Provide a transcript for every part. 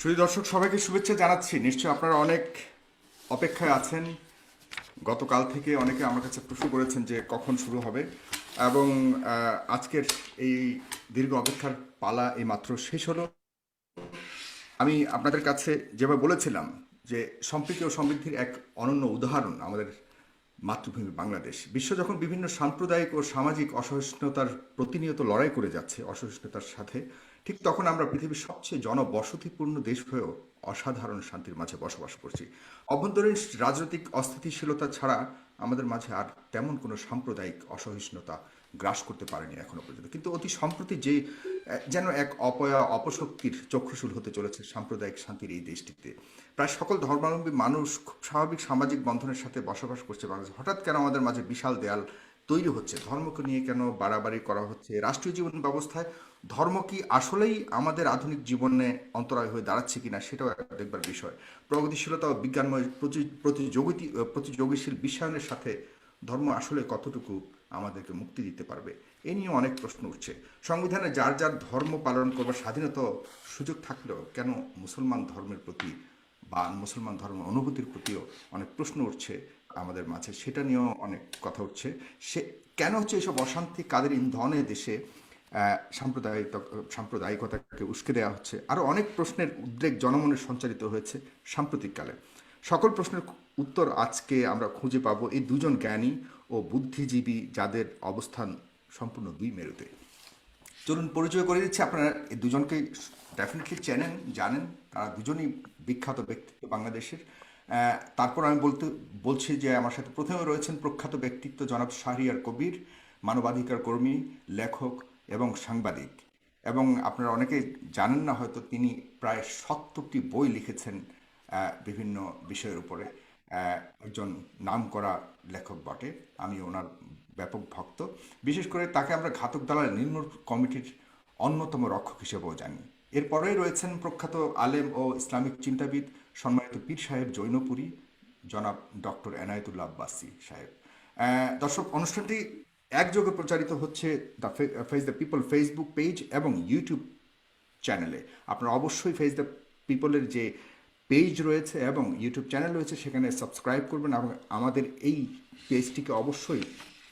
সুধী দর্শক সবাইকে শুভেচ্ছা জানাচ্ছি। নিশ্চয়ই আপনারা অনেক অপেক্ষায় আছেন। গতকাল থেকে অনেকে আমার কাছে প্রশ্ন করেছেন যে কখন শুরু হবে, এবং আজকের এই দীর্ঘ অপেক্ষার পালা এই মাত্র শেষ হলো। আমি আপনাদের কাছে যেভাবে বলেছিলাম যে সম্প্রীতি ও সমৃদ্ধির এক অনন্য উদাহরণ আমাদের মাতৃভূমি বাংলাদেশ। বিশ্ব যখন বিভিন্ন সাম্প্রদায়িক ও সামাজিক অসহিষ্ণুতার প্রতিনিয়ত লড়াই করে যাচ্ছে অসহিষ্ণুতার সাথে, ঠিক তখন আমরা পৃথিবীর সবচেয়ে জনবসতিপূর্ণ দেশ হয়েও অসাধারণ শান্তির মাঝে বসবাস করছি। অভ্যন্তরীণ রাজনৈতিক অস্থিতিশীলতা ছাড়া আমাদের মাঝে আর তেমন কোনো সাম্প্রদায়িক অসহিষ্ণুতা গ্রাস করতে পারেনি এখনো পর্যন্ত। কিন্তু অতি সম্প্রতি যে যেন এক অপশক্তির চক্ষুশূল হতে চলেছে সাম্প্রদায়িক শান্তির এই দেশটিতে। প্রায় সকল ধর্মাবলম্বী মানুষ খুব স্বাভাবিক সামাজিক বন্ধনের সাথে বসবাস করছে বাংলাদেশে। হঠাৎ কেন আমাদের মাঝে বিশাল দেয়াল তৈরি হচ্ছে? ধর্মকে নিয়ে কেন বাড়াবাড়ি করা হচ্ছে? রাষ্ট্রীয় জীবন ব্যবস্থায় ধর্ম কি আসলেই আমাদের আধুনিক জীবনে অন্তরায় হয়ে দাঁড়াচ্ছে কিনা, সেটাও একটা দেখবার বিষয়। প্রগতিশীলতা ও বিজ্ঞানময় প্রতিযোগীশীল বিশ্বায়নের সাথে ধর্ম আসলে কতটুকু আমাদেরকে মুক্তি দিতে পারবে, এ নিয়ে অনেক প্রশ্ন উঠছে। সংবিধানে যার যার ধর্ম পালন করবার স্বাধীনতা সুযোগ থাকলেও কেন মুসলমান ধর্মের প্রতি বা মুসলমান ধর্মের অনুভূতির প্রতিও অনেক প্রশ্ন উঠছে আমাদের মাঝে, সেটা নিয়েও অনেক কথা উঠছে। সে কেন হচ্ছে এইসব অশান্তি, কাদের ইন্ধনে দেশে সাম্প্রদায়িকতাকে উস্কে দেওয়া হচ্ছে? আরও অনেক প্রশ্নের উদ্বেগ জনমনে সঞ্চারিত হয়েছে সাম্প্রতিককালে। সকল প্রশ্নের উত্তর আজকে আমরা খুঁজে পাবো এই দুজন জ্ঞানী ও বুদ্ধিজীবী, যাদের অবস্থান সম্পূর্ণ দুই মেরুতে। চলুন পরিচয় করে দিচ্ছি। আপনারা এই দুজনকে ডেফিনেটলি চেনেন, জানেন। তারা দুজনই বিখ্যাত ব্যক্তিত্ব বাংলাদেশের। তারপর আমি বলছি যে আমার সাথে প্রথমে রয়েছেন প্রখ্যাত ব্যক্তিত্ব জনাব শাহরিয়ার কবির, মানবাধিকার কর্মী, লেখক এবং সাংবাদিক। এবং আপনারা অনেকে জানেন না হয়তো, তিনি প্রায় 70টি বই লিখেছেন বিভিন্ন বিষয়ের উপরে। একজন নামকরা লেখক বটে। আমি ওনার ব্যাপক ভক্ত। বিশেষ করে তাকে আমরা ঘাতক দালাল নির্মূল কমিটির অন্যতম রক্ষক হিসেবেও জানি। এরপরেই রয়েছেন প্রখ্যাত আলেম ও ইসলামিক চিন্তাবিদ, সম্মানিত পীর সাহেব জৈনপুরী, জনাব ডক্টর এনায়েতুল্লাহ আব্বাসী সাহেব। দর্শক, অনুষ্ঠানটি একযোগে প্রচারিত হচ্ছে the face the people Facebook page এবং ইউটিউব চ্যানেলে। আপনারা অবশ্যই ফেস দ্য পিপলের যে পেজ রয়েছে এবং ইউটিউব চ্যানেল রয়েছে সেখানে সাবস্ক্রাইব করবেন, এবং আমাদের এই পেজটিকে অবশ্যই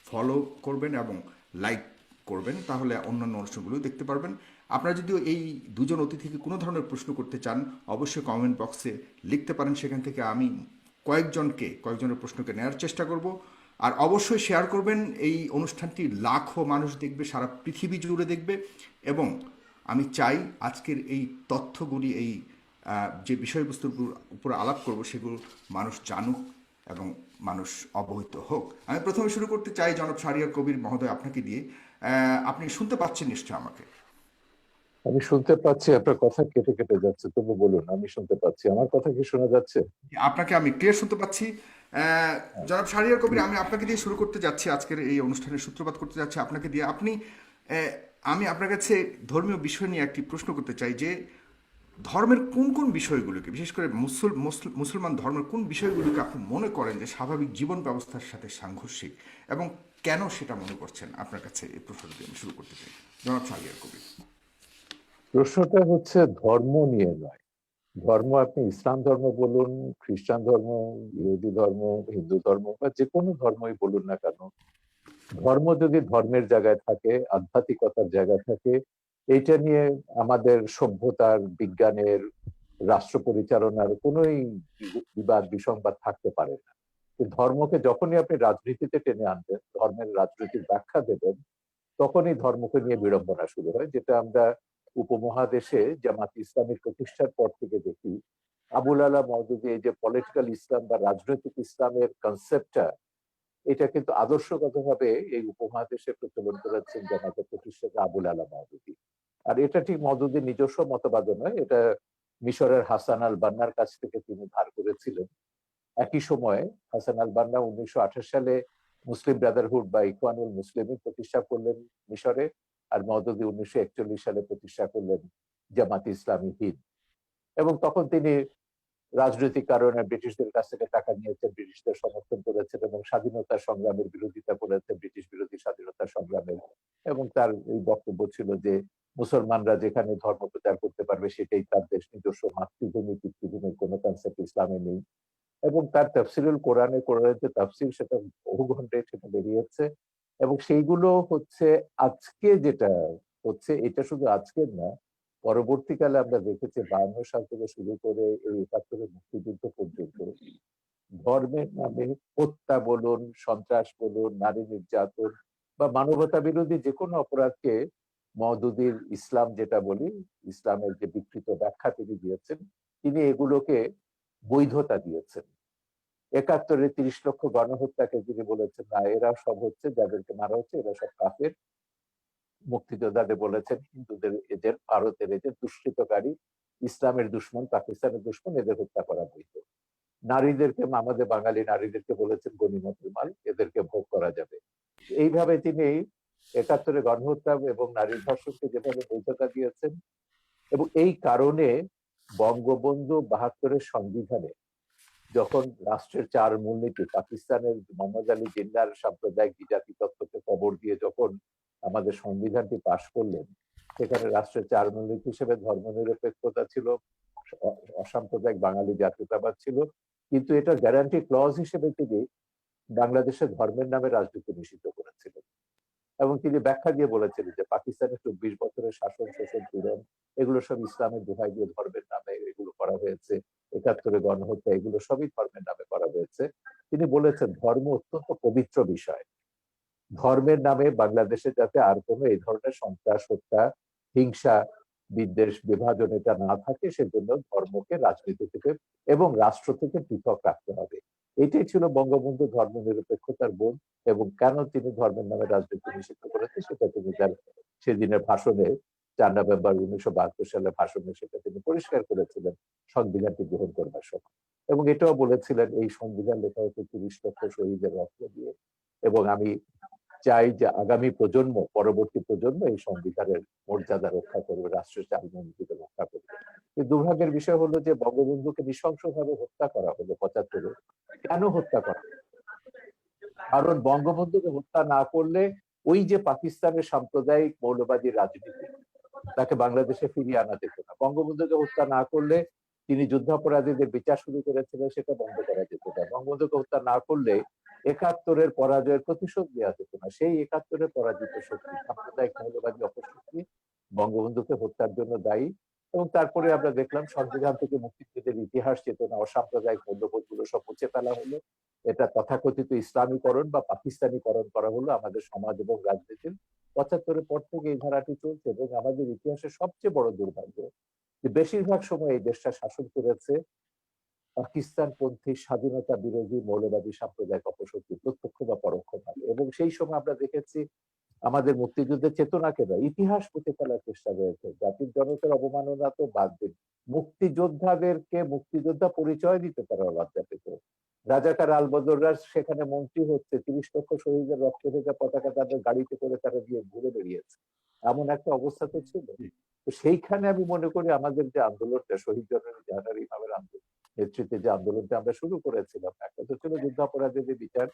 ফলো করবেন এবং লাইক করবেন, তাহলে অন্যান্য অনুষ্ঠানগুলো দেখতে পারবেন। আপনারা যদিও এই দুজন অতিথিকে কোনো ধরনের প্রশ্ন করতে চান, অবশ্যই কমেন্ট বক্সে লিখতে পারেন। সেখান থেকে আমি কয়েকজনের প্রশ্নকে নেওয়ার চেষ্টা করব। আর অবশ্যই শেয়ার করবেন। এই অনুষ্ঠানটি লাখো মানুষ দেখবে, সারা পৃথিবী জুড়ে দেখবে। এবং আমি চাই আজকের এই তথ্যগুলি, এই যে বিষয়বস্তুর উপর আলাপ করব, সেগুলো মানুষ জানুক এবং মানুষ অবহিত হোক। আমি প্রথমে শুরু করতে চাই জনাব শাহরিয়ার কবির মহোদয়, আপনাকে দিয়ে। আপনি শুনতে পাচ্ছেন নিশ্চয় আমাকে? আমি শুনতে পাচ্ছি, আপনার কথা কেটে কেটে যাচ্ছে, তবু বলুন। আমি শুনতে পাচ্ছি। আমার কথা কি শোনা যাচ্ছে? আপনাকে আমি ক্লিয়ার শুনতে পাচ্ছি। হ্যাঁ, জনাব শাহরিয়ার কবির, ঠিক। আমি আপনাকে দিয়ে শুরু করতে যাচ্ছি আজকের এই অনুষ্ঠানের সূত্রপাত করতে যাচ্ছি আপনাকে দিয়ে। আমি আপনার কাছে ধর্মীয় বিষয় নিয়ে একটি প্রশ্ন করতে চাই যে ধর্মের কোন কোন বিষয়গুলোকে, বিশেষ করে মুসলমান ধর্মের কোন বিষয়গুলোকে আপনি মনে করেন যে স্বাভাবিক জীবন ব্যবস্থার সাথে সাংঘর্ষিক, এবং কেন সেটা মনে করছেন? আপনার কাছে এই প্রশ্নটা দিয়ে আমি শুরু করতে চাই, জনাব শাহরিয়ার কবির। প্রশ্নটা হচ্ছে ধর্ম নিয়ে নয়। ধর্ম আপনি ইসলাম ধর্ম বলুন, খ্রিস্টান ধর্ম, ইহুদি ধর্ম, হিন্দু ধর্ম বা যে কোনো ধর্মই বলুন না কেন, ধর্ম যদি ধর্মের জায়গায় থাকে, আধ্যাত্মিকতার জায়গায় থাকে, এইটা নিয়ে আমাদের সভ্যতার, বিজ্ঞানের, রাষ্ট্র পরিচালনার কোনোই বিবাদ বিসংবাদ থাকতে পারে না। ধর্মকে যখনই আপনি রাজনীতিতে টেনে আনবেন, ধর্মের রাজনীতির ব্যাখ্যা দেবেন, তখনই ধর্মকে নিয়ে বিড়ম্বনা শুরু হয়, যেটা আমরা উপমহাদেশে জামাত ইসলামের প্রতিষ্ঠার পর থেকে দেখি। আবুল আলা মওদুদি এই যে পলিটিক্যাল ইসলাম বা রাজনৈতিক ইসলামের কনসেপ্টটা, এটা কিন্তু আদর্শগতভাবে এই উপমহাদেশে প্রচলন করেছেন জামাতের প্রতিষ্ঠাতা আবুল আলা মওদুদি। আর এটা ঠিক মওদুদির নিজস্ব মতবাদ নয়, এটা মিশরের হাসান আল বান্নার কাছ থেকে তিনি ধার করেছিলেন। একই সময়ে হাসান আল বান্না 1928 সালে মুসলিম ব্রাদারহুড বা ইখওয়ানুল মুসলিমিন প্রতিষ্ঠা করলেন মিশরে, আর মওদুদি 1941 সালে প্রতিষ্ঠা করলেন জামাত ইসলামী হিন্দ। এবং তখন তিনি রাজনৈতিক কারণে ব্রিটিশদের কাছ থেকে টাকা নিয়েছেন, ব্রিটিশদের সমর্থন করেছেন এবং স্বাধীনতা সংগ্রামের বিরোধিতা করেছেন, ব্রিটিশ বিরোধী স্বাধীনতা সংগ্রামের। এবং তার এই বক্তব্য ছিল যে মুসলমানরা যেখানে ধর্ম প্রচার করতে পারবে সেটাই তার দেশ, নিজস্ব মাতৃভূমি পিতৃভূমির কোনো কনসেপ্ট ইসলামে নেই। এবং তার তাফসিরুল কোরআনের যে তাফসির সেটা বহু ঘন্টায় সেটা বেরিয়েছে। এবং সেইগুলো হচ্ছে আজকে যেটা হচ্ছে এটা শুধু আজকের না, পরবর্তীকালে আমরা দেখেছি 52 সাল থেকে শুরু করে এই ৭১ মুক্তিযুদ্ধ পর্যন্ত ধর্মের নামে হত্যা বলুন, সন্ত্রাস বলুন, নারী নির্যাতন বা মানবতা বিরোধী যে কোনো অপরাধকে মওদুদির ইসলাম যেটা বলি, ইসলামের যে বিকৃত ব্যাখ্যা তিনি দিয়েছেন, তিনি এগুলোকে বৈধতা দিয়েছেন। ৭১-এ ৩০ লক্ষ গণহত্যাকে তিনি বলেছেন না, এরা সব হচ্ছে যাদেরকে মারা হচ্ছে এরা সব কাফের। মুক্তিযোদ্ধাদের বলেছেন হিন্দুদের এদের, ভারতের এদের দুষ্কৃতকারী, ইসলামের দুশ্মন, পাকিস্তানের দুশ্মন, এদের হত্যা করা বৈধ। নারীদেরকে, আমাদের বাঙালি নারীদেরকে বলেছেন গনিমতের মাল, এদেরকে ভোগ করা যাবে। এইভাবে তিনি ৭১-এ গণহত্যা এবং নারীর ধর্ষণকে যেভাবে বৈধতা দিয়েছেন, এবং এই কারণে বঙ্গবন্ধু ৭২-এর সংবিধানে যখন রাষ্ট্রের ৪ মূলনীতি, পাকিস্তানের মোহাম্মদ আলী জিন্নাহর সাম্প্রদায়িক দ্বিজাতি তত্ত্বকে কবর দিয়ে যখন আমাদের সংবিধানটি পাশ করলেন, সেখানে রাষ্ট্রের ৪ মূলনীতি হিসেবে ধর্মনিরপেক্ষতা ছিল, অসাম্প্রদায়িক বাঙালি জাতীয়তাবাদ ছিল, কিন্তু এটা গ্যারান্টি ক্লজ হিসেবে তিনি বাংলাদেশের ধর্মের নামে রাজনীতি নিষিদ্ধ করেছিলেন। এবং তিনি ব্যাখ্যা দিয়ে বলেছিলেন যে পাকিস্তানের ২৪ বছরের শাসন, শোষণ, পীড়ন এগুলো সব ইসলামের দোহাই দিয়ে ধর্মের নামে এগুলো করা হয়েছে। ৭১-এ গণহত্যা এগুলো সবই ধর্মের নামে করা হয়েছে। তিনি বলেছেন ধর্ম অত্যন্ত পবিত্র বিষয়, ধর্মের নামে বাংলাদেশে যাতে আর কোনো এই ধরনের সন্ত্রাস, হত্যা, হিংসা, বিদ্বেষ, বিভাজন এটা না থাকে সেজন্য ধর্মকে রাজনীতি থেকে এবং রাষ্ট্র থেকে পৃথক রাখতে হবে। এটাই ছিল বঙ্গবন্ধু ধর্ম নিরপেক্ষতার বোধ। এবং কেন তিনি ধর্মের নামে রাজনীতি নিষিদ্ধ করেছেন সেটা তিনি তার সেদিনের ভাষণে ৪ নভেম্বর ১৯৭২ সালে ভাষণে সেটা তিনি পরিষ্কার করেছিলেন সংবিধানটি গ্রহণ করবার সময়। এবং এটাও বলেছিলেন এই সংবিধান লেখা হচ্ছে ৩০ লক্ষ শহীদের রক্ত দিয়ে, এবং আমি চাই যে আগামী প্রজন্ম, পরবর্তী প্রজন্ম এই সংবিধানের মর্যাদা রক্ষা করবে, রাষ্ট্রের চালমনীতিকে রক্ষা করবে। কিন্তু দুর্ভাগ্যের বিষয় হলো যে বঙ্গবন্ধুকে নৃশংসভাবে হত্যা করা হলো ৭৫-এ। কেন হত্যা করা? কারণ বঙ্গবন্ধুকে হত্যা না করলে ওই যে পাকিস্তানের সাম্প্রদায়িক মৌলবাদী রাজনীতি, তাকে বাংলাদেশে ফিরিয়ে আনা যেত না। বঙ্গবন্ধুকে হত্যা না করলে তিনি যুদ্ধাপরাধীদের বিচার শুরু করেছিলেন, সেটা বন্ধ করা যেত না। বঙ্গবন্ধুকে হত্যা না করলে ৭১-এর পরাজয়ের প্রতিশোধ নেওয়া যেত না। সেই ৭১-এর পরাজিত শক্তি, সাম্প্রদায়িক মৌলবাদী অপশক্তি বঙ্গবন্ধুকে হত্যার জন্য দায়ী। এবং তারপরে আমরা দেখলাম সংবিধান থেকে মুক্তিযুদ্ধের ইতিহাস, চেতনা, অসাম্প্রদায়িক মূল্যবোধগুলো সব মুছে ফেলা হলো। এটা তথাকথিত ইসলামীকরণ বা পাকিস্তানিকরণ করা হলো আমাদের সমাজ এবং রাজনীতির। ৭৫-এর পর থেকে এই ধারাটি চলছে। এবং আমাদের ইতিহাসের সবচেয়ে বড় দুর্ভাগ্য যে বেশিরভাগ সময় এই দেশটা শাসন করেছে পাকিস্তানপন্থী স্বাধীনতা বিরোধী মৌলবাদী সাম্প্রদায়িক অপশক্তি, প্রত্যক্ষ বা পরোক্ষভাবে। এবং সেই সময় আমরা দেখেছি আমাদের মুক্তিযুদ্ধের চেতনাকে নয়, ইতিহাস মুছে ফেলার চেষ্টা রয়েছে। জাতির জনকের অবমাননা তো বাদ দিন, মুক্তিযোদ্ধাদেরকে মুক্তিযোদ্ধা পরিচয় দিতে তারা লজ্জা পেত। রাজাকার আলবদররা সেখানে মন্ত্রী হচ্ছে, ৩০ লক্ষ শহীদের রক্তে ভেজা পতাকা তাদের গাড়িতে করে তারা দিয়ে ঘুরে বেরিয়েছে, এমন একটা অবস্থা তো ছিল। তো সেইখানে আমি মনে করি আমাদের যে আন্দোলনটা, শহীদ জননী জাহানারা ইমামের আন্দোলন নেতৃত্বে যে আন্দোলনটা আমরা শুরু করেছিলাম, একটা তো ছিল যুদ্ধাপরাধীদের বিচার,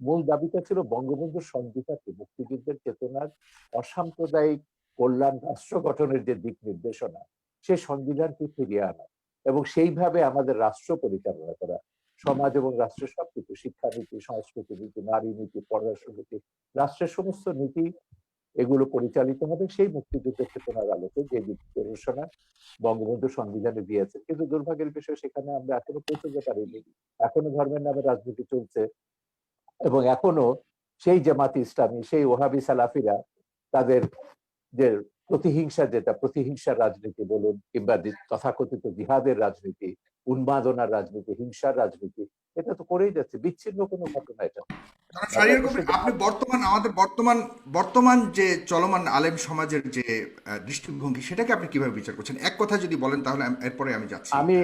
মূল দাবিটা ছিল বঙ্গবন্ধুর সংবিধানকে, মুক্তিযুদ্ধের চেতনার অসাম্প্রদায়িক কল্যাণ রাষ্ট্র গঠনের যে দিক নির্দেশনা, সে সংবিধানকে ফিরিয়ে আনা এবং সেইভাবে আমাদের রাষ্ট্র পরিচালনা করা। সমাজ এবং রাষ্ট্রের সবকিছু, শিক্ষানীতি, সংস্কৃতি নীতি, নারী নীতি, পররাষ্ট্র নীতি, রাষ্ট্রের সমস্ত নীতি এগুলো পরিচালিত হবে সেই মুক্তিযুদ্ধের চেতনার আলোকে, যে দিক নির্দেশনা বঙ্গবন্ধু সংবিধানে দিয়েছেন। কিন্তু দুর্ভাগ্যের বিষয় সেখানে আমরা এখনো পৌঁছতে পারিনি। এখনো ধর্মের নামে রাজনীতি চলছে এবং এখনো সেই জামাতি ইসলামী, সেই ওহাবি সালাফিরা তাদের যে প্রতিহিংসা, যেটা প্রতিহিংসার রাজনীতি বলুন কিংবা তথাকথিত জিহাদের রাজনীতি, উন্মাদনার রাজনীতি, হিংসার রাজনীতি, এটা তো করেই যাচ্ছে। বিচ্ছিন্ন কোনো ঘটনা এটা। শাহরিয়ার কবির, আপনি আমাদের বর্তমান বর্তমান যে চলমান আলেম সমাজের যে দৃষ্টিভঙ্গি, সেটাকে আপনি কিভাবে বিচার করছেন? এক কথা যদি বলেন তাহলে এরপরে আমি যাচ্ছি। আমি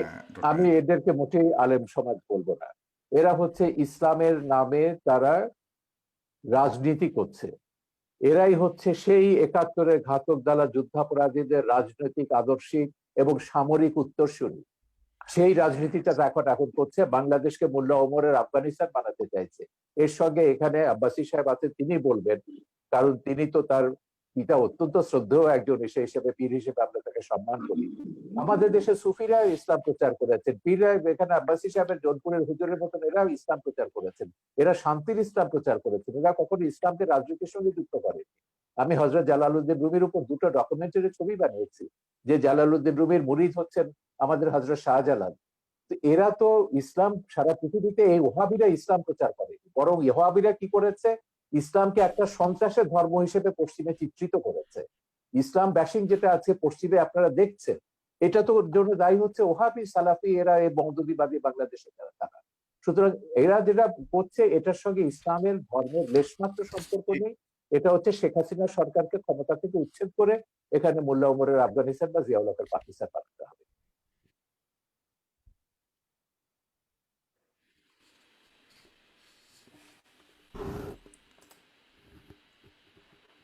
আমি এদেরকে মোটেই আলেম সমাজ বলবো না। এরা হচ্ছে ইসলামের নামে তারা রাজনীতি করছে। এরাই হচ্ছে সেই ৭১-এর ঘাতক দালা যুদ্ধাপরাধীদের রাজনৈতিক, আদর্শিক এবং সামরিক উত্তরসূরি। সেই রাজনীতিটা এখন করছে, বাংলাদেশকে মোল্লা ওমরের আফগানিস্তান বানাতে চাইছে। এর সঙ্গে এখানে আব্বাসী সাহেব আছেন, তিনি বলবেন, কারণ তিনি তো তার পিতা অত্যন্ত শ্রদ্ধেয় একজন, সেই হিসেবে পীর হিসেবে আমরা তাকে সম্মান করি। আমাদের দেশে সুফিরা ইসলাম প্রচার করেছেন, পীররা এখানে আব্বাসী সাহেবের জোনপুরের হুজুরের মতন এরাও ইসলাম প্রচার করেছেন, এরা শান্তির ইসলাম প্রচার করেছেন, এরা কখনো ইসলামকে রাজনীতির সঙ্গে যুক্ত করেন। আমি হযরত জালালউদ্দিন রুমির উপর দুটো ডকুমেন্টারি ছবি বানিয়েছি, যে জালালউদ্দিন রুমির মুরিদ হচ্ছেন আমাদের হযরত শাহজালাল। তো এরা তো ইসলাম সারা পৃথিবীতে, এই ওহাবিরা ইসলাম প্রচার করে, বরং ওহাবিরা কি করেছে, ইসলামকে একটা সন্ত্রাসের ধর্ম হিসেবে পশ্চিমে চিত্রিত করেছে। ইসলাম ব্যাশিং যেটা আছে পশ্চিমে আপনারা দেখছেন, এটা তো জন্য দায়ী হচ্ছে ওহাবি সালাফি, এরা এই মহদুদিবাদী বাংলাদেশে তারা। সুতরাং এরা যেটা করছে এটার সঙ্গে ইসলামের ধর্মের লেশমাত্র সম্পর্ক নেই। এটা হচ্ছে শেখ হাসিনা সরকারকে ক্ষমতা থেকে উচ্ছেদ করে এখানে মোল্লা ওমরের আফগানিস্তান বা জিয়াউল হকের পাকিস্তান বানাতে হবে।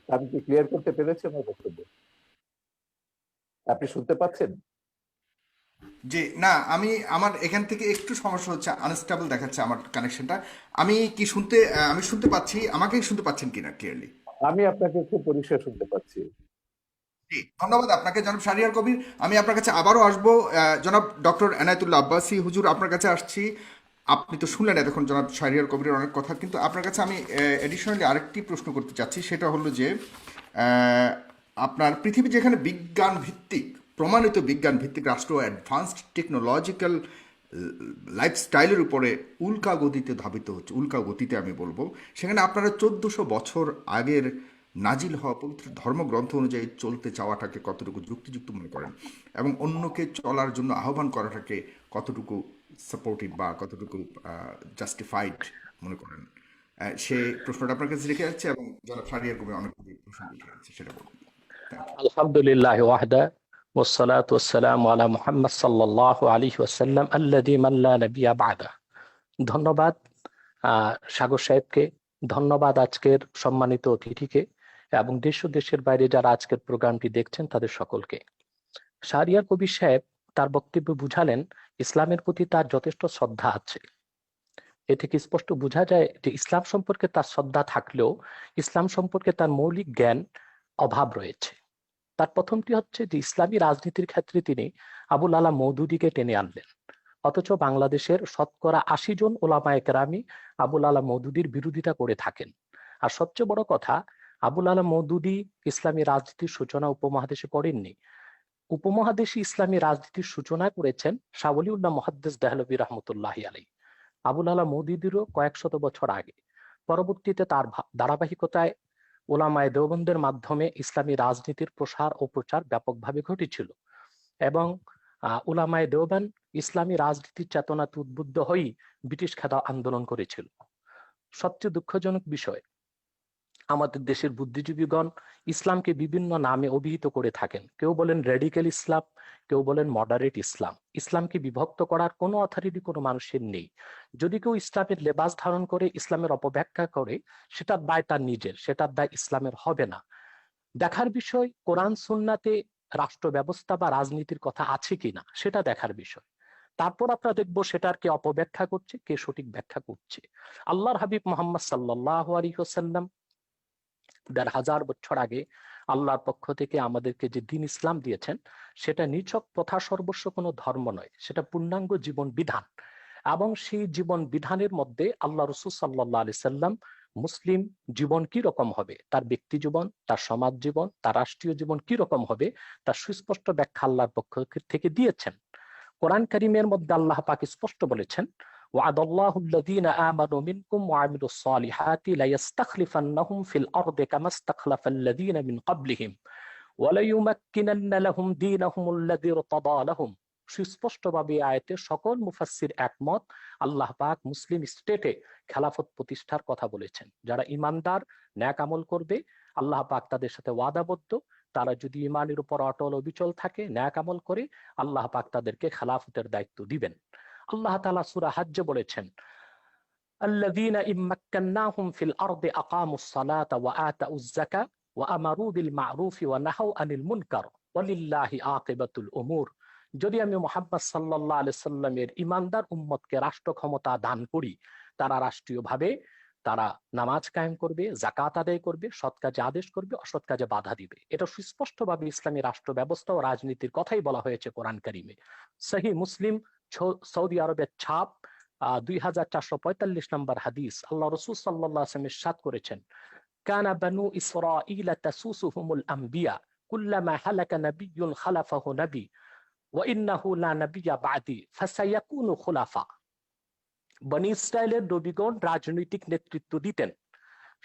আমি কি ক্লিয়ার করতে পেরেছি আমার বক্তব্য? আপনি শুনতে পাচ্ছেন? যে না, আমার এখান থেকে একটু সমস্যা হচ্ছে, আনস্টেবল দেখাচ্ছে আমার কানেকশনটা। আমি শুনতে পাচ্ছি, আমাকে শুনতে পাচ্ছেন কিনা ক্লিয়ারলি? আমি আপনাকে খুব পরিষ্কার শুনতে পাচ্ছি। জি, ধন্যবাদ আপনাকে জনাব শাহরিয়ার কবির। আমি আপনার কাছে আবারও আসবো। জনাব ডক্টর এনায়েতুল্লাহ আব্বাসী হুজুর, আপনার কাছে আসছি। আপনি তো শুনলেন এতক্ষণ জনাব শাহরিয়ার কবিরের অনেক কথা, কিন্তু আপনার কাছে আমি এডিশনালি আরেকটি প্রশ্ন করতে চাচ্ছি। সেটা হলো যে আহ, আপনার পৃথিবী যেখানে বিজ্ঞান ভিত্তিক, প্রমাণিত বিজ্ঞান ভিত্তিক রাষ্ট্র, অ্যাডভান্সড টেকনোলজিক্যাল লাইফস্টাইলের উপরে উল্কা গতিতে ধাবিত হচ্ছে, উল্কা গতিতে আমি বলবো, সেখানে আপনারা 1400 বছর আগের নাজিল হওয়া পবিত্র ধর্মগ্রন্থ অনুযায়ী চলতে চাওয়াটাকে কতটুকু যুক্তিযুক্ত মনে করেন, এবং অন্যকে চলার জন্য আহ্বান করাটাকে কতটুকু সাপোর্টিভ বা কতটুকু জাস্টিফাইড মনে করেন? সে প্রশ্নটা আপনার কাছে রেখে যাচ্ছে, এবং যারা ফারিয়ার কবি অনেক প্রশ্ন উঠে যাচ্ছে সেটা বলুন। Thank you. আলহামদুলিল্লাহ ওয়াহদা والصلاة والسلام على محمد صلى الله عليه وسلم الذي من لا نبي بعده। ধন্যবাদ সাগর সাহেবকে, ধন্যবাদ আজকের সম্মানিত অতিথিকে, এবং দেশ ও দেশের বাইরে যারা আজকের প্রোগ্রামটি দেখছেন তাদের সকলকে। শাহরিয়ার কবির সাহেব তার বক্তব্যে বুঝালেন ইসলামের প্রতি তার যথেষ্ট শ্রদ্ধা আছে। এ থেকে স্পষ্ট বোঝা যায় যে ইসলাম সম্পর্কে তার শ্রদ্ধা থাকলেও ইসলাম সম্পর্কে তার মৌলিক জ্ঞান অভাব রয়েছে। তার প্রথমটি হচ্ছে যে ইসলামী রাজনীতির ক্ষেত্রে তিনি আবুল আলা মওদুদীকে টেনে আনলেন, অথচ বাংলাদেশের শতকরা ৮০ জন ওলামায়ে কেরামি আবুল আলা মওদুদীর বিরোধিতা করে থাকেন। আর সবচেয়ে বড় কথা, আবুল আলা মওদুদী ইসলামী রাজনীতির সূচনা উপমহাদেশে করেননি। উপমহাদেশে ইসলামী রাজনীতির সূচনা করেছেন শাহ ওলিউল্লাহ মুহাদ্দিস দেহলভী রহমতুল্লাহি আলাইহি, আবুল আলা মওদুদীরও কয়েক শত বছর আগে। পরবর্তীতে তার ধারাবাহিকতায় ওলামায়ে দেওবন্দের মাধ্যমে ইসলামী রাজনীতির প্রসার ও প্রচার ব্যাপকভাবে ঘটেছিল, এবং উলামায়ে দেওবন্দ ইসলামী রাজনীতির চেতনাতে উদ্বুদ্ধ হয়েই ব্রিটিশ খেদা আন্দোলন করেছিল। সবচেয়ে দুঃখজনক বিষয়, আমাদের দেশের বুদ্ধিজীবীগণ ইসলামকে বিভিন্ন নামে অভিহিত করে থাকেন। কেউ বলেন রেডিক্যাল ইসলাম, কেউ বলেন মডারেট ইসলাম। ইসলামকে বিভক্ত করার কোনো অথরিটি কোনো মানুষের নেই। যদি কেউ ইসলামের লেবাস ধারণ করে ইসলামের অপব্যাখ্যা করে, সেটার দায় তার নিজের, সেটার দায় ইসলামের হবে না। দেখার বিষয় কোরআন সুন্নাতে রাষ্ট্র ব্যবস্থা বা রাজনীতির কথা আছে কিনা, সেটা দেখার বিষয়। তারপর আমরা দেখবো সেটার কে অপব্যাখ্যা করছে, কে সঠিক ব্যাখ্যা করছে। আল্লাহর হাবিব মোহাম্মদ সাল্লাল্লাহু আলাইহি ওয়াসাল্লাম ১,৫০০ বছর আগে আল্লাহর পক্ষ থেকে আমাদেরকে যে দিন ইসলাম দিয়েছেন, সেটা নিছক প্রথা সর্বস্ব কোনো ধর্ম নয়, সেটা পূর্ণাঙ্গ জীবন বিধান। এবং সেই জীবন বিধানের মধ্যে আল্লাহ রাসূল সাল্লাল্লাহু আলাইহি সাল্লাম মুসলিম জীবন কি রকম হবে, তার ব্যক্তি জীবন, তার সমাজ জীবন, তার রাষ্ট্রীয় জীবন কি রকম হবে, তার সুস্পষ্ট ব্যাখ্যা আল্লাহর পক্ষ থেকে দিয়েছেন। কোরআন কারীমের মধ্যে আল্লাহ পাক স্পষ্ট বলেছেন, وعد الله الذين آمنوا منكم وعملوا الصالحات ليستخلفنهم في الأرض كما استخلف الذين من قبلهم وليمكنن لهم دينهم الذي ارتضى لهم। সুস্পষ্টভাবে আয়াতে সকল মুফাসসির একমত, আল্লাহ পাক মুসলিম স্টেটে খেলাফত প্রতিষ্ঠার কথা বলেছেন। যারা ইমানদার, ন্যাক আমল করবে, আল্লাহ পাক তাদের সাথে ওয়াদাবদ্ধ। তারা যদি ইমানের উপর অটল অবিচল থাকে, ন্যাক আমল করে, আল্লাহ পাক তাদেরকে খেলাফতের দায়িত্ব দিবেন। আল্লাহ তাআলা সূরা হজ্জে বলেছেন, আল্লাযীনা ইম্মাক্কান্নাহুম ফিল আরদি আকামুস সালাতা ওয়া আতাউয যাকাত ওয়া আমারু বিল মা'রুফি ওয়া নাহাউ আনিল মুনকার ওয়ালিল্লাহি আকিবাতুল উমুর। যদি আমি মুহাম্মদ সাল্লাল্লাহু আলাইহি সাল্লামের ঈমানদার উম্মতকে রাষ্ট্র ক্ষমতা দান করি, তারা রাষ্ট্রীয়ভাবে তারা নামাজ কায়েম করবে, জাকাত আদায় করবে, সৎ কাজে আদেশ করবে, অসৎ কাজে বাধা দিবে। এটা সুস্পষ্টভাবে ইসলামী রাষ্ট্র ব্যবস্থা ও রাজনীতির কথাই বলা হয়েছে কোরআন কারিমে। সহিহ মুসলিম, সৌদি আরবের ছাপ, 2445 নম্বর হাদিস, আল্লাহ রসুল সাল্লাল্লাহু আলাইহি ওয়াসাল্লাম ইরশাদ করেছেন, কানা বানু ইসরাঈল তাসুসুহুমুল আম্বিয়া কুল্লামা হালাকা নাবিয়্যুন খালাফাহু নবী ওয়া ইন্নাহু লা নাবিয়্যা বা'দি ফাসায়াকুনু খুলাফা। বনী ইসরায়েলের নবীগণ রাজনৈতিক নেতৃত্ব দিতেন।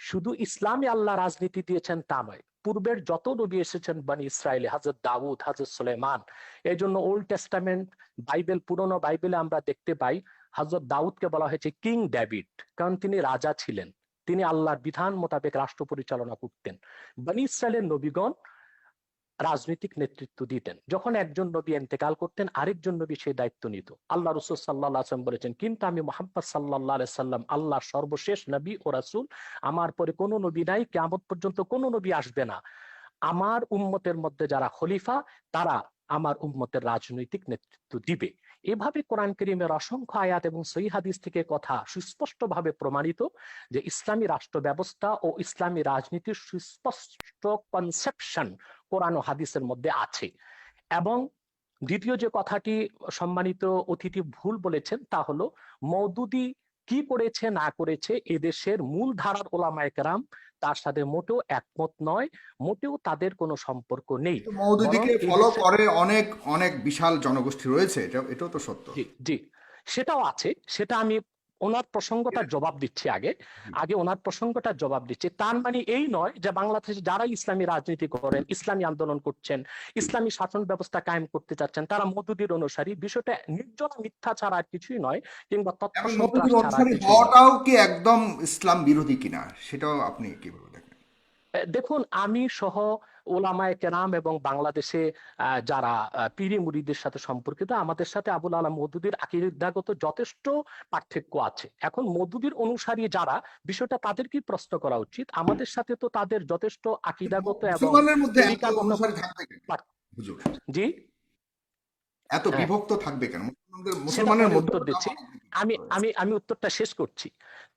শুধু ইসলামী আল্লাহ রাজনীতি দিয়েছেন তা নয়, পূর্বের যত নবী এসেছেন বনী ইসরায়েলে, হযরত দাউদ, হযরত সুলাইমান, এই জন্য ওল্ড টেস্টামেন্ট বাইবেল, পুরনো বাইবেলে আমরা দেখতে পাই হযরত দাউদকে বলা হয়েছে কিং ডেভিড, কারণ তিনি রাজা ছিলেন, তিনি আল্লাহর বিধান মোতাবেক রাষ্ট্র পরিচালনা করতেন। বনী ইসরায়েলের নবীগণ রাজনৈতিক নেতৃত্ব দিতেন। যখন একজন নবী ইন্তেকাল করতেন, আরেকজন নবী সেই দায়িত্ব নিত। আল্লাহ রাসূল সাল্লাল্লাহু আলাইহি ওয়াসাল্লাম বলেছেন, কিন্তু আমি মুহাম্মদ সাল্লাল্লাহু আলাইহি সাল্লাম আল্লাহর সর্বশেষ নবী ও রাসূল, আমার পরে কোনো নবী নাই, কিয়ামত পর্যন্ত কোনো নবী আসবে না। আমার উম্মতের মধ্যে যারা খলিফা, তারা আমার উম্মতের রাজনৈতিক নেতৃত্ব দিবে। এভাবে কোরআন কারীমের অসংখ্য আয়াত এবং সহিহ হাদিস থেকে কথা সুস্পষ্টভাবে প্রমাণিত যে ইসলামী রাষ্ট্র ব্যবস্থা ও ইসলামী রাজনীতির সুস্পষ্ট কনসেপশন কোরআন ও হাদিসের মধ্যে আছে। এবং দ্বিতীয় যে কথাটি সম্মানিত অতিথি ভুল বলেছেন, তা হলো মওদুদি কি করেছে না করেছে এদেশের মূল ধারার ওলামায়ে কেরাম তার সাথে মোটেও একমত নয়, মোটেও তাদের কোনো সম্পর্ক নেই। কিন্তু বরং মওদুদিকে ফলো এদেশে, করে অনেক অনেক বিশাল জনগোষ্ঠী রয়েছে, এটাও তো সত্য। জি জি, সেটাও আছে, সেটা আমি ওনার প্রসঙ্গটার জবাব দিচ্ছি আগে, ওনার প্রসঙ্গটার জবাব দিচ্ছি। তার মানে এই নয় যে বাংলাদেশে যারা ইসলামী রাজনীতি করেন, ইসলামী আন্দোলন করছেন, ইসলামী শাসন ব্যবস্থা কায়েম করতে চাচ্ছেন, তারা মওদুদির অনুসারী। বিষয়টা নির্জলা মিথ্যা ছাড়া আর কিছুই নয়, কিংবা তথ্য এবং সন্ত্রাস মওদুদির ছাড়া আর অনুসারী কিছুই নয়। হওয়াটাও কি একদম ইসলাম বিরোধী কিনা, সেটাও আপনি কিভাবে দেখেন? দেখুন, আমি সহ ওলামায়ে কেরাম এবং বাংলাদেশে যারা পীরি মুরিদের সাথে সম্পর্কিত, আমাদের সাথে আবুল আলা মওদুদির আকীদাগত যথেষ্ট পার্থক্য আছে। এখন মওদুদির অনুসারী যারা, বিষয়টা তাদেরকে প্রশ্ন করা উচিত। আমাদের সাথে তো তাদের যথেষ্ট আকীদাগত এবং মুসলমানের মধ্যে এত তরিকাগত অনুসারী থাকবে কেন পার্থ- হুজুর? জি, এত হ্যাঁ, বিভক্ত থাকবে কেন সেটা মুসলমানের পরে মধ্যে? উত্তর দিচ্ছি। আমি আমি আমি উত্তরটা শেষ করছি।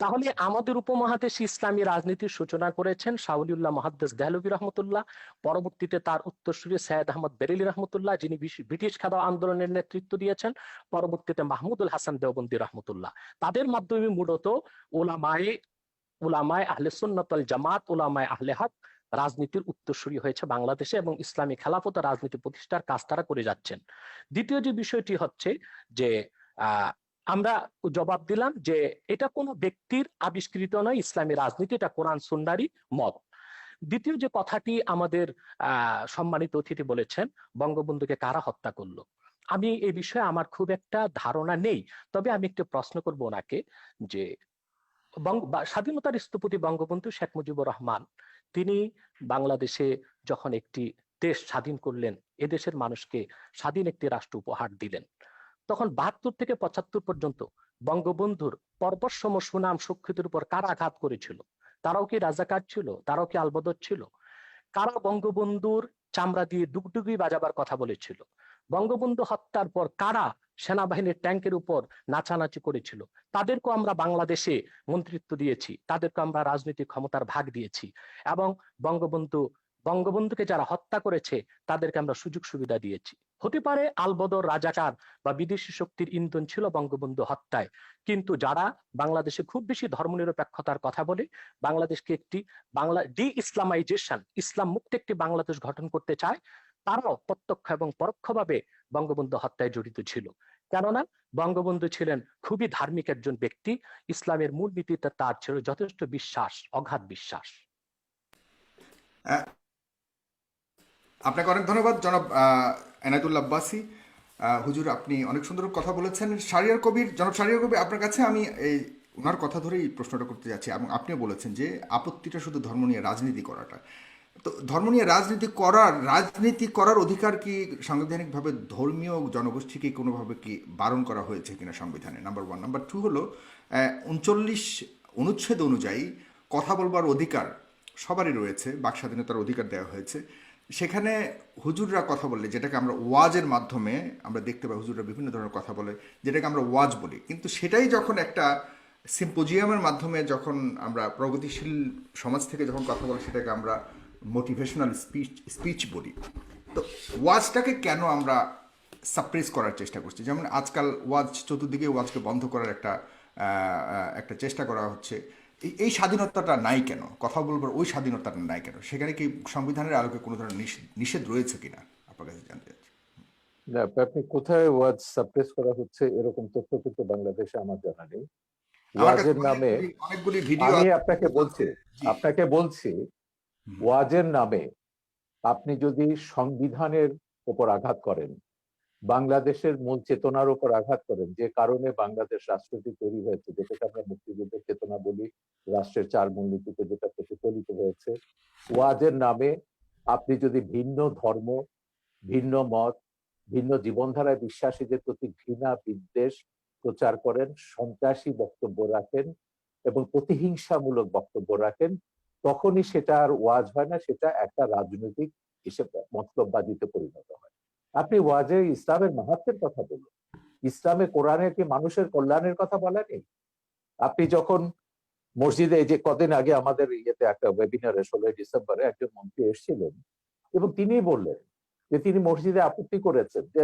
তাহলে আমাদের উপমহাদেশে ইসলামী রাজনীতির সূচনা করেছেন শাওলিউল্লাহ মুহাদ্দিস দেহলভী রহমতুল্লাহ, পরবর্তীতে তার উত্তরসূরি সৈয়দ আহমদ বেরেলী রহমতুল্লাহ, যিনি ব্রিটিশ খেলাফত আন্দোলনের নেতৃত্ব দিয়েছেন, পরবর্তীতে মাহমুদুল হাসান দেওবন্দি রহমতুল্লাহ। তাদের মাধ্যমে মূলত ওলামায়ে উলামায়ে আহলে সুন্নাত ওয়াল জামাত, উলামায়ে আহলে হক রাজনীতির উত্তরসূরি হয়েছে বাংলাদেশে, এবং ইসলামী খেলাফত রাজনীতি প্রতিষ্ঠার কাজ তারা করে যাচ্ছেন। দ্বিতীয় যে বিষয়টি হচ্ছে যে আহ, আমরা জবাব দিলাম যে এটা কোনো ব্যক্তির আবিষ্কৃত নয়, ইসলামী রাজনীতি এটা কোরআন সুন্নাহরই মত। দ্বিতীয় যে কথাটি আমাদের সম্মানিত অতিথি বলেছেন, বঙ্গবন্ধুকে কারা হত্যা করলো, আমি এই বিষয়ে আমার খুব একটা ধারণা নেই। তবে আমি একটু প্রশ্ন করব ওনাকে যে স্বাধীনতার স্থপতি বঙ্গবন্ধু শেখ মুজিবুর রহমান, তিনি বাংলাদেশে যখন একটি দেশ স্বাধীন করলেন, এদেশের মানুষকে স্বাধীন একটি রাষ্ট্র উপহার দিলেন, তখন ৭২ থেকে ৭৫ পর্যন্ত বঙ্গবন্ধুর পর্বতসম সুনাম সুখ্যাতির উপর কারা আঘাত করেছিল? তারাও কি রাজাকার ছিল? তারাও কি আলবদর ছিল? কারা বঙ্গবন্ধুর চামড়া দিয়ে ডুগডুগি বাজাবার কথা বলেছিল? বঙ্গবন্ধু হত্যার পর কারা সেনাবাহিনীর ট্যাঙ্কের উপর নাচানাচি করেছিল? তাদেরকে আমরা বাংলাদেশে মন্ত্রিত্ব দিয়েছি, তাদেরকে আমরা রাজনৈতিক ক্ষমতার ভাগ দিয়েছি, এবং বঙ্গবন্ধুকে যারা হত্যা করেছে তাদেরকে আমরা সুযোগ সুবিধা দিয়েছি। হতে পারে আলবদর, রাজাকার বা বিদেশি শক্তির ইন্ধন ছিল বঙ্গবন্ধু হত্যায়, কিন্তু যারা বাংলাদেশে খুব বেশি ধর্মনিরপেক্ষতার কথা বলে, বাংলাদেশকে একটি ডি ইসলামাইজেশন, ইসলাম মুক্ত একটি বাংলাদেশ গঠন করতে চায়, তারাও প্রত্যক্ষ এবং পরোক্ষভাবে বঙ্গবন্ধু হত্যায় জড়িত ছিল। কেননা বঙ্গবন্ধু ছিলেন খুবই ধার্মিক একজন ব্যক্তি, ইসলামের মূল নীতিতে তার ছিল যথেষ্ট বিশ্বাস, অগাধ বিশ্বাস। আহ, আপনাকে অনেক ধন্যবাদ জনাব এনায়েতুল্লাহ আব্বাসী। হুজুর, আপনি অনেক সুন্দর কথা বলেছেন। জনাব শাহরিয়ার কবির, আপনার কাছে আমি এই ওনার কথা ধরেই প্রশ্নটা করতে যাচ্ছি, এবং আপনিও বলেছেন যে আপত্তিটা শুধু ধর্ম নিয়ে রাজনীতি করাটা। তো ধর্ম নিয়ে রাজনীতি করার অধিকার কি সাংবিধানিকভাবে ধর্মীয় জনগোষ্ঠীকে কোনোভাবে কি বারণ করা হয়েছে কিনা সংবিধানে? Number one. নাম্বার টু হলো ৩৯ অনুচ্ছেদ অনুযায়ী কথা বলবার অধিকার সবারই রয়েছে, বাক স্বাধীনতার অধিকার দেওয়া হয়েছে। সেখানে হুজুররা কথা বললে, যেটাকে আমরা ওয়াজের মাধ্যমে আমরা দেখতে পাই, হুজুররা বিভিন্ন ধরনের কথা বলে, যেটাকে আমরা ওয়াজ বলি, কিন্তু সেটাই যখন একটা সিম্পোজিয়ামের মাধ্যমে যখন আমরা প্রগতিশীল সমাজ থেকে যখন কথা বলি সেটাকে আমরা মোটিভেশনাল স্পিচ বলি। তো ওয়াজটাকে কেন আমরা সাপ্রেস করার চেষ্টা করছি? যেমন আজকাল ওয়াজ চতুর্দিকে ওয়াজকে বন্ধ করার একটা চেষ্টা করা হচ্ছে। এই স্বাধীনতাটা নাই কেন? কথা বলবার ওই স্বাধীনতাটা নাই কেন? সেখানে কি সংবিধানের আলোকে কোনো ধরনের নিষেধ রয়েছে কিনা আপনার কাছে জানতে চাচ্ছি। না, আপনি কোথায় ওয়াজ সাপ্রেস করা হচ্ছে এরকম তথ্য কিন্তু বাংলাদেশে আমার জানা নেই। আমার কাছে ওয়াজের নামে অনেকগুলি ভিডিও আমি আছে। আপনাকে বলছি ওয়াজের নামে আপনি যদি সংবিধানের উপর আঘাত করেন, বাংলাদেশের মূল চেতনার উপর আঘাত করেন, যে কারণে বাংলাদেশ রাষ্ট্রটি তৈরি হয়েছে, যেটাকে আমরা মুক্তিযুদ্ধের চেতনা বলি, রাষ্ট্রের 4 মূলনীতিতে যেটা প্রতিফলিত হয়েছে, ওয়াজের নামে আপনি যদি ভিন্ন ধর্ম, ভিন্ন মত, ভিন্ন জীবনধারায় বিশ্বাসীদের প্রতি ঘৃণা বিদ্বেষ প্রচার করেন, সন্ত্রাসী বক্তব্য রাখেন এবং প্রতিহিংসামূলক বক্তব্য রাখেন, তখনই সেটা আর ওয়াজ হয় না, সেটা একটা রাজনৈতিক হিসেবে মতলববাজিতে পরিণত হয়। আপনি ওয়াজে ইসলামের মাহাত্ম্যের কথা বলুন, ইসলামে কোরআনে কি মানুষের কল্যাণের কথা বলা নেই? আপনি যখন মসজিদে, এই যে কদিন আগে আমাদের ইয়েতে একটা ওয়েবিনারে 16 ডিসেম্বরে একজন মন্ত্রী এসেছিলেন এবং তিনি বললেন যে তিনি মসজিদে আপত্তি করেছেন যে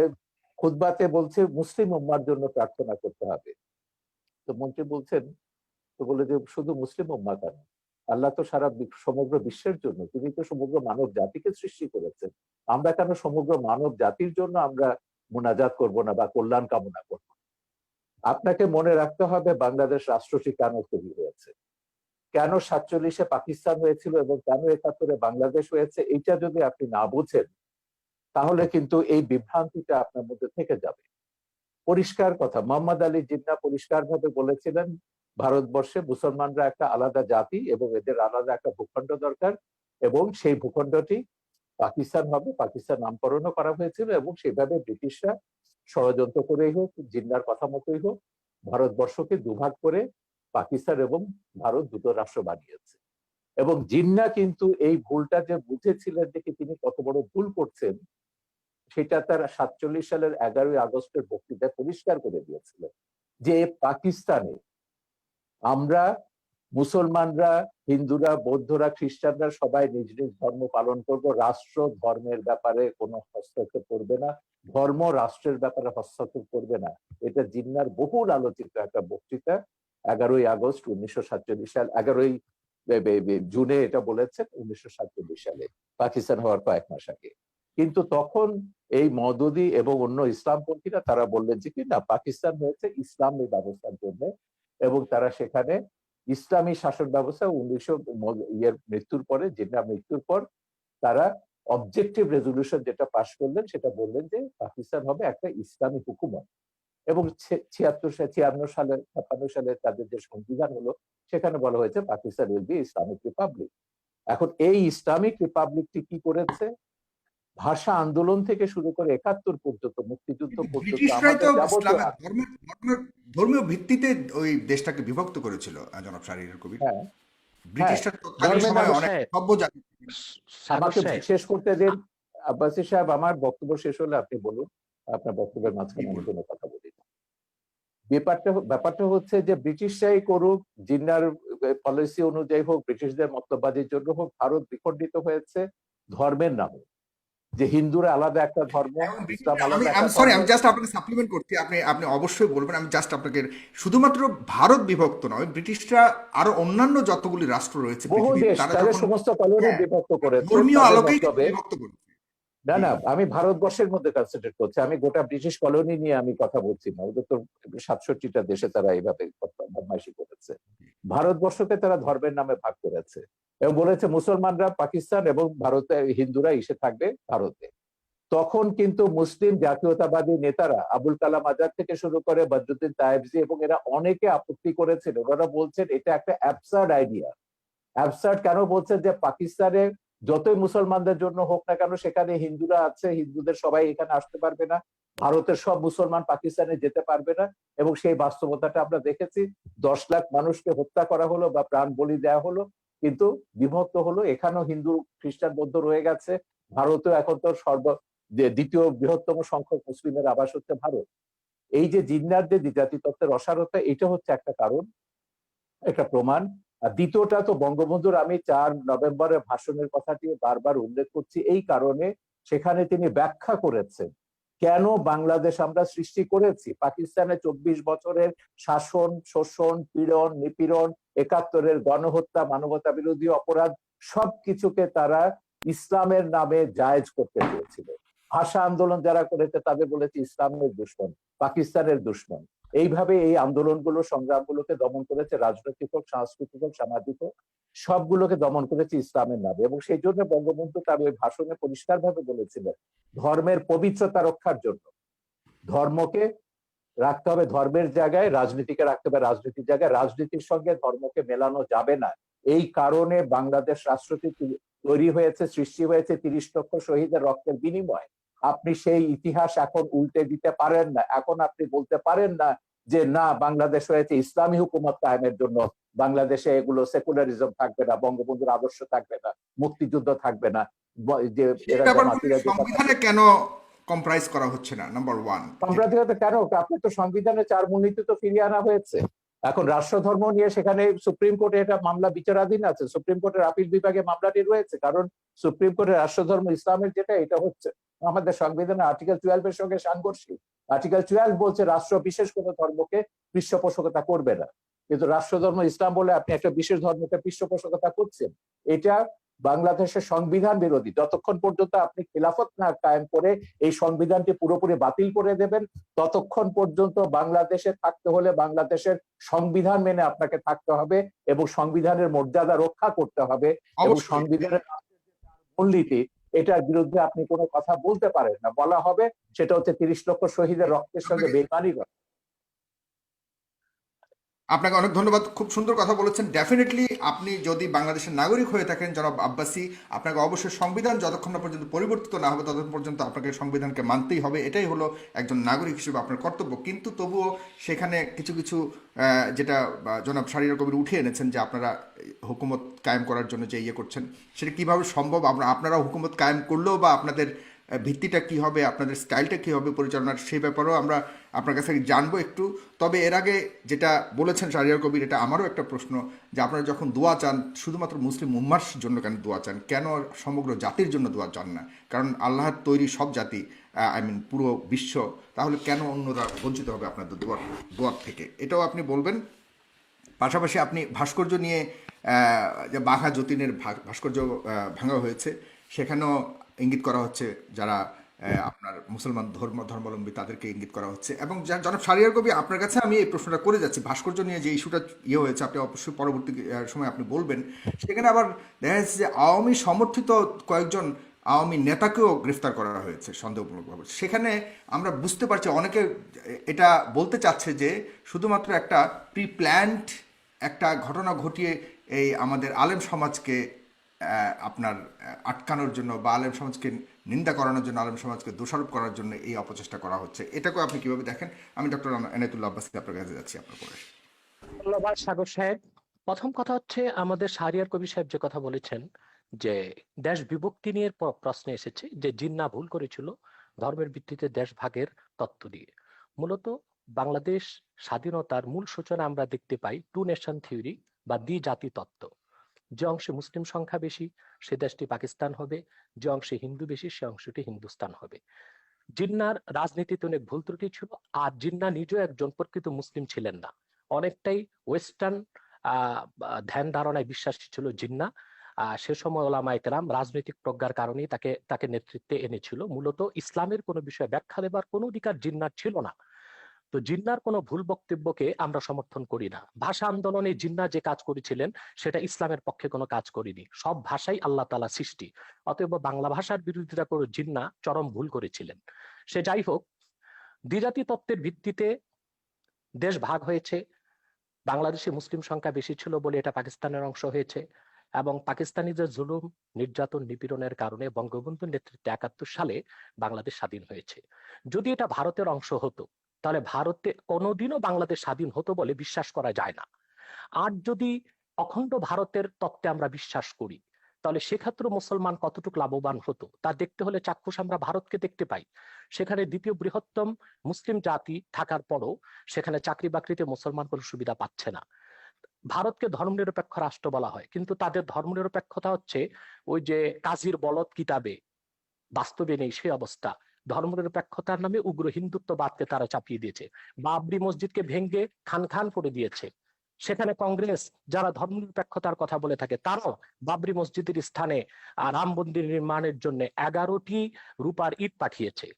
খুতবাতে বলছে মুসলিম উম্মার জন্য প্রার্থনা করতে হবে। তো মন্ত্রী বলছেন, তো বলে যে শুধু মুসলিম উম্মা কেন, আল্লাহ তো সারা সমগ্র বিশ্বের জন্য, তিনি তো সমগ্র মানব জাতিকে সৃষ্টি করেছেন, আমরা কেন সমগ্র মানব জাতির জন্য আমরা মোনাজাত করব না বা কল্যাণ কামনা করব? আপনাকে মনে রাখতে হবে বাংলাদেশ রাষ্ট্রটি কেন তৈরি হয়েছে, কেন 47-এ পাকিস্তান হয়েছিল এবং কেন 71-এ বাংলাদেশ হয়েছে। এইটা যদি আপনি না বুঝেন তাহলে কিন্তু এই বিভ্রান্তিটা আপনার মধ্যে থেকে যাবে। পরিষ্কার কথা, মোহাম্মদ আলী জিন্নাহ পরিষ্কারভাবে বলেছিলেন ভারতবর্ষে মুসলমানরা একটা আলাদা জাতি এবং এদের আলাদা একটা ভূখণ্ড দরকার, এবং সেই ভূখণ্ডটি পাকিস্তান হবে। পাকিস্তান নামকরণও করা হয়েছিল এবং সেভাবে ব্রিটিশরা ষড়যন্ত্র করেই হোক, জিন্নাহর কথা মতোই হোক, ভারতবর্ষকে দুভাগ করে পাকিস্তান এবং ভারত দুটো রাষ্ট্র বানিয়েছে। এবং জিন্নাহ কিন্তু এই ভুলটা যে বুঝেছিলেন দেখে তিনি কত বড় ভুল করছেন সেটা তার 47 সালের 11ই আগস্টের বক্তৃতায় পরিষ্কার করে দিয়েছিলেন যে পাকিস্তানে আমরা মুসলমানরা, হিন্দুরা, বৌদ্ধরা, খ্রিস্টানরা সবাই নিজ নিজ ধর্ম পালন করব, রাষ্ট্র ধর্মের ব্যাপারে কোনো হস্তক্ষেপ করবে না, ধর্ম রাষ্ট্রের ব্যাপারে হস্তক্ষেপ করবে না। এটা জিন্নাহর বহুল আলোচিত একটা বক্তৃতা, 11ই আগস্ট 1947 সাল, 11ই জুনে এটা বলেছেন 1947 সালে, পাকিস্তান হওয়ার কয়েক মাস আগে। কিন্তু তখন এই মওদুদি এবং অন্য ইসলামপন্থীরা তারা বললেন যে কি না, পাকিস্তান হয়েছে ইসলামী ব্যবস্থার জন্য, এবং তারা সেখানে ইসলামী শাসন ব্যবস্থা 1900 মৃত্যুর পরে, জিন্নাহর মৃত্যুর পর তারা অবজেক্টিভ রেজলিউশন যেটা পাশ করলেন সেটা বললেন যে পাকিস্তান হবে একটা ইসলামী হুকুমত। এবং 56 সালে 56 সালে তাদের যে সংবিধান হলো সেখানে বলা হয়েছে Pakistan will be Islamic Republic. এখন এই ইসলামিক রিপাবলিকটি কি করেছে, ভাষা আন্দোলন থেকে শুরু করে 71 পর্যন্ত, মুক্তিযুদ্ধ পর্যন্ত ব্রিটিশরাই তো আমাদের যাবতীয়, ইসলামের ধর্মীয় ভিত্তিতে ওই দেশটাকে বিভক্ত করেছিল। জনাব শাহরিয়ার কবির, হ্যাঁ হ্যাঁ, ব্রিটিশরা তৎকালীন ধর্মের সময় সাগর অনেক সাহেব, সভ্য জাতি। সাগর আমাকে সাহেব, শেষ করতে দিন আব্বাসী সাহেব, আমার বক্তব্য শেষ হলে আপনি বলুন, আপনার বক্তব্যের মাঝখানে আমি কোনো কথা বলি না। ব্যাপারটা হচ্ছে যে ব্রিটিশরাই করুক, জিন্নাহর পলিসি অনুযায়ী হোক, ব্রিটিশদের মতলববাজির জন্য হোক, ভারত বিখণ্ডিত হয়েছে ধর্মের নামে, যে হিন্দুরা আলাদা একটা ধর্ম, এবং ইসলাম ব্রিটিশরা, আমি আলাদা আমি একটা সরি, ধর্ম। আমি জাস্ট আপনাকে সাপ্লিমেন্ট করছি, আপনি আপনি অবশ্যই বলবেন। আমি জাস্ট আপনাকে, শুধুমাত্র ভারত বিভক্ত নয়, ব্রিটিশরা আরো অন্যান্য যতগুলি রাষ্ট্র রয়েছে বহু পৃথিবীর, দেশ তারা তাদের যখন, সমস্ত কলোনি হ্যাঁ, বিভক্ত করেছে ধর্মীয় তাদের আলোকেই কিন্তু মতলবে। বিভক্ত করেছে। না জি না, জি। আমি ভারতবর্ষের মধ্যে কনসেন্ট্রেট করছি, আমি গোটা ব্রিটিশ কলোনি নিয়ে আমি কথা বলছি না। ওদের তো 67টা দেশে তারা এইভাবে বদমাইশি করেছে। ভারতবর্ষকে তারা ধর্মের নামে ভাগ করেছে এবং বলেছে মুসলমানরা পাকিস্তান এবং ভারতে, হিন্দুরা এসে থাকবে ভারতে। তখন কিন্তু মুসলিম জাতীয়তাবাদী নেতারা আবুল কালাম আজাদ থেকে শুরু করে বদরুদ্দিন তায়েবজি এবং এরা অনেকে আপত্তি করেছিল। ওরা বলছেন এটা একটা অ্যাবসার্ড আইডিয়া। অ্যাবসার্ড কেন বলছেন, যে পাকিস্তানে যতই মুসলমানদের জন্য হোক না কেন, সেখানে হিন্দুরা আছে, হিন্দুদের সবাই এখানে আসতে পারবে না, ভারতের সব মুসলমান পাকিস্তানে যেতে পারবে না। এবং সেই বাস্তবতাটা আমরা দেখেছি, 10 লাখ মানুষকে হত্যা করা হলো বা প্রাণ বলি দেওয়া হলো, কিন্তু বিভক্ত হলো। এখানেও হিন্দু খ্রিস্টান বৌদ্ধ রয়ে গেছে। ভারতেও এখন তো দ্বিতীয় বৃহত্তম সংখ্যক মুসলিমের আবাস হচ্ছে ভারত। এই যে জিন্নাহর যে জাতিতত্ত্বের অসারতা, এটা হচ্ছে একটা কারণ। একটা প্রমাণ। আর দ্বিতীয়টা তো বঙ্গবন্ধুর আমি 4 নভেম্বরের ভাষণের কথাটি বারবার উল্লেখ করছি এই কারণে, সেখানে তিনি ব্যাখ্যা করেছেন কেন বাংলাদেশ আমরা সৃষ্টি করেছি। পাকিস্তানে 24 বছরের শাসন, শোষণ, পীড়ন, নিপীড়ন, 71-এর গণহত্যা, মানবতা বিরোধী অপরাধ সবকিছুকে তারা ইসলামের নামে জায়েজ করতে চেয়েছিল। ভাষা আন্দোলন যারা করেছে তাদের বলেছে ইসলামের দুশমন, পাকিস্তানের দুশমন। এইভাবে এই আন্দোলনগুলো, সংগ্রামগুলোকে দমন করেছে, রাজনৈতিক হোক, সাংস্কৃতিক হোক, সামাজিক হোক, সবগুলোকে দমন করেছে ইসলামের নামে। এবং সেই জন্য বঙ্গবন্ধু তার ওই ভাষণে পরিষ্কারভাবে বলেছিলেন, ধর্মের পবিত্রতা রক্ষার জন্য ধর্মকে রাখতে হবে ধর্মের জায়গায়, রাজনীতিকে রাখতে হবে রাজনীতির জায়গায়, রাজনীতির সঙ্গে ধর্মকে মেলানো যাবে না। এই কারণে বাংলাদেশ রাষ্ট্রটি তৈরি হয়েছে, সৃষ্টি হয়েছে 30 লক্ষ শহীদের রক্তের বিনিময়। আপনি সেই ইতিহাস এখন উল্টে দিতে পারেন না। এখন আপনি বলতে পারেন না যে না, বাংলাদেশ হয়েছে ইসলামী হুকুমত কায়েমের জন্য, বাংলাদেশে এগুলো সেকুলারিজম থাকবে না, বঙ্গবন্ধুর আদর্শ থাকবে না, মুক্তিযুদ্ধ থাকবে না, যে এই এরা ব্যাপারগুলো জামাতিরা যে কথা। সংবিধানে কেন কম্প্রাইজ করা হচ্ছে না, নাম্বার 1। সাম্প্রদায়িকতা কেন? আপনি তো সংবিধানে 4 মূলনীতি তো ফিরিয়ে আনা হয়েছে। এখন রাষ্ট্রধর্ম নিয়ে সেখানে সুপ্রিম কোর্টে এটা মামলা বিচারাধীন আছে, সুপ্রিম কোর্টের আপিল বিভাগে মামলাটি রয়েছে, কারণ সুপ্রিম কোর্টের রাষ্ট্রধর্ম ইসলামের যেটা, এটা হচ্ছে আমাদের সংবিধানের আর্টিকেল 12 এর সঙ্গে সাংঘর্ষিক। আর্টিকেল 12 বলছে রাষ্ট্র বিশেষ কোনো ধর্মকে পৃষ্ঠপোষকতা করবে না, কিন্তু রাষ্ট্রধর্ম ইসলাম বলে আপনি একটা বিশেষ ধর্মকে পৃষ্ঠপোষকতা করছেন। এটা বাংলাদেশের সংবিধান বিরোধী। যতক্ষণ পর্যন্ত আপনি খিলাফত না কায়েম করে এই সংবিধানটি পুরোপুরি বাতিল করে দেবেন, ততক্ষণ পর্যন্ত বাংলাদেশে থাকতে হলে বাংলাদেশের সংবিধান মেনে আপনাকে থাকতে হবে এবং সংবিধানের মর্যাদা রক্ষা করতে হবে। এবং অবশ্যই। সংবিধানের মূলনীতি, এটার বিরুদ্ধে আপনি কোনো কথা বলতে পারেন না। বলা হবে সেটা হচ্ছে 30 লক্ষ শহীদের রক্তের সঙ্গে বেইমানি করা। আপনাকে অনেক ধন্যবাদ, খুব সুন্দর কথা বলেছেন। ডেফিনেটলি আপনি যদি বাংলাদেশের নাগরিক হয়ে থাকেন জনাব আব্বাসী, আপনাকে অবশ্যই সংবিধান যতক্ষণ না পর্যন্ত পরিবর্তিত না হবে ততক্ষণ পর্যন্ত আপনাকে সংবিধানকে মানতেই হবে। এটাই হলো একজন নাগরিক হিসেবে আপনার কর্তব্য। কিন্তু তবুও সেখানে কিছু কিছু যেটা জনাব শাহরিয়ার কবির উঠে এনেছেন যে আপনারা হুকুমত কায়েম করার জন্য যে ইয়ে করছেন, সেটা কীভাবে সম্ভব? আপনারা হুকুমত কায়েম করলেও বা আপনাদের ভিত্তিটা কি হবে, আপনাদের স্টাইলটা কী হবে পরিচালনার, সেই ব্যাপারেও আমরা আপনার কাছে জানবো একটু। তবে এর আগে যেটা বলেছেন শাহরিয়ার কবির, এটা আমারও একটা প্রশ্ন, যে আপনারা যখন দোয়া চান শুধুমাত্র মুসলিম উম্মার জন্য কেন দোয়া চান, কেন সমগ্র জাতির জন্য দোয়া চান না? কারণ আল্লাহর তৈরি সব জাতি, পুরো বিশ্ব, তাহলে কেন অন্যরা বঞ্চিত হবে আপনাদের দোয়ার থেকে? এটাও আপনি বলবেন। পাশাপাশি আপনি ভাস্কর্য নিয়ে, যে বাঘা যতীনের ভাস্কর্য ভাঙা হয়েছে, সেখানেও ইঙ্গিত করা হচ্ছে যারা আপনার মুসলমান ধর্মাবলম্বী তাদেরকে ইঙ্গিত করা হচ্ছে। এবং জনাব শাহরিয়ার কবি, আপনার কাছে আমি এই প্রশ্নটা করে যাচ্ছি, ভাস্কর্য নিয়ে যে ইস্যুটা ইয়ে হয়েছে, আপনি অবশ্যই পরবর্তী সময় আপনি বলবেন। সেখানে আবার দেখা যাচ্ছে যে আওয়ামী সমর্থিত কয়েকজন আওয়ামী নেতাকেও গ্রেফতার করা হয়েছে সন্দেহমূলকভাবে। সেখানে আমরা বুঝতে পারছি অনেকে এটা বলতে চাচ্ছে যে শুধুমাত্র একটা প্রি প্ল্যান্ড একটা ঘটনা ঘটিয়ে এই আমাদের আলেম সমাজকে আপনার আটকানোর জন্য বা আলেম সমাজকে নিন্দা করানোর জন্য, আলেম সমাজকে দোষারোপ করার জন্য এই অপচেষ্টা করা হচ্ছে। এটাকেও আপনি কিভাবে দেখেন? আমি ডক্টর এনায়েতুল্লাহ আব্বাসী আপনার কাছে যাচ্ছি আপনার পরে। ধন্যবাদ সাগর সাহেব। প্রথম কথা হচ্ছে, আমাদের শাহরিয়ার কবির সাহেব যে কথা বলেছেন যে দেশ বিভক্তি নিয়ে প্রশ্ন এসেছে যে জিন্নাহ ভুল করেছিল ধর্মের ভিত্তিতে দেশ ভাগের তত্ত্ব দিয়ে। মূলত বাংলাদেশ স্বাধীনতার মূল সূচনা আমরা দেখতে পাই 2 নেশন থিওরি বা দ্বিজাতি তত্ত্ব। যে অংশে মুসলিম সংখ্যা বেশি সে দেশটি পাকিস্তান হবে, যে অংশে হিন্দু বেশি সে অংশটি হিন্দুস্তান হবে। জিন্নাহর রাজনীতিতে অনেক ভুল ত্রুটি ছিল, আর জিন্নাহ নিজেও একজন প্রকৃত মুসলিম ছিলেন না, অনেকটাই ওয়েস্টার্ন ধ্যান ধারণায় বিশ্বাসী ছিল জিন্নাহ। সে সময় ওলামায়ে কেরাম রাজনৈতিক প্রজ্ঞার কারণেই তাকে নেতৃত্বে এনেছিল। মূলত ইসলামের কোনো বিষয়ে ব্যাখ্যা দেবার কোনো অধিকার জিন্নাহর ছিল না। তো জিন্নাহর কোনো ভুল বক্তব্যকে আমরা সমর্থন করি না। ভাষা আন্দোলনে জিন্নাহ যে কাজ করেছিলেন সেটা ইসলামের পক্ষে কোনো কাজ করেনি। সব ভাষাই আল্লাহ তাআলা সৃষ্টি, অতএব বাংলা ভাষার বিরোধিতা করে জিন্নাহ চরম ভুল করেছিলেন। সে যাই হোক, দ্বিজাতি তত্ত্বের ভিত্তিতে দেশ ভাগ হয়েছে। বাংলাদেশে মুসলিম সংখ্যা বেশি ছিল বলে এটা পাকিস্তানের অংশ হয়েছে, এবং পাকিস্তানিদের জুলুম, নির্যাতন, নিপীড়নের কারণে বঙ্গবন্ধুর নেতৃত্বে 71 সালে বাংলাদেশ স্বাধীন হয়েছে। যদি এটা ভারতের অংশ হতো তাহলে ভারতে কোনোদিনও বাংলাদেশ স্বাধীন হতো বলে বিশ্বাস করা যায় না। আর যদি অখণ্ড ভারতের তত্ত্বে আমরা বিশ্বাস করি তাহলে সেক্ষেত্রে মুসলমান কতটুকু লাভবান হতো তা দেখতে হলে চাক্ষুষ আমরা ভারতকে দেখতে পাই। সেখানে দ্বিতীয় বৃহত্তম মুসলিম জাতি থাকার পরও সেখানে চাকরি বাকরিতে মুসলমান কোনো সুবিধা পাচ্ছে না। ভারতকে ধর্মনিরপেক্ষ রাষ্ট্র বলা হয়, কিন্তু তাদের ধর্মনিরপেক্ষতা হচ্ছে ওই যে কাজীর বলদ কিতাবে, বাস্তবে নেই সেই অবস্থা। ধর্মনিরপেক্ষতার নামে উগ্র হিন্দুত্ববাদকে তারা চাপিয়ে দিয়েছে। বাবরি মসজিদকে ভেঙ্গে খান খান করে দিয়েছে। সেখানে কংগ্রেস যারা ধর্মনিরপেক্ষতার কথা বলে থাকে, তারাও বাবরি মসজিদের স্থানে রাম মন্দির নির্মাণের জন্য 11টি রূপার ইট পাঠিয়েছে।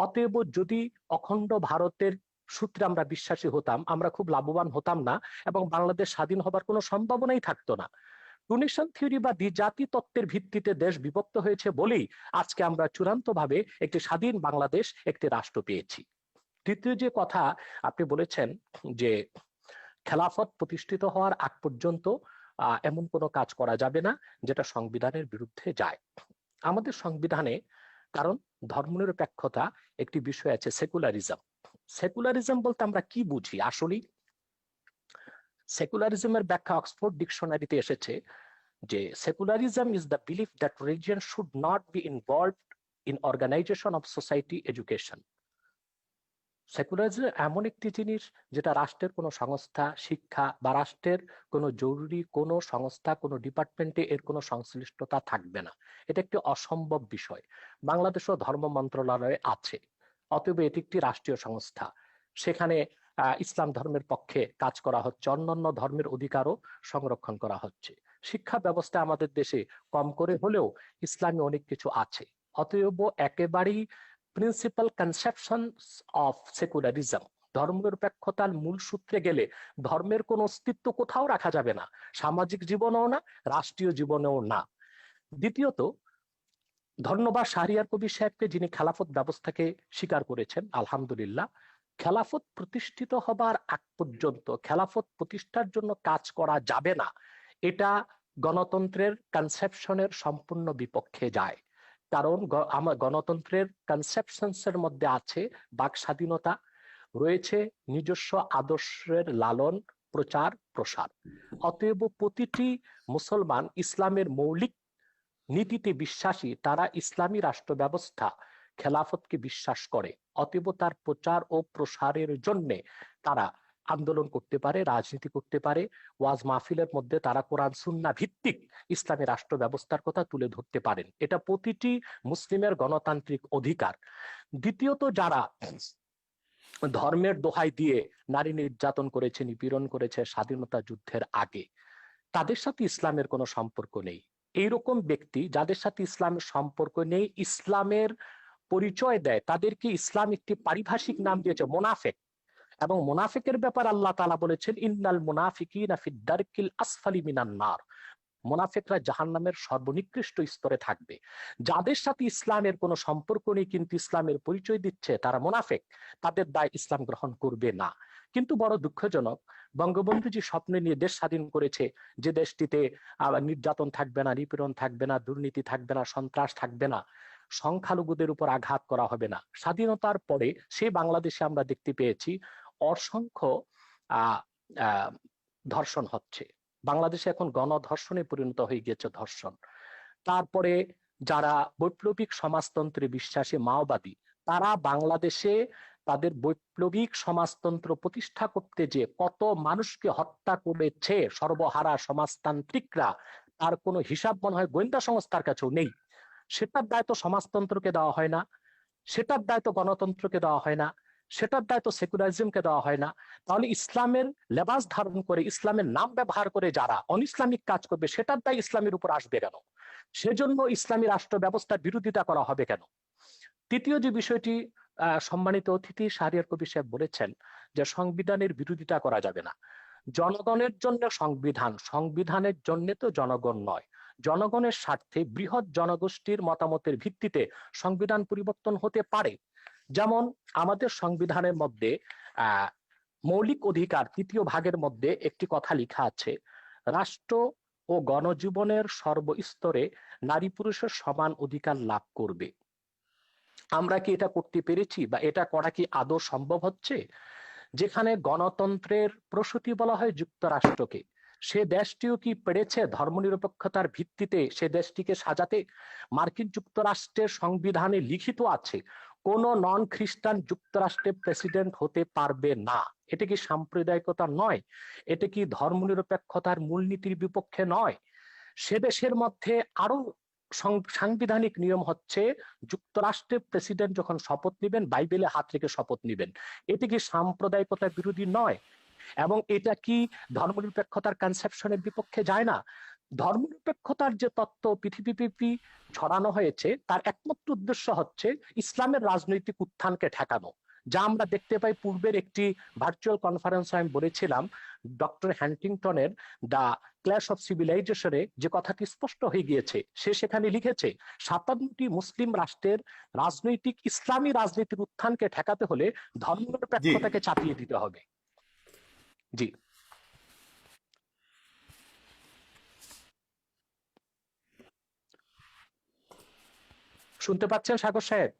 অতএব যদি অখণ্ড ভারতের সূত্রে আমরা বিশ্বাসী হতাম, আমরা খুব লাভবান হতাম না এবং বাংলাদেশ স্বাধীন হবার কোনো সম্ভাবনাই থাকতো না। টুনিশন থিওরি বা দ্বিজাতি তত্ত্বের ভিত্তিতে দেশ বিভক্ত হয়েছে বলেই আজকে আমরা চূড়ান্তভাবে একটি স্বাধীন বাংলাদেশ, একটি রাষ্ট্র পেয়েছি। তৃতীয় যে কথা আপনি বলেছেন যে খেলাফত প্রতিষ্ঠিত হওয়ার আগ পর্যন্ত এমন কোনো কাজ করা যাবে না যেটা সংবিধানের বিরুদ্ধে যায়। আমাদের সংবিধানে, কারণ ধর্মনিরপেক্ষতা একটি বিষয় আছে, সেকুলারিজম। সেকুলারিজম বলতে আমরা কি বুঝি আসলে? সেকুলারিজমের ব্যাখ্যা অক্সফোর্ড ডিকশনারিতে এসেছে যে secularism is the belief that religion should not be involved in organisation of society, education. Secularism এমন একটি জিনিস যেটা রাষ্ট্রের কোনো সংস্থা, শিক্ষা বা রাষ্ট্রের কোনো জরুরি কোনো সংস্থা, কোনো ডিপার্টমেন্টে এর কোনো সংশ্লিষ্টতা থাকবে না। এটা একটি অসম্ভব বিষয়। বাংলাদেশও ধর্ম মন্ত্রণালয় আছে, অতএব এটি একটি রাষ্ট্রীয় সংস্থা। সেখানে ইসলাম ধর্মের পক্ষে কাজ করা হচ্ছে, অন্যান্য ধর্মের অধিকারও সংরক্ষণ করা হচ্ছে। শিক্ষা ব্যবস্থা আমাদের দেশে কম করে হলেও ইসলামী অনেক কিছু আছে। অতএব একেবারেই প্রিন্সিপাল কনসেপশন অফ সেকুলারিজম, ধর্মনিরপেক্ষতার মূল সূত্রে গেলে ধর্মের কোন অস্তিত্ব কোথাও রাখা যাবে না, সামাজিক জীবনেও না, রাষ্ট্রীয় জীবনেও না। দ্বিতীয়ত, ধন্যবাদ শাহরিয়ার কবির সাহেবকে, যিনি খেলাফত ব্যবস্থাকে স্বীকার করেছেন। আলহামদুলিল্লাহ, খেলাফত প্রতিষ্ঠিত হবার আগ পর্যন্ত খেলাফত প্রতিষ্ঠার জন্য কাজ করা যাবে না, এটা গণতন্ত্রের কনসেপশনের সম্পূর্ণ বিপক্ষে যায়। কারণ আমার গণতন্ত্রের কনসেপশনস এর মধ্যে আছে বাক স্বাধীনতা, রয়েছে নিজস্ব আদর্শের লালন প্রচার প্রসার। অতএব প্রতিটি মুসলমান ইসলামের মৌলিক নীতিতে বিশ্বাসী, তারা ইসলামী রাষ্ট্র ব্যবস্থা খেলাফতকে বিশ্বাস করে। অতএব তার প্রচার ও প্রসারের জন্য তারা আন্দোলন করতে পারে, রাজনীতি করতে পারে, ওয়াজ মাহফিলের মধ্যে তারা কোরআন সুন্নাহ ভিত্তিক ইসলামী রাষ্ট্র ব্যবস্থার কথা তুলে ধরতে পারেন। এটা প্রতিটি মুসলিমের গণতান্ত্রিক অধিকার। দ্বিতীয়ত, যারা ধর্মের দোহাই দিয়ে নারী নির্যাতন করেছে, নিপীড়ন করেছে স্বাধীনতা যুদ্ধের আগে, তাদের সাথে ইসলামের কোনো সম্পর্ক নেই। এইরকম ব্যক্তি যাদের সাথে ইসলামের সম্পর্ক নেই, ইসলামের পরিচয় দেয়, তাদেরকে ইসলাম একটি পারিভাষিক নাম দিয়েছে মোনাফেক। এবং মোনাফিকের ব্যাপার আল্লাহ তাআলা বলেছেন, ইন্নাল মুনাফিকিনা ফিদ দারকিল আসফালি মিনান নার। মোনাফিকরা জাহান্নামের সর্বনিকৃষ্ট স্তরে থাকবে। যাদের সাথে ইসলামের কোনো সম্পর্ক নেই কিন্তু ইসলামের পরিচয় দিচ্ছে, তারা মোনাফিক, তাদের দায় ইসলাম গ্রহণ করবে না। কিন্তু বড় দুঃখজনক, বঙ্গবন্ধু যে স্বপ্ন নিয়ে দেশ স্বাধীন করেছে, যে দেশটিতে নির্যাতন থাকবে না, নিপীড়ন থাকবে না, দুর্নীতি থাকবে না, সন্ত্রাস থাকবে না, সংখ্যালঘুদের উপর আঘাত করা হবে না, স্বাধীনতার পরে সেই বাংলাদেশে আমরা দেখতে পেয়েছি অসংখ্য আহ আহ ধর্ষণ হচ্ছে। বাংলাদেশে এখন গণধর্ষণে পরিণত হয়ে গিয়েছে ধর্ষণ। তারপরে যারা বৈপ্লবিক সমাজতন্ত্রে বিশ্বাসী মাওবাদী, তারা বাংলাদেশে তাদের বৈপ্লবিক সমাজতন্ত্র প্রতিষ্ঠা করতে যে কত মানুষকে হত্যা করেছে সর্বহারা সমাজতান্ত্রিকরা, তার কোনো হিসাব মনে হয় গোয়েন্দা সংস্থার কাছেও নেই। সেটার দায়িত্ব সমাজতন্ত্রকে দেওয়া হয় না, সেটার দায়িত্ব গণতন্ত্রকে দেওয়া হয় না, সেটার দায়িত্ব সেকুলারিজমকে দেওয়া হয় না। তাহলে ইসলামের লেবাস ধারণ করে, ইসলামের নাম ব্যবহার করে যারা অনইসলামিক কাজ করবে, সেটার দায় ইসলামের উপর আসবে কেন? সেজন্য ইসলামী রাষ্ট্র ব্যবস্থার বিরোধিতা করা হবে কেন? তৃতীয় যে বিষয়টি সম্মানিত অতিথি শাহরিয়ার কবির সাহেব বলেছেন, যে সংবিধানের বিরোধিতা করা যাবে না। জনগণের জন্য সংবিধান, সংবিধানের জন্য তো জনগণ নয়, জনগণের স্বার্থে বৃহৎ জনগোষ্ঠীর মতামতের ভিত্তিতে সংবিধান পরিবর্তন হতে পারে। যেমন আমাদের সংবিধানের মধ্যে মৌলিক অধিকার ৩য় ভাগের মধ্যে একটি কথা লেখা আছে, রাষ্ট্র ও গণজীবনের সর্বস্তরে নারী পুরুষের সমান অধিকার লাভ করবে। আমরা কি এটা করতে পেরেছি, বা এটা করা কি আদৌ সম্ভব হচ্ছে? যেখানে গণতন্ত্রের প্রসূতি বলা হয় যুক্তরাষ্ট্রকে, সে দেশটিও কি পেরেছে ধর্মনিরপেক্ষতার ভিত্তিতে সে দেশটিকে সাজাতে? মার্কিন যুক্তরাষ্ট্রের সংবিধানে লিখিত আছে কোন নন খ্রিস্টান যুক্তরাষ্ট্রের প্রেসিডেন্ট হতে পারবে না। এটা কি সাম্প্রদায়িকতা নয়? এটা কি ধর্মনিরপেক্ষতার মূলনীতির বিপক্ষে নয়? সে দেশের মধ্যে আরো সাংবিধানিক নিয়ম হচ্ছে, যুক্তরাষ্ট্রের প্রেসিডেন্ট যখন শপথ নেবেন বাইবেলে হাত রেখে শপথ নেবেন। এটি কি সাম্প্রদায়িকতার বিরোধী নয়? এবং এটা কি ধর্মনিরপেক্ষতার কনসেপশনের বিপক্ষে যায় না? ধর্মনিরপেক্ষতার যে তত্ত্ব পৃথিবীব্যাপী ছড়ানো হয়েছে, তার একমাত্র উদ্দেশ্য হচ্ছে ইসলামের রাজনৈতিক উত্থানকে ঠেকানো। যা আমরা দেখতে পাই পূর্বের একটি ভার্চুয়াল কনফারেন্সে আমি বলেছিলাম, ডক্টর হ্যান্টিংটনের দ্য ক্ল্যাশ অফ সিভিলাইজেশনে যে কথাটি স্পষ্ট হয়ে গিয়েছে। সে সেখানে লিখেছে 57টি মুসলিম রাষ্ট্রের রাজনৈতিক ইসলামী রাজনীতির উত্থানকে ঠেকাতে হলে জি, ধর্মনিরপেক্ষতাকে চাপিয়ে দিতে হবে। জি, শুনতে পাচ্ছেন সাগর সাহেব?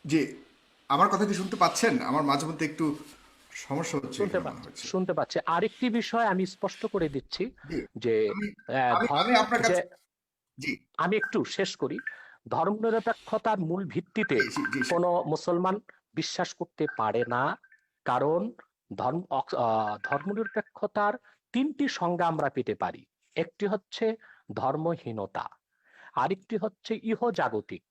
জি, আমার কথা কি শুনতে পাচ্ছেন? আমার মাঝে মধ্যে একটু সমস্যা হচ্ছে শুনতে এখানে মনে পাচ্ছি, হচ্ছে। শুনতে পাচ্ছি। আরেকটি বিষয় আমি স্পষ্ট করে দিচ্ছি জি, যে আমি আহ, আমি ধ- আমি আপনার যে কাছে, জি, আমি একটু শেষ করি। ধর্মনিরপেক্ষতার মূল ভিত্তিতে জি, জি, জি, কোনো মুসলমান বিশ্বাস করতে পারে না। কারণ ধর্মনিরপেক্ষতার তিনটি সংজ্ঞা আমরা পেতে পারি। একটি হচ্ছে ধর্মহীনতা, আরেকটি হচ্ছে ইহজাগতিক।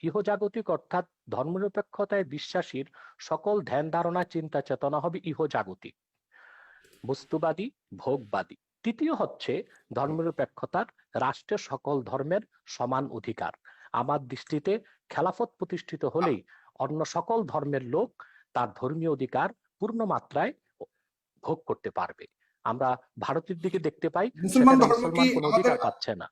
ইহজাগতিক অর্থাৎ ধর্মনিরপেক্ষতায় বিশ্বাসীর সকল ধ্যান ধারণা চিন্তা চেতনা হবে ইহজাগতিক, বস্তুবাদী, ভোগবাদী। তৃতীয় হচ্ছে ধর্মনিরপেক্ষতার রাষ্ট্রের সকল ধর্মের সমান অধিকার। আমার দৃষ্টিতে খেলাফত প্রতিষ্ঠিত হলেই অন্য সকল ধর্মের লোক তার ধর্মীয় অধিকার পূর্ণ মাত্রায় ভোগ করতে পারবে। আমরা ভারতের দিকে দেখতে পাই, মুসলমান সেখানে ধর্ম কি মুসলমান কোনো আমাদের, অধিকার পাচ্ছে না।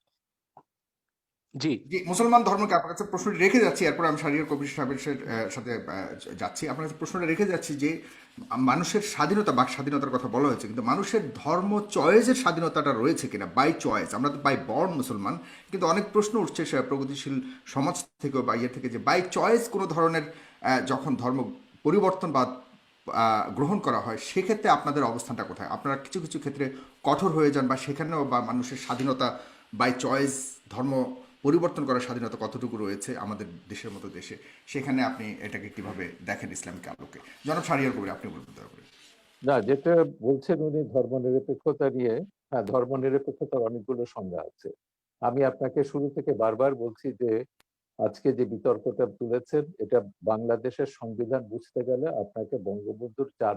জি, জি, মুসলমান ধর্মকে আপনার কাছে প্রশ্নটি রেখে যাচ্ছি, এরপর আমি শাহরিয়ার কবির সাহেবের সাথে যাচ্ছি। আপনার কাছে প্রশ্নটা রেখে যাচ্ছি যে মানুষের স্বাধীনতা, বাক স্বাধীনতার কথা বলা হয়েছে, কিন্তু মানুষের ধর্ম চয়েসের স্বাধীনতাটা রয়েছে কিনা, বাই চয়েস। আমরা তো বাই বর্ন মুসলমান, কিন্তু অনেক প্রশ্ন উঠছে সে প্রগতিশীল সমাজ থেকে বা ইয়ে থেকে, যে বাই চয়েস কোনো ধরনের যখন ধর্ম পরিবর্তন বা গ্রহণ করা হয়, সেক্ষেত্রে আপনাদের অবস্থানটা কোথায়? আপনারা কিছু কিছু ক্ষেত্রে কঠোর হয়ে যান, বা সেখানেও বা মানুষের স্বাধীনতা বাই চয়েস ধর্ম পরিবর্তন করার স্বাধীনতা কতটুকু রয়েছে আমাদের দেশের মতো দেশে, সেখানে আপনি এটাকে কিভাবে দেখেন ইসলামিক আলোকে? জনাব শাহরিয়ার কবির, আপনি বলবেন দয়া করে। না, যেটা বলছেন উনি ধর্মনিরপেক্ষতা নিয়ে, হ্যাঁ, ধর্মনিরপেক্ষতার অনেকগুলো সংজ্ঞা আছে। আমি আপনাকে শুরু থেকে বারবার বলছি যে আজকে যে বিতর্কটা তুলেছেন, এটা বাংলাদেশের সংবিধান বুঝতে গেলে আপনাকে বঙ্গবন্ধুর 4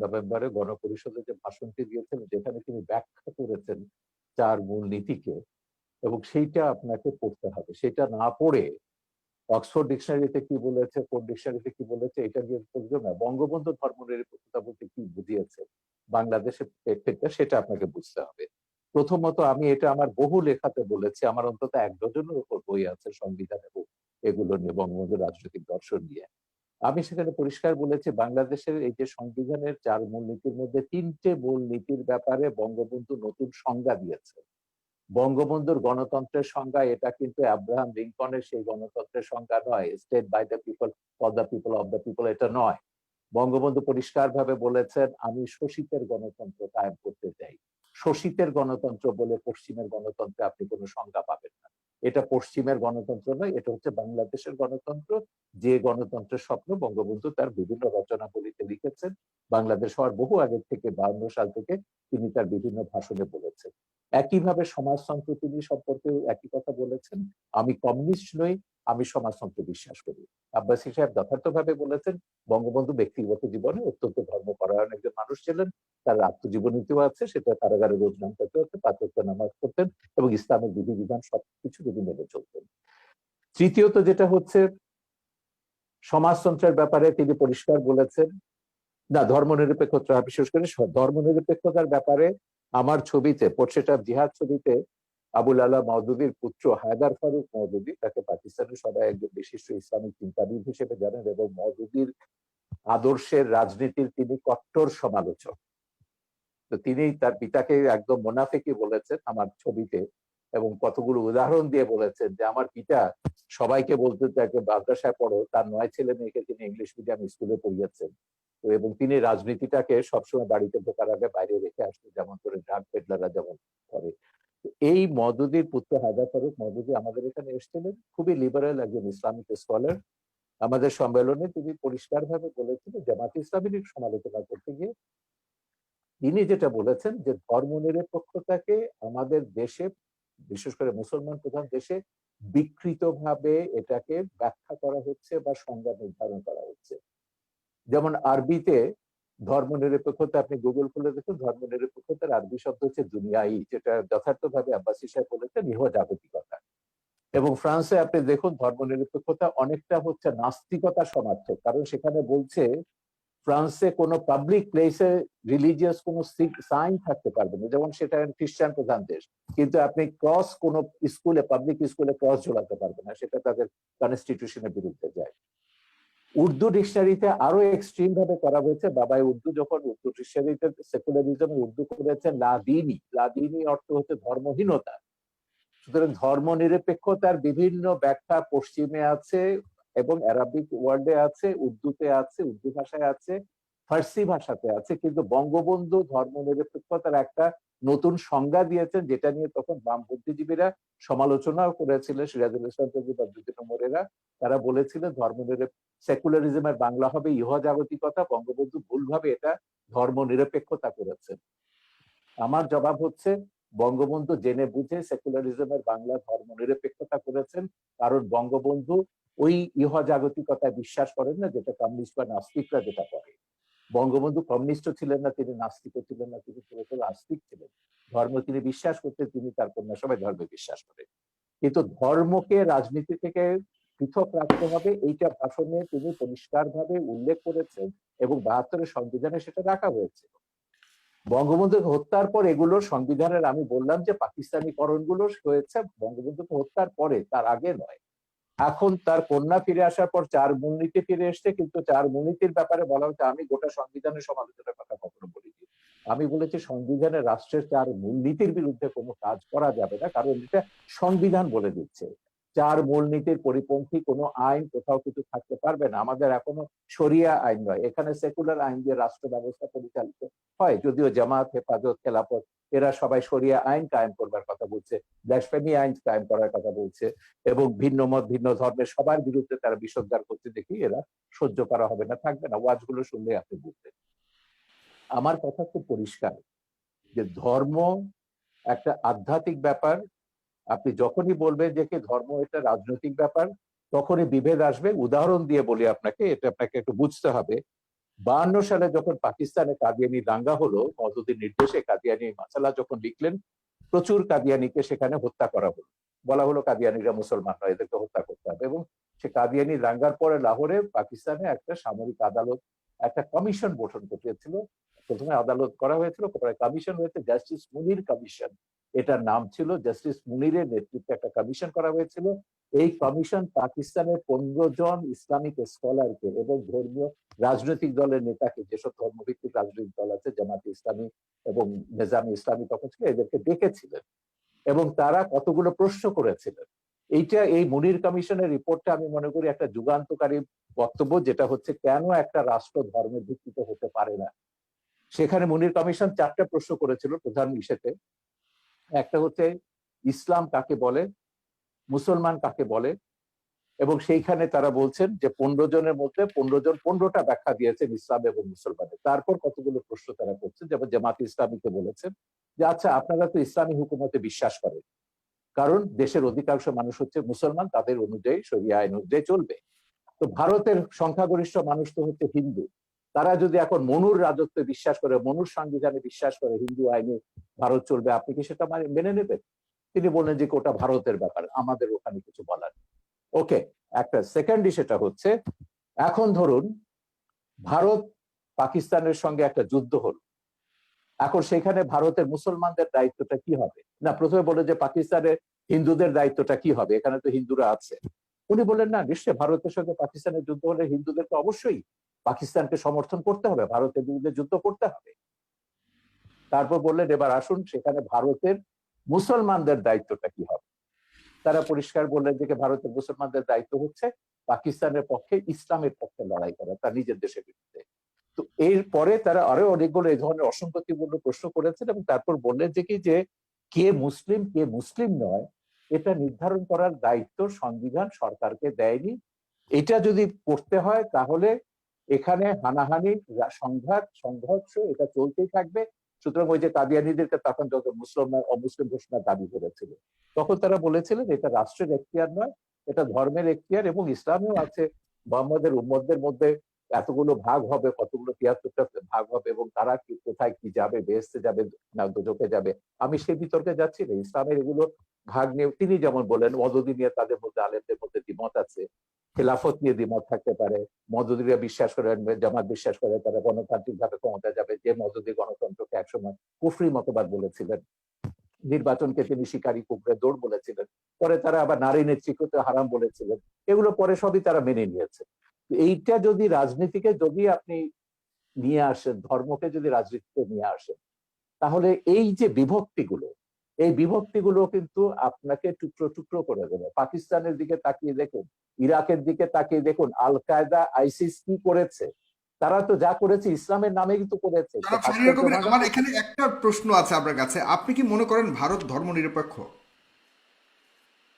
নভেম্বরে গণপরিষদে যে ভাষণটি দিয়েছেন, যেখানে তিনি ব্যাখ্যা করেছেন 4 মূলনীতিকে, এবং সেইটা আপনাকে পড়তে হবে। সেটা না পড়ে অক্সফোর্ড ডিকশনারিতে কি বলেছে, কোন ডিকশনারিতে কি বলেছে, এটা দিয়ে বুঝবে না। বঙ্গবন্ধু ধর্মনিরপেক্ষতা বলতে কি বুঝিয়েছে বাংলাদেশের প্রেক্ষিতে, সেটা আপনাকে বুঝতে হবে। প্রথমত, আমি এটা আমার বহু লেখাতে বলেছি, আমার অন্তত 1 ডজনের উপর বই আছে সংবিধান এবং এগুলো নিয়ে, বঙ্গবন্ধুর রাজনৈতিক দর্শন নিয়ে। আমি সেখানে পরিষ্কার বলেছি, বাংলাদেশের এই যে সংবিধানের 4 মূলনীতির মধ্যে 3টে মূলনীতির ব্যাপারে বঙ্গবন্ধু নতুন সংজ্ঞা দিয়েছে। বঙ্গবন্ধুর গণতন্ত্রের সংজ্ঞা এটা কিন্তু আব্রাহাম লিঙ্কনের সেই গণতন্ত্রের সংজ্ঞা নয়, state by the people, for the people, of the people, এটা নয়। বঙ্গবন্ধু পরিষ্কারভাবে বলেছেন, আমি শোষিতের গণতন্ত্র কায়েম করতে চাই। শোষিতের গণতন্ত্র বলে পশ্চিমের গণতন্ত্রে আপনি কোনো সংজ্ঞা পাবেন না। এটা পশ্চিমের গণতন্ত্র নয়, এটা হচ্ছে বাংলাদেশের গণতন্ত্র, যে গণতন্ত্রের স্বপ্ন বঙ্গবন্ধু তার বিভিন্ন রচনাবলিতে লিখেছেন। বাংলাদেশ হওয়ার বহু আগের থেকে, 52 সাল থেকে তিনি তার বিভিন্ন ভাষণে বলেছেন। একইভাবে সমাজতন্ত্র তিনি সম্পর্কেও একই কথা বলেছেন, আমি কমিউনিস্ট নই, আমি সমাজতন্ত্রে বিশ্বাস করি। আব্বাসী সাহেব যথার্থভাবে বলেছেন, বঙ্গবন্ধু ব্যক্তিগত জীবনে অত্যন্ত ধর্মপরায়ণ একজন মানুষ ছিলেন। তার আত্মজীবনীতেও আছে, সেটা কারাগারে রোজ নামতে হতে 5 ওয়াক্ত নামাজ পড়তেন এবং ইসলামের বিধিবিধান সবকিছু যদি মেনে চলতেন। তৃতীয়ত যেটা হচ্ছে, সমাজতন্ত্রের ব্যাপারে তিনি পরিষ্কার বলেছেন, না, ধর্মনিরপেক্ষতা, বিশেষ করে ধর্মনিরপেক্ষতার ব্যাপারে আমার ছবিতে, পোর্ট্রেট অফ জিহাদ ছবিতে, আবুল আলা মওদুদির পুত্র হায়দার ফারুক মওদুদি, তাকে পাকিস্তানের সবাই একজন বিশিষ্ট ইসলামিক চিন্তাবিদ হিসেবে জানেন, এবং মওদুদির আদর্শের রাজনীতির তিনি কট্টর সমালোচক। তো তিনি তার পিতাকে একদম মোনাফিকি বলেছেন আমার ছবিতে, এবং কতগুলো উদাহরণ দিয়ে বলেছেন যে আমার পিতা সবাইকে বলতে তাকে মাদ্রাসায় পড়ো, তার 9 ছেলে মেয়েকে তিনি ইংলিশ মিডিয়াম স্কুলে পড়িয়েছেন। তো এবং তিনি রাজনীতিটাকে সবসময় বাড়িতে ঢোকার আগে বাইরে রেখে আসতেন, যেমন করে ড্রাগ পেডলাররা যেমন করে। তো এই মওদুদির পুত্র হায়দার ফারুক মওদুদি আমাদের এখানে এসেছিলেন, খুবই লিবারেল একজন ইসলামিক স্কলার। আমাদের সম্মেলনে তিনি পরিষ্কারভাবে বলেছিলেন, জামাতে ইসলামীর সমালোচনা করতে গিয়ে তিনি যেটা বলেছেন যে ধর্মনিরপেক্ষতাকে আমাদের দেশে, বিশেষ করে মুসলমান প্রধান দেশে বিকৃতভাবে এটাকে ব্যাখ্যা করা হচ্ছে বা সংজ্ঞা নির্ধারণ করা হচ্ছে। যেমন আরবিতে ধর্মনিরপেক্ষতা, আপনি গুগল খুলে দেখুন, ধর্মনিরপেক্ষতার আরবি শব্দ হচ্ছে দুনিয়াই, যেটা যথার্থভাবে আব্বাসী সাহেব বলেছেন ইহজাগতিকতা। এবং ফ্রান্সে আপনি দেখুন ধর্মনিরপেক্ষতা অনেকটা হচ্ছে নাস্তিকতা সমার্থক, কারণ সেখানে বলছে ফ্রান্সে কোনো পাবলিক প্লেসে রিলিজিয়াস কোনো সাইন থাকতে পারবে না, যেমন সেটা খ্রিস্টান প্রধান দেশ, কিন্তু আপনি ক্রস কোনো স্কুলে, পাবলিক স্কুলে ক্রস ঝোলাতে পারবে না, সেটা তাদের কনস্টিটিউশনের বিরুদ্ধে যায়। উর্দু ডিকশনারিতে আরো এক্সট্রিম ভাবে করা হয়েছে। বাবাই উর্দু যখন উর্দু ডিকশনারিতে সেকুলারিজম উর্দু করেছে লাদিনী, লাদিনী অর্থ হচ্ছে ধর্মহীনতা। সুতরাং ধর্মনিরপেক্ষতার বিভিন্ন ব্যাখ্যা পশ্চিমে আছে এবং অ্যারাবিক ওয়ার্ল্ডে আছে, উর্দুতে আছে, উর্দু ভাষায় আছে, ফার্সি ভাষাতে আছে, কিন্তু বঙ্গবন্ধু ধর্মনিরপেক্ষতার একটা নতুন সংজ্ঞা দিয়েছেন, যেটা নিয়ে তখন বাম বুদ্ধিজীবীরা সমালোচনাও করেছিলেন, সিরাজুল ইসলাম তৈরি বা দুদিন মোরেরা। তারা বলেছিলেন সেকুলারিজমের বাংলা হবে ইহজাগতিকতা, বঙ্গবন্ধু ভুলভাবে এটা ধর্মনিরপেক্ষতা করেছেন। আমার জবাব হচ্ছে বঙ্গবন্ধু জেনে বুঝে সেকুলারিজমের বাংলা ধর্মনিরপেক্ষতা করেছেন, কারণ বঙ্গবন্ধু ওই ইহজাগতিকতায় বিশ্বাস করেন না যেটা কমিউনিস্ট বা নাস্তিকরা যেটা করে। বঙ্গবন্ধু কমিউনিস্ট ছিলেন না, তিনি নাস্তিকও ছিলেন না, তিনি পুরোপুরি আস্তিক ছিলেন। ধর্ম তিনি বিশ্বাস করতেন, তিনি তার কন্যা সবাই ধর্মে বিশ্বাস করেন, কিন্তু ধর্মকে রাজনীতি থেকে পৃথক রাখতে হবে, এইটা ভাষণে তিনি পরিষ্কারভাবে উল্লেখ করেছেন এবং 72-এর সংবিধানে সেটা রাখা হয়েছে। বঙ্গবন্ধুকে হত্যার পর এগুলোর সংবিধানের, আমি বললাম যে পাকিস্তানিকরণগুলো হয়েছে বঙ্গবন্ধুকে হত্যার পরে, তার আগে নয়। এখন তার কন্যা ফিরে আসার পর 4 মূলনীতি ফিরে এসছে, কিন্তু 4 মূলনীতির ব্যাপারে বলা হচ্ছে, আমি গোটা সংবিধানের সমালোচনার কথা কখনো বলিনি। আমি বলেছি সংবিধানে রাষ্ট্রের 4 মূলনীতির বিরুদ্ধে কোনো কাজ করা যাবে না, কারণ এটা সংবিধান বলে দিচ্ছে। 4 মূলনীতির পরিপন্থী কোনো আইন কোথাও কিছু থাকতে পারবে না। আমাদের এখনো শরিয়া আইন নয়, এখানে সেকুলার আইন দিয়ে রাষ্ট্র ব্যবস্থা পরিচালিত হয়, যদিও জামাত, হেফাজত, খেলাফত এরা সবাই শরিয়া আইন কায়েম করবার কথা বলছে, ব্লাসফেমি আইন কায়েম করার কথা বলছে, এবং ভিন্ন মত, ভিন্ন ধর্মের সবার বিরুদ্ধে তারা বিষোদ্গার করতে দেখি এরা সহ্য করা হবে না, থাকবে না। ওয়াজগুলো শুনলে আপনি বুঝবেন। আমার কথা খুব পরিষ্কার যে ধর্ম একটা আধ্যাত্মিক ব্যাপার। আপনি যখনই বলবেন যে কি ধর্ম এটা রাজনৈতিক ব্যাপার, তখনই বিভেদ আসবে। উদাহরণ দিয়ে বলি আপনাকে, এটা আপনাকে একটু বুঝতে হবে। 52 সালে যখন পাকিস্তানে কাদিয়ানি দাঙ্গা হলো, মওদুদির নির্দেশে কাদিয়ানি মাসালা যখন লিখলেন, প্রচুর কাদিয়ানিকে সেখানে হত্যা করা হলো। বলা হলো কাদিয়ানিরা মুসলমান নয়, এদেরকে হত্যা করতে হবে। এবং সে কাদিয়ানি দাঙ্গার পরে লাহোরে পাকিস্তানে একটা সামরিক আদালত, একটা কমিশন গঠন করেছিল। প্রথমে আদালত করা হয়েছিল, পরে কমিশন হয়েছে, জাস্টিস মুনির কমিশন এটার নাম ছিল। জাস্টিস মুনিরের নেতৃত্বে একটা কমিশন করা হয়েছিল। এই কমিশন পাকিস্তানের 15 জন ইসলামিক স্কলারকে এবং ধর্মীয় রাজনৈতিক দলের নেতাকে, যেসব ধর্মভিত্তিক রাজনৈতিক দল আছে, জামাতে ইসলামী এবং নেজামে ইসলামী তখন ছিল, এদেরকে ডেকেছিলেন এবং তারা কতগুলো প্রশ্ন করেছিলেন। এইটা, এই মুনির কমিশনের রিপোর্টটা আমি মনে করি একটা যুগান্তকারী বক্তব্য, যেটা হচ্ছে কেন একটা রাষ্ট্র ধর্মের ভিত্তিতে হতে পারে না। সেখানে মুনির কমিশন 4টা প্রশ্ন করেছিল প্রধান ইস্যুতে। একটা হচ্ছে ইসলাম কাকে বলে, মুসলমান কাকে বলে, এবং সেইখানে তারা বলছেন যে 15 জনের মধ্যে 15 জন 15টা ব্যাখ্যা দিয়েছেন ইসলাম এবং মুসলমানের। তারপর কতগুলো প্রশ্ন তারা করছেন, যেমন জামাত ইসলামীকে বলেছেন যে আচ্ছা আপনারা তো ইসলামী হুকুমতে বিশ্বাস করেন, কারণ দেশের অধিকাংশ মানুষ হচ্ছে মুসলমান, তাদের অনুযায়ী শরিয়া আইন অনুযায়ী চলবে। তো ভারতের সংখ্যাগরিষ্ঠ মানুষ তো হচ্ছে হিন্দু, তারা যদি এখন মনুর রাজত্বে বিশ্বাস করে, মনুর সংবিধানে বিশ্বাস করে, হিন্দু আইনে ভারত চলবে, আপনি কি সেটা মেনে নেবেন? তিনি বললেন যে ওটা ভারতের ব্যাপার, আমাদের ওখানে কিছু বলার। ওকে, একটা সেকেন্ড সেটা হচ্ছে, এখন ধরুন ভারত পাকিস্তানের সঙ্গে একটা যুদ্ধ হলো, এখন সেখানে ভারতের মুসলমানদের দায়িত্বটা কি হবে? না, প্রথমে বলে যে পাকিস্তানের হিন্দুদের দায়িত্বটা কি হবে, এখানে তো হিন্দুরা আছে। উনি বললেন না, নিশ্চয়ই ভারতের সঙ্গে পাকিস্তানের যুদ্ধ হলে হিন্দুদেরকে অবশ্যই পাকিস্তানকে সমর্থন করতে হবে, ভারতের বিরুদ্ধে যুদ্ধ করতে হবে। তারপর বললেন এবার আসুন সেখানে ভারতের মুসলমানদের দায়িত্বটা কি হবে। তারা পরিষ্কার বললেন যে ভারতের মুসলমানদের দায়িত্ব হচ্ছে পাকিস্তানের পক্ষে, ইসলামের পক্ষে লড়াই করা, তার নিজের দেশের বিরুদ্ধে। তো এরপরে তারা আরো অনেকগুলো এই ধরনের অসঙ্গতিপূর্ণ প্রশ্ন করেছেন এবং তারপর বললেন যে কে মুসলিম কে মুসলিম নয় এটা নির্ধারণ করার দায়িত্ব সংবিধান সরকারকে দেয়নি। এটা যদি করতে হয় তাহলে এখানে হানাহানি, সংঘর্ষ এটা চলতেই থাকবে। সুতরাং ওই যে কাদিয়ানীদেরকে তখন যত মুসলমান অমুসলিম ঘোষণার দাবি করেছিল, তখন তারা বলেছিলেন এটা রাষ্ট্রের এখতিয়ার নয়, এটা ধর্মের এখতিয়ার, এবং ইসলামেও আছে মোহাম্মদের উম্মতদের মধ্যে এতগুলো ভাগ হবে, কতগুলো ৭৩টা ভাগ হবে, এবং তারা কি কোথায় কি যাবে, বেহেশতে যাবে না দোজখে যাবে, আমি সেই বিতর্কে যাচ্ছি না। ইসলামের এগুলো ভাগ নিয়ে তিনি যেমন বলেন মদদি নিয়ে তাদের মধ্যে আলেমদের মধ্যে দ্বিমত আছে, খেলাফত নিয়ে দ্বিমত থাকতে পারে, মদদিরা বিশ্বাস করে, জামাত বিশ্বাস করে তারা গণতান্ত্রিক ভাবে ক্ষমতা যাবে, যে মদদি গণতন্ত্রকে একসময় কুফরি মতবাদ বলেছিলেন, নির্বাচনকে তিনি শিকারী কুকুরের দৌড় বলেছিলেন, পরে তারা আবার নারী নেতৃত্বকে হারাম বলেছিলেন, এগুলো পরে সবই তারা মেনে নিয়েছে। এইটা যদি রাজনীতিকে যদি আপনি নিয়ে আসেন, ধর্মকে যদি রাজনীতিতে নিয়ে আসেন, তাহলে এই যে বিভক্তিগুলো, এই বিভক্তিগুলো কিন্তু আপনাকে টুকরো টুকরো করে দেবে। পাকিস্তানের দিকে তাকিয়ে দেখুন, ইরাকের দিকে তাকিয়ে দেখুন, আল কায়দা আইসিস কি করেছে, তারা তো যা করেছে ইসলামের নামে কিন্তু করেছে। জনাব শাহরিয়ার কবির, আমার এখানে একটা প্রশ্ন আছে আপনার কাছে, আপনি কি মনে করেন ভারত ধর্মনিরপেক্ষ?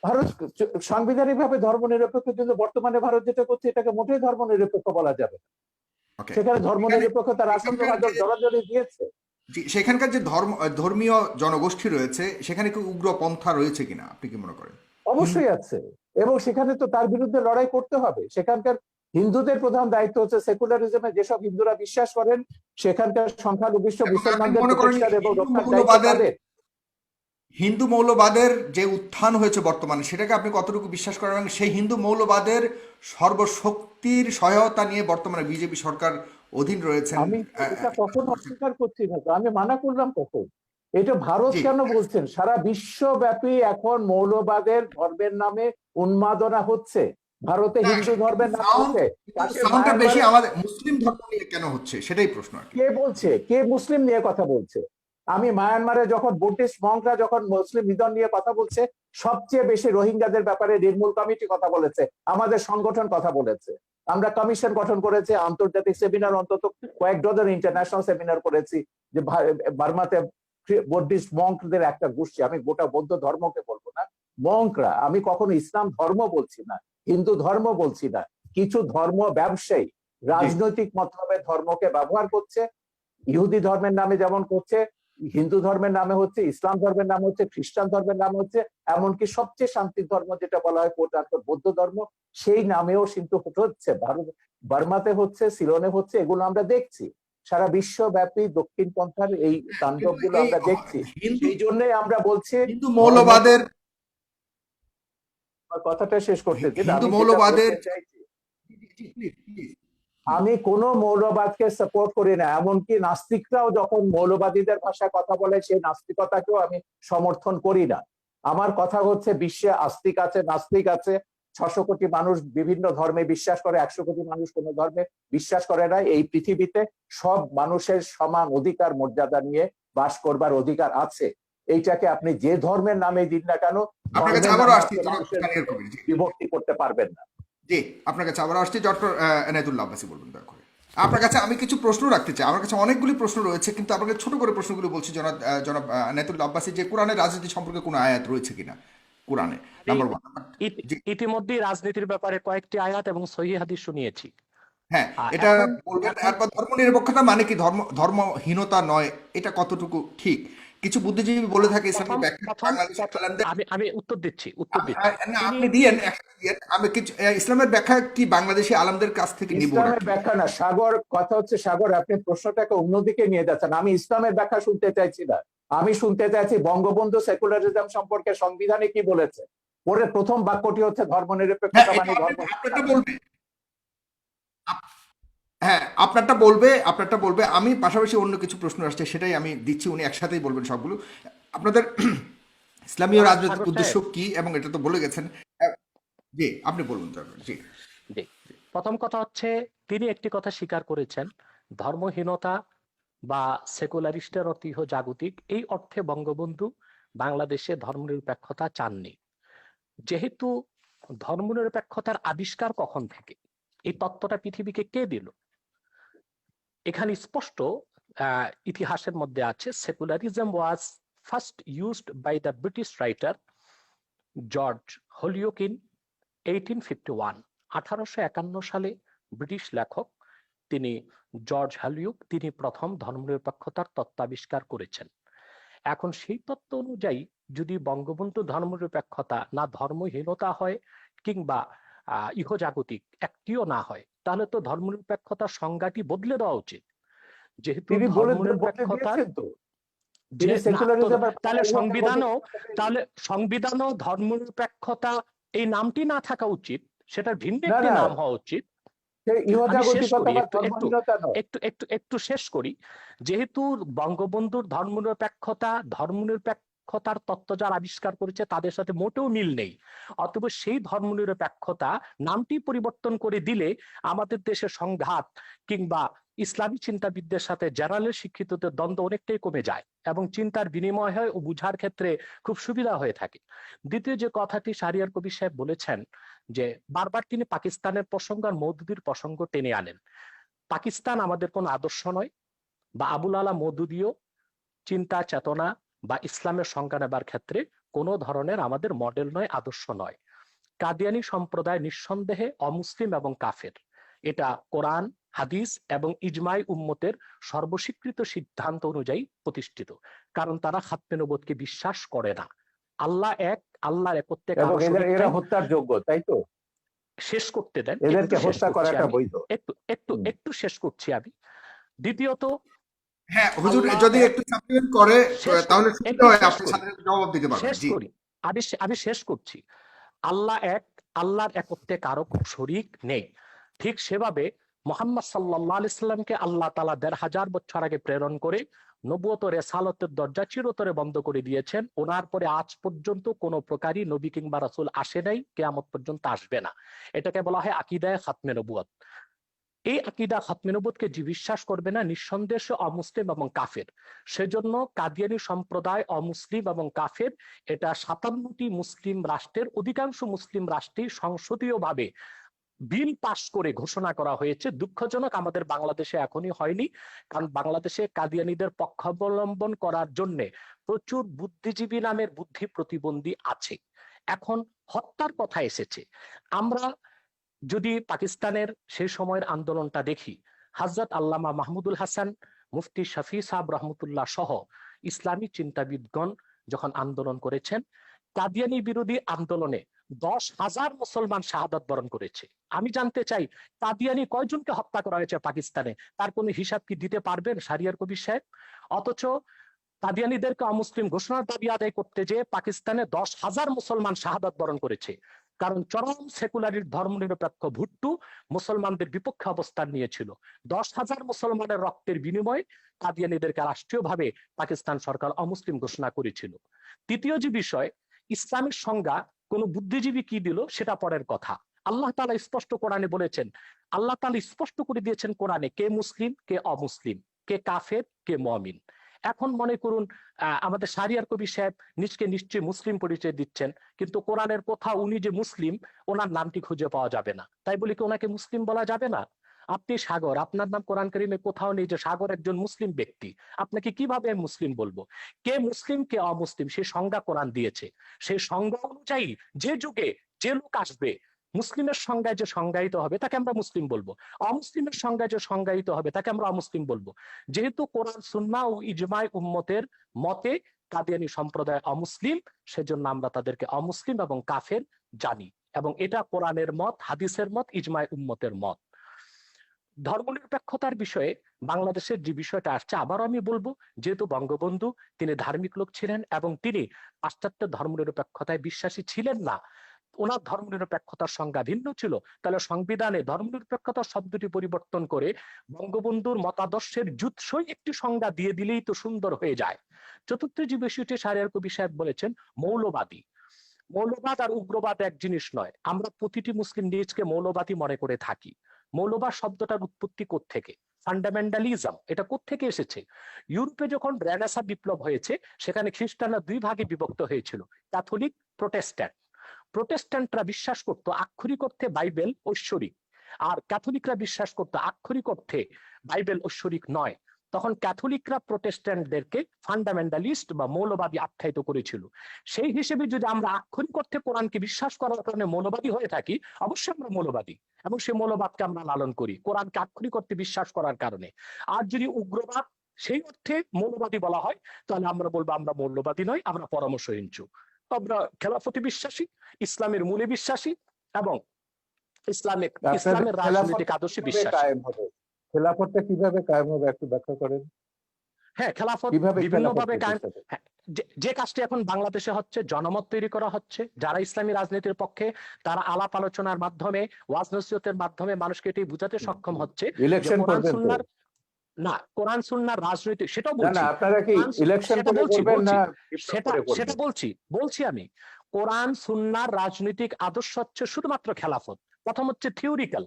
ভারত সাংবিধানিক ভাবে ধর্মনিরপেক্ষ, কিন্তু বর্তমানে ভারত যেটা করছে এটাকে মোটেই ধর্মনিরপেক্ষ বলা যাবে না। ওকে, সেখানে ধর্মনিরপেক্ষতা রাষ্ট্র জড়াজড়ি দিয়েছে। সেখানকার যে ধর্মীয় জনগোষ্ঠী রয়েছে সেখানে কি উগ্র পন্থা রয়েছে কিনা আপনি কি মনে করেন? অবশ্যই আছে, এবং সেখানে তো তার বিরুদ্ধে লড়াই করতে হবে। সেখানকার হিন্দুদের প্রধান দায়িত্ব হচ্ছে সেকুলারিজমে যেসব হিন্দুরা বিশ্বাস করেন সেখানকার সংখ্যালঘু মুসলমানদের প্রতিষ্ঠান এবং রক্ষার দায়িত্ব তাদের। হিন্দু মৌলবাদের যে উত্থান হয়েছে বর্তমানে, সেটাকে আপনি কতটুকু বিশ্বাস করেন এবং সেই হিন্দু মৌলবাদের সর্বশক্তির সহায়তা নিয়ে বর্তমানে বিজেপি সরকার অধীন রয়েছেন? আমি এটা কখনো অস্বীকার করছি না, তো আমি মানা করলাম কখন? এটা ভারত কেন বলছেন? সারা বিশ্বব্যাপী এখন মৌলবাদের ধর্মের নামে উন্মাদনা হচ্ছে, ভারতে হিন্দু ধর্মের নামে হচ্ছে। বেশি আমাদের মুসলিম ধর্ম নিয়ে কেন হচ্ছে সেটাই প্রশ্ন। কে বলছে? কে মুসলিম নিয়ে কথা বলছে? আমি মায়ানমারে যখন বুদ্ধিস্ট মঙ্করা যখন মুসলিম নিধন নিয়ে কথা বলছে, সবচেয়ে বেশি রোহিঙ্গাদের ব্যাপারে নির্মূল কমিটি কথা বলেছে, আমাদের সংগঠন কথা বলেছে, আমরা কমিশন গঠন করেছি, আন্তর্জাতিক সেমিনার অন্তত কয়েক ডজন ইন্টারন্যাশনাল সেমিনার করেছি যে বার্মাতে বুদ্ধিস্ট মঙ্কদের একটা গোষ্ঠী, আমি গোটা বৌদ্ধ ধর্মকে বলবো না, মঙ্করা, আমি কখনো ইসলাম ধর্ম বলছি না, হিন্দু ধর্ম বলছি না, কিছু ধর্ম ব্যবসায়ী রাজনৈতিক মতলবে ধর্মকে ব্যবহার করছে, ইহুদি ধর্মের নামে যেমন করছে, হিন্দু ধর্মের নামে হচ্ছে, ইসলাম ধর্মের নামে হচ্ছে, খ্রিস্টান ধর্মের নামে হচ্ছে, এমনকি সবচেয়ে শান্তির ধর্ম যেটা বলা হয় বৌদ্ধ ধর্ম, সেই নামেও কিন্তু হচ্ছে। ভারত বার্মাতে হচ্ছে, সিলনে হচ্ছে, এগুলো আমরা দেখছি। সারা বিশ্বব্যাপী দক্ষিণ পন্থার এই তাণ্ডব গুলো আমরা দেখছি। এই জন্যই আমরা বলছি হিন্দু মৌলবাদের, কথাটা শেষ করতে দিন, হিন্দু মৌলবাদের চাইছি, আমি কোন মৌলবাদকে সাপোর্ট করি না, এমনকি নাস্তিকরাও যখন মৌলবাদীদের ভাষায় কথা বলে সেই নাস্তিকতাকেও আমি সমর্থন করি না। আমার কথা হচ্ছে বিশ্বে আস্তিক আছে, নাস্তিক আছে, ৬০০ কোটি মানুষ বিভিন্ন ধর্মে বিশ্বাস করে, ১০০ কোটি মানুষ কোন ধর্মে বিশ্বাস করে না। এই পৃথিবীতে সব মানুষের সমান অধিকার মর্যাদা নিয়ে বাস করবার অধিকার আছে। এইটাকে আপনি যে ধর্মের নামে দিন না কেন বিভক্তি করতে পারবেন না। জি, আপনার কাছে আবার আসছি ডক্টর এনায়েতুল্লাহ আব্বাসী, বলবেন দয়া করে। আপনার কাছে আমি কিছু প্রশ্ন রাখতে চাই, আমার কাছে অনেকগুলি প্রশ্ন রয়েছে, কিন্তু আপনাকে ছোট করে প্রশ্নগুলো বলছি। জনাব এনায়েতুল্লাহ আব্বাসী, যে কোরআনের রাজনীতি সম্পর্কে কোনো আয়াত রয়েছে কিনা কোরআনে, নাম্বার 1। ইতিমধ্যেই রাজনীতির ব্যাপারে কয়েকটি আয়াত এবং সহিহ হাদিস শুনিয়েছি। হ্যাঁ, এটা বলবেন। এরপর ধর্মনিরপেক্ষতা মানে কি? ধর্মহীনতা নয়, এটা কতটুকু ঠিক? কিছু বুদ্ধিজীবী বলে থাকে ইসলামের ব্যাখ্যা, আমি উত্তর দিচ্ছি। আপনি দিয়েন, আমি কিছু ইসলামের ব্যাখ্যা কি বাংলাদেশি আলেমদের কাছ থেকে নিব? ইসলামের ব্যাখ্যা না সাগর, কথা হচ্ছে সাগর আপনি প্রশ্নটাকে অন্যদিকে নিয়ে যাচ্ছেন। আমি ইসলামের ব্যাখ্যা শুনতে চাইছি না, আমি শুনতে চাইছি বঙ্গবন্ধু সেকুলারিজম সম্পর্কে সংবিধানে কি বলেছে। ওর প্রথম বাক্যটি হচ্ছে ধর্মনিরপেক্ষতা মানে ধর্ম। হ্যাঁ, আপনারটা বলবে। আমি পাশাপাশি অন্য কিছু প্রশ্ন আসছে, সেটাই আমি দিচ্ছি, উনি একসাথেই বলবেন সবগুলো। আপনাদের ইসলামীয় রাজনৈতিক উদ্দেশ্য কি, এবং এটা তো বলে গেছেন। জি, আপনি বলুন। জি, প্রথম কথা হচ্ছে তিনি একটি কথা স্বীকার করেছেন, ধর্মহীনতা বা সেকুলারিস্টের অর্থ ইহ জাগতিক, এই অর্থে বঙ্গবন্ধু বাংলাদেশে ধর্মনিরপেক্ষতা চাননি। যেহেতু ধর্মনিরপেক্ষতার আবিষ্কার কখন থেকে, এই তত্ত্বটা পৃথিবীকে কে দিল, এখানে স্পষ্ট ইতিহাসের মধ্যে আছে, secularism was first used by the British writer George Holyoake in 1851। 1851 সালে ব্রিটিশ লেখক তিনি জর্জ হলিওক তিনি প্রথম ধর্মনিরপেক্ষতার তত্ত্ব আবিষ্কার করেছেন। এখন সেই তত্ত্ব অনুযায়ী যদি বঙ্গবন্ধু ধর্মনিরপেক্ষতা না ধর্মহীনতা হয় কিংবা ইহজাগতিক একটিও না হয়, তাহলে তো ধর্মনিরপেক্ষতার সংজ্ঞাটি বদলে দেওয়া উচিত। যেহেতু তিনি বলে ধর্মনিরপেক্ষতার দিয়েছেন তো, তিনি সেকুলারিজমের তাহলে সংবিধানও ধর্মনিরপেক্ষতা এই নামটি না থাকা উচিত, সেটার ভিন্ন না একটি না, নাম হওয়া উচিত। আমি শেষ করি, একটু শেষ করি। যেহেতু বঙ্গবন্ধুর ধর্মনিরপেক্ষতার তত্ত্ব যারা আবিষ্কার করেছে তাদের সাথে মোটেও মিল নেই, অতএব সেই ধর্মনিরপেক্ষতা নামটি পরিবর্তন করে দিলে আমাদের দেশে সংঘাত কিংবা ইসলামী চিন্তাবিদদের সাথে জেনারেল শিক্ষিতদের দ্বন্দ্ব অনেকটাই কমে যায় এবং চিন্তার বিনিময় হয় ও বুঝার ক্ষেত্রে খুব সুবিধা হয়ে থাকে। দ্বিতীয় যে কথাটি শাহরিয়ার কবির সাহেব বলেছেন যে বারবার তিনি পাকিস্তানের প্রসঙ্গ আর মওদুদির প্রসঙ্গ টেনে আনেন। পাকিস্তান আমাদের কোন আদর্শ নয়, বা আবুল আলা মওদুদিও চিন্তা চেতনা বা ইসলামের সংজ্ঞা নেবার ক্ষেত্রে কোনো ধরনের আমাদের মডেল নয়, আদর্শ নয়। কাদিয়ানী সম্প্রদায় নিঃসন্দেহে অমুসলিম এবং কাফের, এটা কোরআন হাদিস এবং ইজমাই উম্মতের সর্বস্বীকৃত সিদ্ধান্ত অনুযায়ী প্রতিষ্ঠিত, কারণ তারা খাতমে নবুয়তকে বিশ্বাস করে না। আল্লাহ এক, আল্লাহর একত্বে কারো শরীক নাই। এরা হত্যার যোগ্য, তাই তো? শেষ করতে দেন, এদেরকে হত্যা করাটা বৈধ। একটু শেষ করছি আমি। দ্বিতীয়ত, হ্যাঁ হুজুর, যদি একটু সাপ্লিমেন্ট করে তাহলে সুবিধা হয়, আপনি সাথে সাথে জবাব দিতে পারবেন। শেষ করি, আমি শেষ করছি। আল্লাহ এক, আল্লাহর একত্বে কারো শরীক নেই। ঠিক সেভাবে মুহাম্মদ সাল্লাল্লাহু আলাইহি সাল্লামকে আল্লাহ তাআলা ১৫০০ বছর আগে প্রেরণ করে নবুয়ত ও রিসালাতের দরজা চিরতরে বন্ধ করে দিয়েছেন। ওনার পরে আজ পর্যন্ত কোনো প্রকারই নবী কিংবা রাসূল আসে নাই, কিয়ামত পর্যন্ত আসবে না। এটাকে বলা হয় আকীদায়ে খাতমে নবুয়ত। এই আকীদা খাতমে নবুয়তকে যে বিশ্বাস করবে না, নিঃসন্দেহে অমুসলিম এবং কাফের। সেজন্য কাদিয়ানী সম্প্রদায় অমুসলিম এবং কাফের, এটা ৫৭টি মুসলিম রাষ্ট্রের অধিকাংশ মুসলিম রাষ্ট্রেই সংসদীয়ভাবে বিল পাস করে ঘোষণা করা হয়েছে। দুঃখজনক আমাদের বাংলাদেশে এখনই হয়নি, কারণ বাংলাদেশে কাদিয়ানীদের পক্ষাবলম্বন করার জন্য প্রচুর বুদ্ধিজীবী নামের বুদ্ধি প্রতিবন্ধী আছে। এখন হত্যার কথা এসেছে, আমরা যদি পাকিস্তানের সেই সময়ের আন্দোলনটা দেখি, হযরত আল্লামা মাহমুদুল হাসান, মুফতি শফি সাহেব রহমতুল্লাহ সহ ইসলামী চিন্তাবিদগণ যখন আন্দোলন করেছেন, কাদিয়ানী বিরোধী আন্দোলনে ১০,০০০ মুসলমান শাহাদাত বরণ করেছে। আমি জানতে চাই, কাদিয়ানী কয়জনকে হত্যা করা হয়েছে পাকিস্তানে, তার কোনো হিসাব কি দিতে পারবেন শাহরিয়ার কবির সাহেব? অথচ কাদিয়ানীদেরকে অমুসলিম ঘোষণার দাবি আদায় করতে যে পাকিস্তানে ১০,০০০ মুসলমান শাহাদাত বরণ করেছে, কারণ চরম সেকুলারির ধর্মনিরপেক্ষ ভুট্টো মুসলমানদের বিপক্ষে অবস্থান নিয়েছিল। ১০,০০০ মুসলমানের রক্তের বিনিময়ে কাদিয়ানীদেরকে রাষ্ট্রীয়ভাবে পাকিস্তান সরকার অমুসলিম ঘোষণা করেছিল। তৃতীয় যে বিষয়, ইসলামের সংজ্ঞা কোন বুদ্ধিজীবী কি দিল সেটা পরের কথা। আল্লাহ তাআলা স্পষ্ট কোরআনে বলেছেন, আল্লাহ তাআলা স্পষ্ট করে দিয়েছেন কোরআনে, কে মুসলিম কে অমুসলিম, কে কাফের কে মুমিন। এখন মনে করুন আমাদের শাহরিয়ার কবির সাহেব নিজকে নিশ্চয়ই মুসলিম পরিচয় দিচ্ছেন, কিন্তু কোরআনের কোথাও উনি যে মুসলিম ওনার নামটি খুঁজে পাওয়া যাবে না। তাই বলি কি ওনাকে মুসলিম বলা যাবে না? আপনি সাগর, আপনার নাম কোরআন কারীমে কোথাও নেই যে সাগর একজন মুসলিম ব্যক্তি। আপনাকে কিভাবে আমি মুসলিম বলবো? কে মুসলিম কে অমুসলিম সেই সংজ্ঞা কোরআন দিয়েছে। সেই সংজ্ঞা অনুযায়ী যে যুগে যে লোক আসবে, মুসলিমের সংজ্ঞায় যে সংজ্ঞায়িত হবে তাকে আমরা মুসলিম বলবো, অমুসলিমের সংজ্ঞায় যে সংজ্ঞায়িত হবে তাকে আমরা অমুসলিম বলবো। যেহেতু কোরআন সুন্নাহ ও ইজমাই উম্মতের মতে কাদিয়ানী সম্প্রদায় অমুসলিম, সেজন্য আমরা তাদেরকে অমুসলিম এবং কাফের জানি, এবং এটা কোরআনের মত, হাদিসের মত, ইজমাই উম্মতের মত। ধর্মনিরপেক্ষতার বিষয়ে বাংলাদেশের যে বিষয়টা আসছে, আবারও আমি বলবো, যেহেতু বঙ্গবন্ধু তিনি ধার্মিক লোক ছিলেন এবং তিনি পাশ্চাত্য ধর্মনিরপেক্ষতায় বিশ্বাসী ছিলেন না, ওনার ধর্মনিরপেক্ষতার সংজ্ঞা ভিন্ন ছিল, তাহলে সংবিধানে ধর্মনিরপেক্ষতা শব্দটি পরিবর্তন করে বঙ্গবন্ধুর মতাদর্শের জুৎসই একটি সংজ্ঞা দিয়ে দিলেই তো সুন্দর হয়ে যায়। চতুর্থ যে বিষয়টি শাহরিয়ার কবির সাহেব বলেছেন, মৌলবাদী। মৌলবাদ আর উগ্রবাদ এক জিনিস নয়। আমরা প্রতিটি মুসলিম নিজকে মৌলবাদী মনে করে থাকি। মৌলবাদ শব্দটার উৎপত্তি কোত্থেকে, ফান্ডামেন্টালিজম এটা কোত্থেকে এসেছে? ইউরোপে যখন রেনেসাঁ বিপ্লব হয়েছে সেখানে খ্রিস্টানরা দুই ভাগে বিভক্ত হয়েছিল, ক্যাথলিক, প্রোটেস্ট্যান্ট। প্রোটেস্ট্যান্টরা বিশ্বাস করতো আক্ষরিক অর্থে বাইবেল ঐশ্বরিক, আর ক্যাথলিকরা বিশ্বাস করতো আক্ষরিক অর্থে বাইবেল ঐশ্বরিক নয়। তখন ক্যাথলিকরা প্রোটেস্ট্যান্টদেরকে ফান্ডামেন্টালিস্ট বা মৌলবাদী আখ্যায়িত করেছিল। সেই হিসেবে যদি আমরা আক্ষরিক অর্থে কোরআনকে বিশ্বাস করার কারণে মৌলবাদী হয়ে থাকি, অবশ্যই আমরা মৌলবাদী, এবং সেই মৌলবাদকে আমরা লালন করি কোরআনকে আক্ষরিক অর্থে বিশ্বাস করার কারণে। আর যদি উগ্রবাদ সেই অর্থে মৌলবাদী বলা হয়, তাহলে আমরা বলবো আমরা মৌলবাদী নয়, আমরা পরামর্শহীনচু। আমরা খেলাফতে বিশ্বাসী, ইসলামের মূলে বিশ্বাসী, এবং ইসলামের রাজনৈতিক আদর্শে বিশ্বাসী। খেলাফতটা কিভাবে কায়েম হবে একটু ব্যাখ্যা করেন। হ্যাঁ, খেলাফত বিভিন্ন ভাবে কায়েম। যে কাজটি এখন বাংলাদেশে হচ্ছে, জনমত তৈরি করা হচ্ছে, যারা ইসলামী রাজনীতির পক্ষে তারা আলাপ আলোচনার মাধ্যমে, ওয়াজ নসিহতের মাধ্যমে মানুষকে এটি বুঝাতে সক্ষম হচ্ছে ইলেকশন কোরআন সুন্নাহর না, কোরআন সুন্নাহর রাজনৈতিক, সেটাও বলছি। আপনারা কি ইলেকশন করবেন না? সেটা বলছি আমি। কোরআন সুন্নাহর রাজনৈতিক আদর্শ হচ্ছে শুধুমাত্র খেলাফত। প্রথম হচ্ছে থিওরিক্যাল,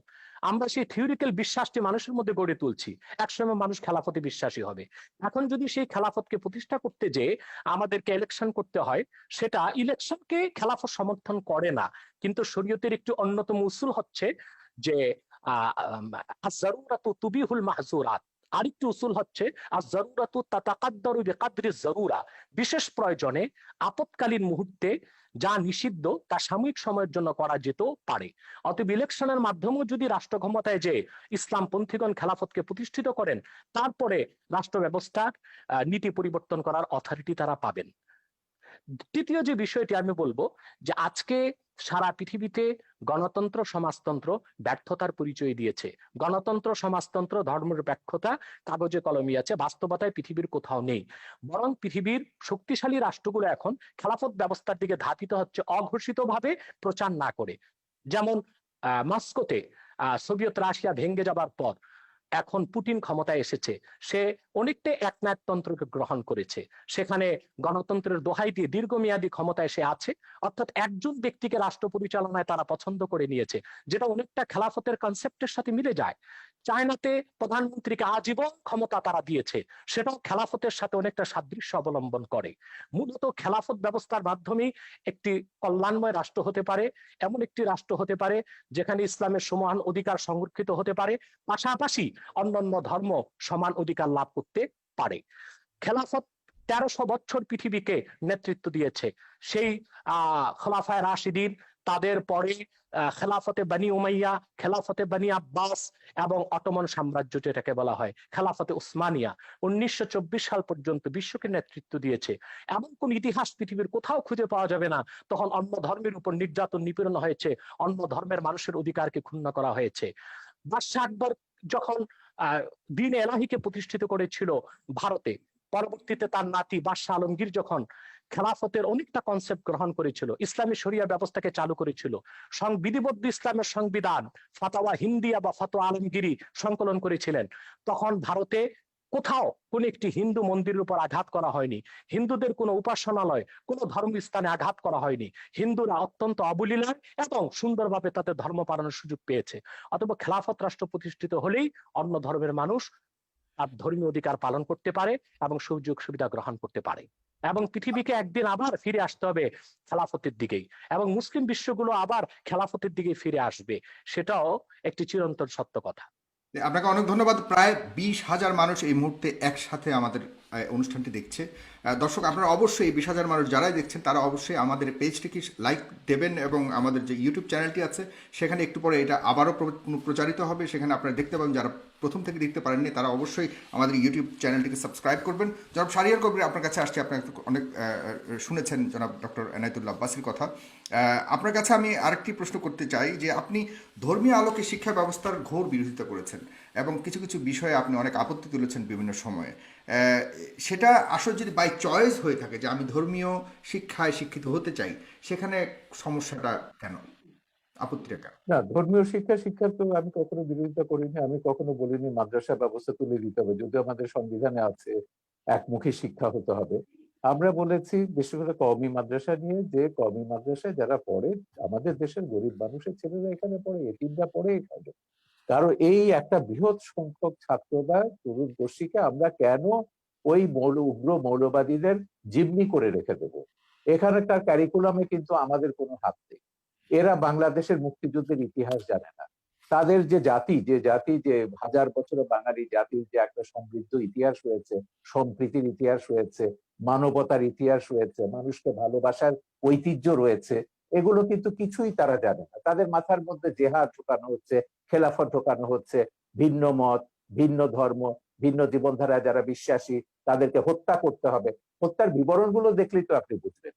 আমরা সেই থিওরিক্যাল বিশ্বাসটি মানুষের মধ্যে গড়ে তুলছি, একসময় মানুষ খেলাফতে বিশ্বাসী হবে। এখন যদি সেই খেলাফতকে প্রতিষ্ঠা করতে যে আমাদেরকে ইলেকশন করতে হয়, সেটা ইলেকশনকে খেলাফত সমর্থন করে না। কিন্তু শরীয়তের একটি অন্যতম উসুল হচ্ছে যে আয-যারুরাতু তুবিহুল মাহযুরাত। আরেকটি উসুল হচ্ছে আয-যারুরাতু তাতাকাদ্দারু বিকাদরি যারুরা। বিশেষ প্রয়োজনে, আপৎকালীন মুহূর্তে যা নিষিদ্ধ তা সাময়িক সময়ের জন্য করা যেতে পারে। অতএব ইলেকশনের মাধ্যমেও যদি রাষ্ট্র ক্ষমতায় যে ইসলামপন্থীগণ খেলাফতকে প্রতিষ্ঠিত করেন, তারপরে রাষ্ট্র ব্যবস্থার নীতি পরিবর্তন করার অথরিটি তারা পাবেন। তৃতীয় যে বিষয়টি আমি বলবো, যে আজকে সারা পৃথিবীতে গণতন্ত্র সমাজতন্ত্র ব্যর্থতার পরিচয় দিয়েছে। গণতন্ত্র সমাজতন্ত্র ধর্মনিরপেক্ষতা কাগজে কলমে আছে, বাস্তবতায় পৃথিবীর কোথাও নেই। বরং পৃথিবীর শক্তিশালী রাষ্ট্রগুলো এখন খেলাফত ব্যবস্থার দিকে ধাবিত হচ্ছে অঘোষিতভাবে, প্রচার না করে। যেমন মস্কোতে সোভিয়েত রাশিয়া ভেঙে যাবার পর এখন পুতিন ক্ষমতায় এসেছে, সে অনেকটা একনায়কতন্ত্রকে গ্রহণ করেছে। সেখানে গণতন্ত্রের দোহাই দিয়ে দীর্ঘমেয়াদী ক্ষমতায় সে আছে, অর্থাৎ একজন ব্যক্তিকে রাষ্ট্র পরিচালনায় তারা পছন্দ করে নিয়েছে, যেটা অনেকটা খেলাফতের কনসেপ্টের সাথে মিলে যায়। চায়নাতে প্রধানমন্ত্রীকে আজীবন ক্ষমতা তারা দিয়েছে, সেটাও খেলাফতের সাথে অনেকটা সাদৃশ্য অবলম্বন করে। মূলত খেলাফত ব্যবস্থার মাধ্যমেই একটি কল্যাণময় রাষ্ট্র হতে পারে, এমন একটি রাষ্ট্র হতে পারে যেখানে ইসলামের সমান অধিকার সংরক্ষিত হতে পারে, পাশাপাশি অন্যান্য ধর্ম সমান অধিকার লাভ করতে পারে। খেলাফত 1300 বছর পৃথিবীকে নেতৃত্ব দিয়েছে। সেই খোলাফায়ে রাশিদিন, তাদের পরে খেলাফতে বনি উমাইয়া, খেলাফতে বনি আব্বাস, এবং অটোমান সাম্রাজ্য যেটাকে বলা হয় খেলাফতে উসমানিয়া, 1924 সাল পর্যন্ত বিশ্বকে নেতৃত্ব দিয়েছে। এমন কোন ইতিহাস পৃথিবীর কোথাও খুঁজে পাওয়া যাবে না তখন অন্য ধর্মের উপর নির্যাতন নিপীড়ন হয়েছে, অন্য ধর্মের মানুষের অধিকারকে ক্ষুণ্ণ করা হয়েছে। বাদশাহ আকবর যখন দ্বীন এলাহিকে প্রতিষ্ঠিত করেছিল ভারতে, পরবর্তীতে তার নাতি বাদশাহ আলমগীর যখন খেলাফতের অনেকটা কনসেপ্ট গ্রহণ করেছিল, ইসলামী শরিয়া ব্যবস্থাকে চালু করেছিল, বিধিবদ্ধ ইসলামের সংবিধান ফাতাওয়া হিন্দিয়া বা ফাতোয়া আলমগীরি সংকলন করেছিলেন, তখন ভারতে কোথাও কোন একটি হিন্দু মন্দিরের উপর আঘাত করা হয়নি, হিন্দুদের কোনো উপাসনালয়, কোনো ধর্মস্থানে আঘাত করা হয়নি। হিন্দুরা অত্যন্ত অবলীলায় এবং সুন্দরভাবে তাদের ধর্ম পালনের সুযোগ পেয়েছে। অথবা খেলাফত রাষ্ট্র প্রতিষ্ঠিত হলেই অন্য ধর্মের মানুষ তার ধর্মীয় অধিকার পালন করতে পারে এবং সুযোগ সুবিধা গ্রহণ করতে পারে, এবং পৃথিবীকে একদিন আবার ফিরে আসতে হবে খেলাফতের দিকেই, এবং মুসলিম বিশ্বগুলো আবার খেলাফতের দিকে ফিরে আসবে, সেটাও একটি চিরন্তন সত্য কথা। আপনাকে অনেক ধন্যবাদ। প্রায় 20,000 মানুষ এই মুহূর্তে একসাথে আমাদের অনুষ্ঠানটি দেখছে। দর্শক, আপনারা অবশ্যই এই 20,000 মানুষ যারাই দেখছেন তারা অবশ্যই আমাদের পেজটিকে লাইক দেবেন, এবং আমাদের যে ইউটিউব চ্যানেলটি আছে সেখানে একটু পরে এটা আবারও প্রচারিত হবে, সেখানে আপনারা দেখতে পাবেন। যারা প্রথম থেকে দেখতে পারেননি তারা অবশ্যই আমাদের ইউটিউব চ্যানেলটিকে সাবস্ক্রাইব করবেন। জনাব শাহরিয়ার কবির আপনার কাছে আসছে, আপনার অনেক শুনেছেন জনাব ডক্টর এনায়েতুল্লাহ আব্বাসীর কথা। আপনার কাছে আমি আরেকটি প্রশ্ন করতে চাই যে আপনি ধর্মীয় আলোকে শিক্ষা ব্যবস্থার ঘোর বিরোধিতা করেছেন এবং কিছু কিছু বিষয়ে আপনি অনেক আপত্তি তুলেছেন বিভিন্ন সময়ে। সেটা আসলে যদি বাই চয়েস হয়ে থাকে যে আমি ধর্মীয় শিক্ষায় শিক্ষিত হতে চাই, সেখানে সমস্যাটা কেন, আপত্তিটা কেন? না, ধর্মীয় শিক্ষা তো আমি কখনো বিরোধিতা করিনি। আমি কখনো বলিনি মাদ্রাসা ব্যবস্থা তুলে দিতে হবে, যদিও আমাদের সংবিধানে আছে একমুখী শিক্ষা হতে হবে। আমরা বলেছি বিশেষ করে কওমি মাদ্রাসা নিয়ে, যে কওমি মাদ্রাসায় যারা পড়ে, আমাদের দেশের গরিব মানুষের ছেলেরা এখানে পড়ে, এতিমরা পড়ে এখানে, কারণ এই একটা বৃহৎ সংখ্যক ছাত্র বা তরুণ গোষ্ঠীকে আমরা কেন ওই উগ্র মৌলবাদীদের জিম্মি করে রেখে দেবো? এখানকার ক্যারিকুলামে কিন্তু আমাদের কোনো হাত নেই। এরা বাংলাদেশের মুক্তিযুদ্ধের ইতিহাস জানে না। তাদের যে জাতি যে হাজার বছরের বাঙালি জাতির যে একটা সমৃদ্ধ ইতিহাস রয়েছে, সম্প্রীতির ইতিহাস রয়েছে, মানবতার ইতিহাস রয়েছে, মানুষকে ভালোবাসার ঐতিহ্য রয়েছে, এগুলো কিন্তু কিছুই তারা জানে না। তাদের মাথার মধ্যে জেহাদ ঢোকানো হচ্ছে, খেলাফত ঢোকানো হচ্ছে, ভিন্ন মত, ভিন্ন ধর্ম, ভিন্ন জীবনধারায় যারা বিশ্বাসী তাদেরকে হত্যা করতে হবে। হত্যার বিবরণগুলো দেখলেই তো আপনি বুঝবেন।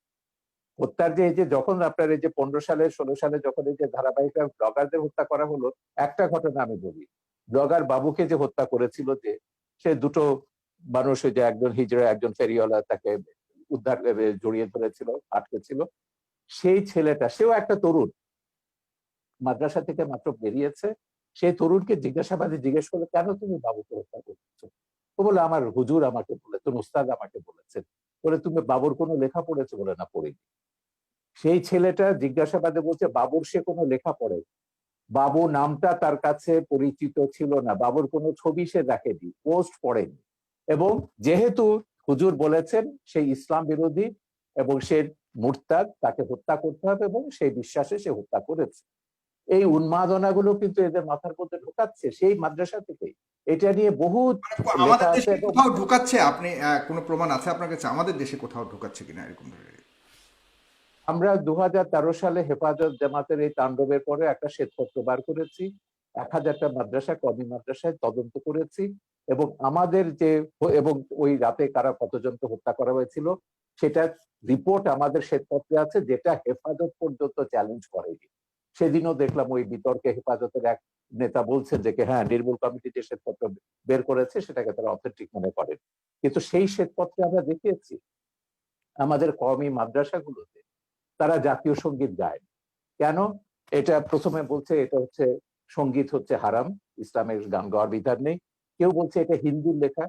হত্যার যে এই যে যখন আপনার এই যে 15 সালে 16 সালে যখন এই যে ধারাবাহিক ব্লগারদের হত্যা করা হলো, একটা ঘটনা আমি বলি। ব্লগার বাবুকে যে হত্যা করেছিল, যে সে দুটো মানুষ, যে একজন হিজড়া একজন ফেরিওয়ালা তাকে উদ্ধার জড়িয়ে ধরেছিল, আটকে ছিল, সেই ছেলেটা সেও একটা তরুণ, মাদ্রাসা থেকে মাত্র বেরিয়েছে। সেই তরুণকে জিজ্ঞাসাবাদে জিজ্ঞেস করলো, কেন তুমি বাবুকে হত্যা করছো? ও বলে, আমার হুজুর আমাকে বলেছেন, উস্তাদ আমাকে বলেছেন। বলে, তুমি বাবুর কোনো লেখা পড়েছো? বলে, না, পড়িনি। সেই ছেলেটা জিজ্ঞাসাবাদে বলছে, বাবুর সে কোনো লেখা পড়ে, বাবু নামটা তার কাছে পরিচিত ছিল না, বাবুর কোনো ছবি সে দেখেনি, পোস্ট পড়েনি। এবং যেহেতু হুজুর বলেছেন সেই ইসলাম বিরোধী এবং সে মুরতাদ, তাকে হত্যা করতে হবে, এবং সেই বিশ্বাসে সে হত্যা করেছে। এই উন্মাদনাগুলো কিন্তু এদের মাথার মধ্যে ঢোকাচ্ছে সেই মাদ্রাসা থেকেই। এটা নিয়ে বহুত লেখা আমাদের আছে। দেশে এবং কোথাও ঢুকাচ্ছে? আপনি কোনো প্রমাণ আছে আপনার কাছে আমাদের দেশে কোথাও ঢুকাচ্ছে কিনা এরকম ধরনের? আমরা 2013 সালে হেফাজত জামাতের এই তাণ্ডবের পরে একটা শ্বেতপত্র বার করেছি, 1000টা মাদ্রাসা, কওমি মাদ্রাসায় তদন্ত করেছি, এবং আমাদের যে এবং ওই রাতে কারা কতজনকে হত্যা করা হয়েছিল সেটা রিপোর্ট আমাদের শ্বেতপত্রে আছে, যেটা হেফাজত পর্যন্ত চ্যালেঞ্জ করেনি। সেদিনও দেখলাম ওই বিতর্কে হেফাজতের এক নেতা বলছেন যে হ্যাঁ, নির্মূল কমিটি যে শ্বেতপত্র বের করেছে সেটাকে তারা অথেন্টিক মনে করেন। কিন্তু সেই শ্বেতপত্রে আমরা দেখিয়েছি আমাদের কওমি মাদ্রাসাগুলোতে তারা জাতীয় সঙ্গীত গায়। কেন? এটা প্রথমে বলছে এটা হচ্ছে সঙ্গীত হচ্ছে হারাম, ইসলামের গান গাওয়ার বিধান নেই। কেউ বলছে এটা হিন্দুর লেখা,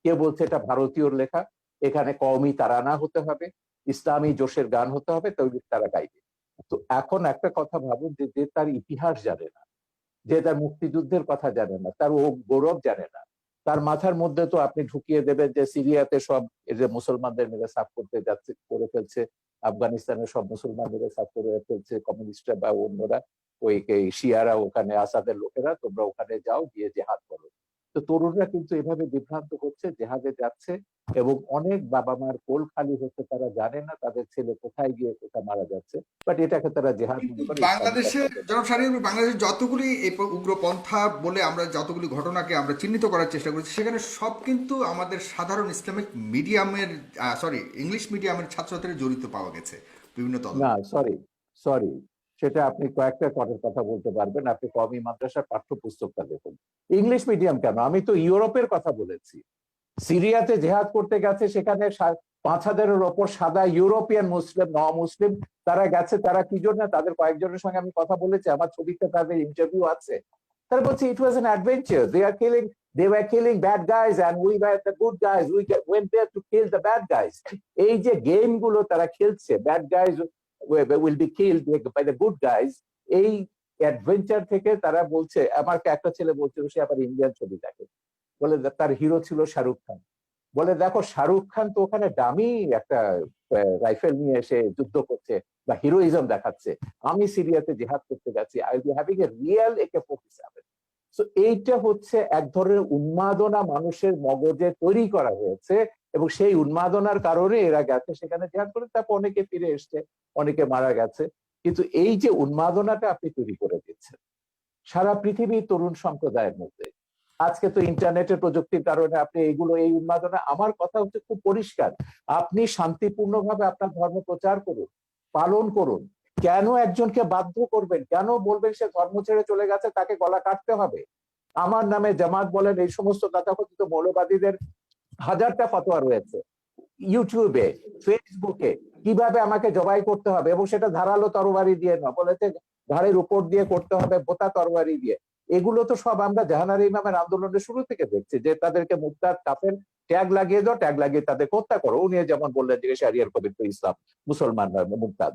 কেউ বলছে এটা ভারতীয়র লেখা, এখানে কওমি তারানা হতে হবে, ইসলামী জোশের গান হতে হবে, তবে তারা গাইবে। তো এখন একটা কথা ভাবুন, যে তার ইতিহাস জানে না, যে তার মুক্তিযুদ্ধের কথা জানে না, তার ও গৌরব জানে না, তার মাথার মধ্যে তো আপনি ঢুকিয়ে দেবেন যে সিরিয়াতে সব এই যে মুসলমানদের মেরে সাফ করতে যাচ্ছে, করে ফেলছে, আফগানিস্তানের সব মুসলমান মেরে সাফ করে ফেলছে কমিউনিস্টরা বা অন্যরা, ওই শিয়ারা, ওখানে আসাদের লোকেরা, তোমরা ওখানে যাও, গিয়ে জেহাদ করো। তো তরুণরা কিন্তু এভাবে বিভ্রান্ত হচ্ছে, জেহাদে যাচ্ছে, এবং অনেক বাবা মার কোল খালি হচ্ছে, তারা জানে না তাদের ছেলে কোথায় গিয়ে কোথায় মারা যাচ্ছে, বাট এটাকে তারা জেহাদ কিন্তু মনে করে, ইসলামিক বাংলাদেশে, একটা। জনাব শাহরিয়ার, বাংলাদেশের যতগুলি এই উগ্রপন্থা বলে আমরা যতগুলি ঘটনাকে আমরা চিহ্নিত করার চেষ্টা করেছি, সেখানে সব কিন্তু আমাদের সাধারণ ইসলামিক মিডিয়ামের, সরি, ইংলিশ মিডিয়ামের ছাত্রছাত্রীরা জড়িত পাওয়া গেছে বিভিন্ন না, তদন্তে। সরি, সরি, সেটা আপনি কয়েকটা করের কথা বলতে পারবেন। আপনি কওমি মাদ্রাসার পাঠ্যপুস্তকটা দেখুন। ইংলিশ মিডিয়াম কেন, আমি তো ইউরোপের কথা বলেছি। সিরিয়াতে জেহাদ করতে গেছে, সেখানে 5000-এর ওপর সাদা ইউরোপিয়ান মুসলিম, ন মুসলিম, তারা গেছে। তারা কি জন্য? তাদের কয়েকজনের সঙ্গে আমি কথা বলেছি, আমার ছবিতে তাদের ইন্টারভিউ আছে। তারা বলছে it was an adventure, they were killing bad guys and we were the good guys, went there to kill the bad guys. এই যে গেম গুলো তারা খেলছে, bad guys will be killed by the good guys, এই adventure থেকে তারা বলছে। আমাকে একটা ছেলে বলছিল, সে আবার ইন্ডিয়ান ছবি দেখে, বলে তার হিরো ছিল শাহরুখ খান। বলে, দেখো শাহরুখ খান তো ওখানে দামি একটা রাইফেল নিয়ে এসে যুদ্ধ করছে বা হিরোইজম দেখাচ্ছে, আমি সিরিয়াতে জেহাদ করতে গেছি, I will be having a real AK-47। So এইটা হচ্ছে এক ধরনের উন্মাদনা মানুষের মগজে তৈরি করা হয়েছে, এবং সেই উন্মাদনার কারণে এরা গেছে সেখানে জেহাদ করে, তারপর অনেকে ফিরে এসছে, অনেকে মারা গেছে। কিন্তু এই যে উন্মাদনাটা আপনি তৈরি করে দিচ্ছেন সারা পৃথিবীর তরুণ সম্প্রদায়ের মধ্যে, আজকে তো ইন্টারনেটের প্রযুক্তির কারণে আপনি এইগুলো, এই উন্মাদনা, আমার কথা হচ্ছে খুব পরিষ্কার, আপনি শান্তিপূর্ণভাবে আপনার ধর্ম প্রচার করুন, পালন করুন। কেন একজনকে বাধ্য করবেন? কেন বলবেন সে ধর্ম ছেড়ে চলে গেছে তাকে গলা কাটতে হবে? আমার নামে জামাত বলেন, এই সমস্ত তথাকথিত মৌলবাদীদের হাজারটা ফতোয়া রয়েছে ইউটিউবে, ফেসবুকে, কিভাবে আমাকে জবাই করতে হবে, এবং সেটা ধারালো তরবারি দিয়ে না, বলেছে ঘাড়ের উপর দিয়ে করতে হবে, বোতা তরবারি দিয়ে। এগুলো তো সব আমরা জাহানারা ইমামের আন্দোলনের শুরু থেকে দেখছি, যে তাদেরকে মুক্তার কাফের ট্যাগ লাগিয়ে দাও, ট্যাগ লাগিয়ে তাদেরকে হত্যা করো। উনি যেমন বললেন যে শারিয়ার কবির তো ইসলাম, মুসলমান নয়, মুক্তাদ।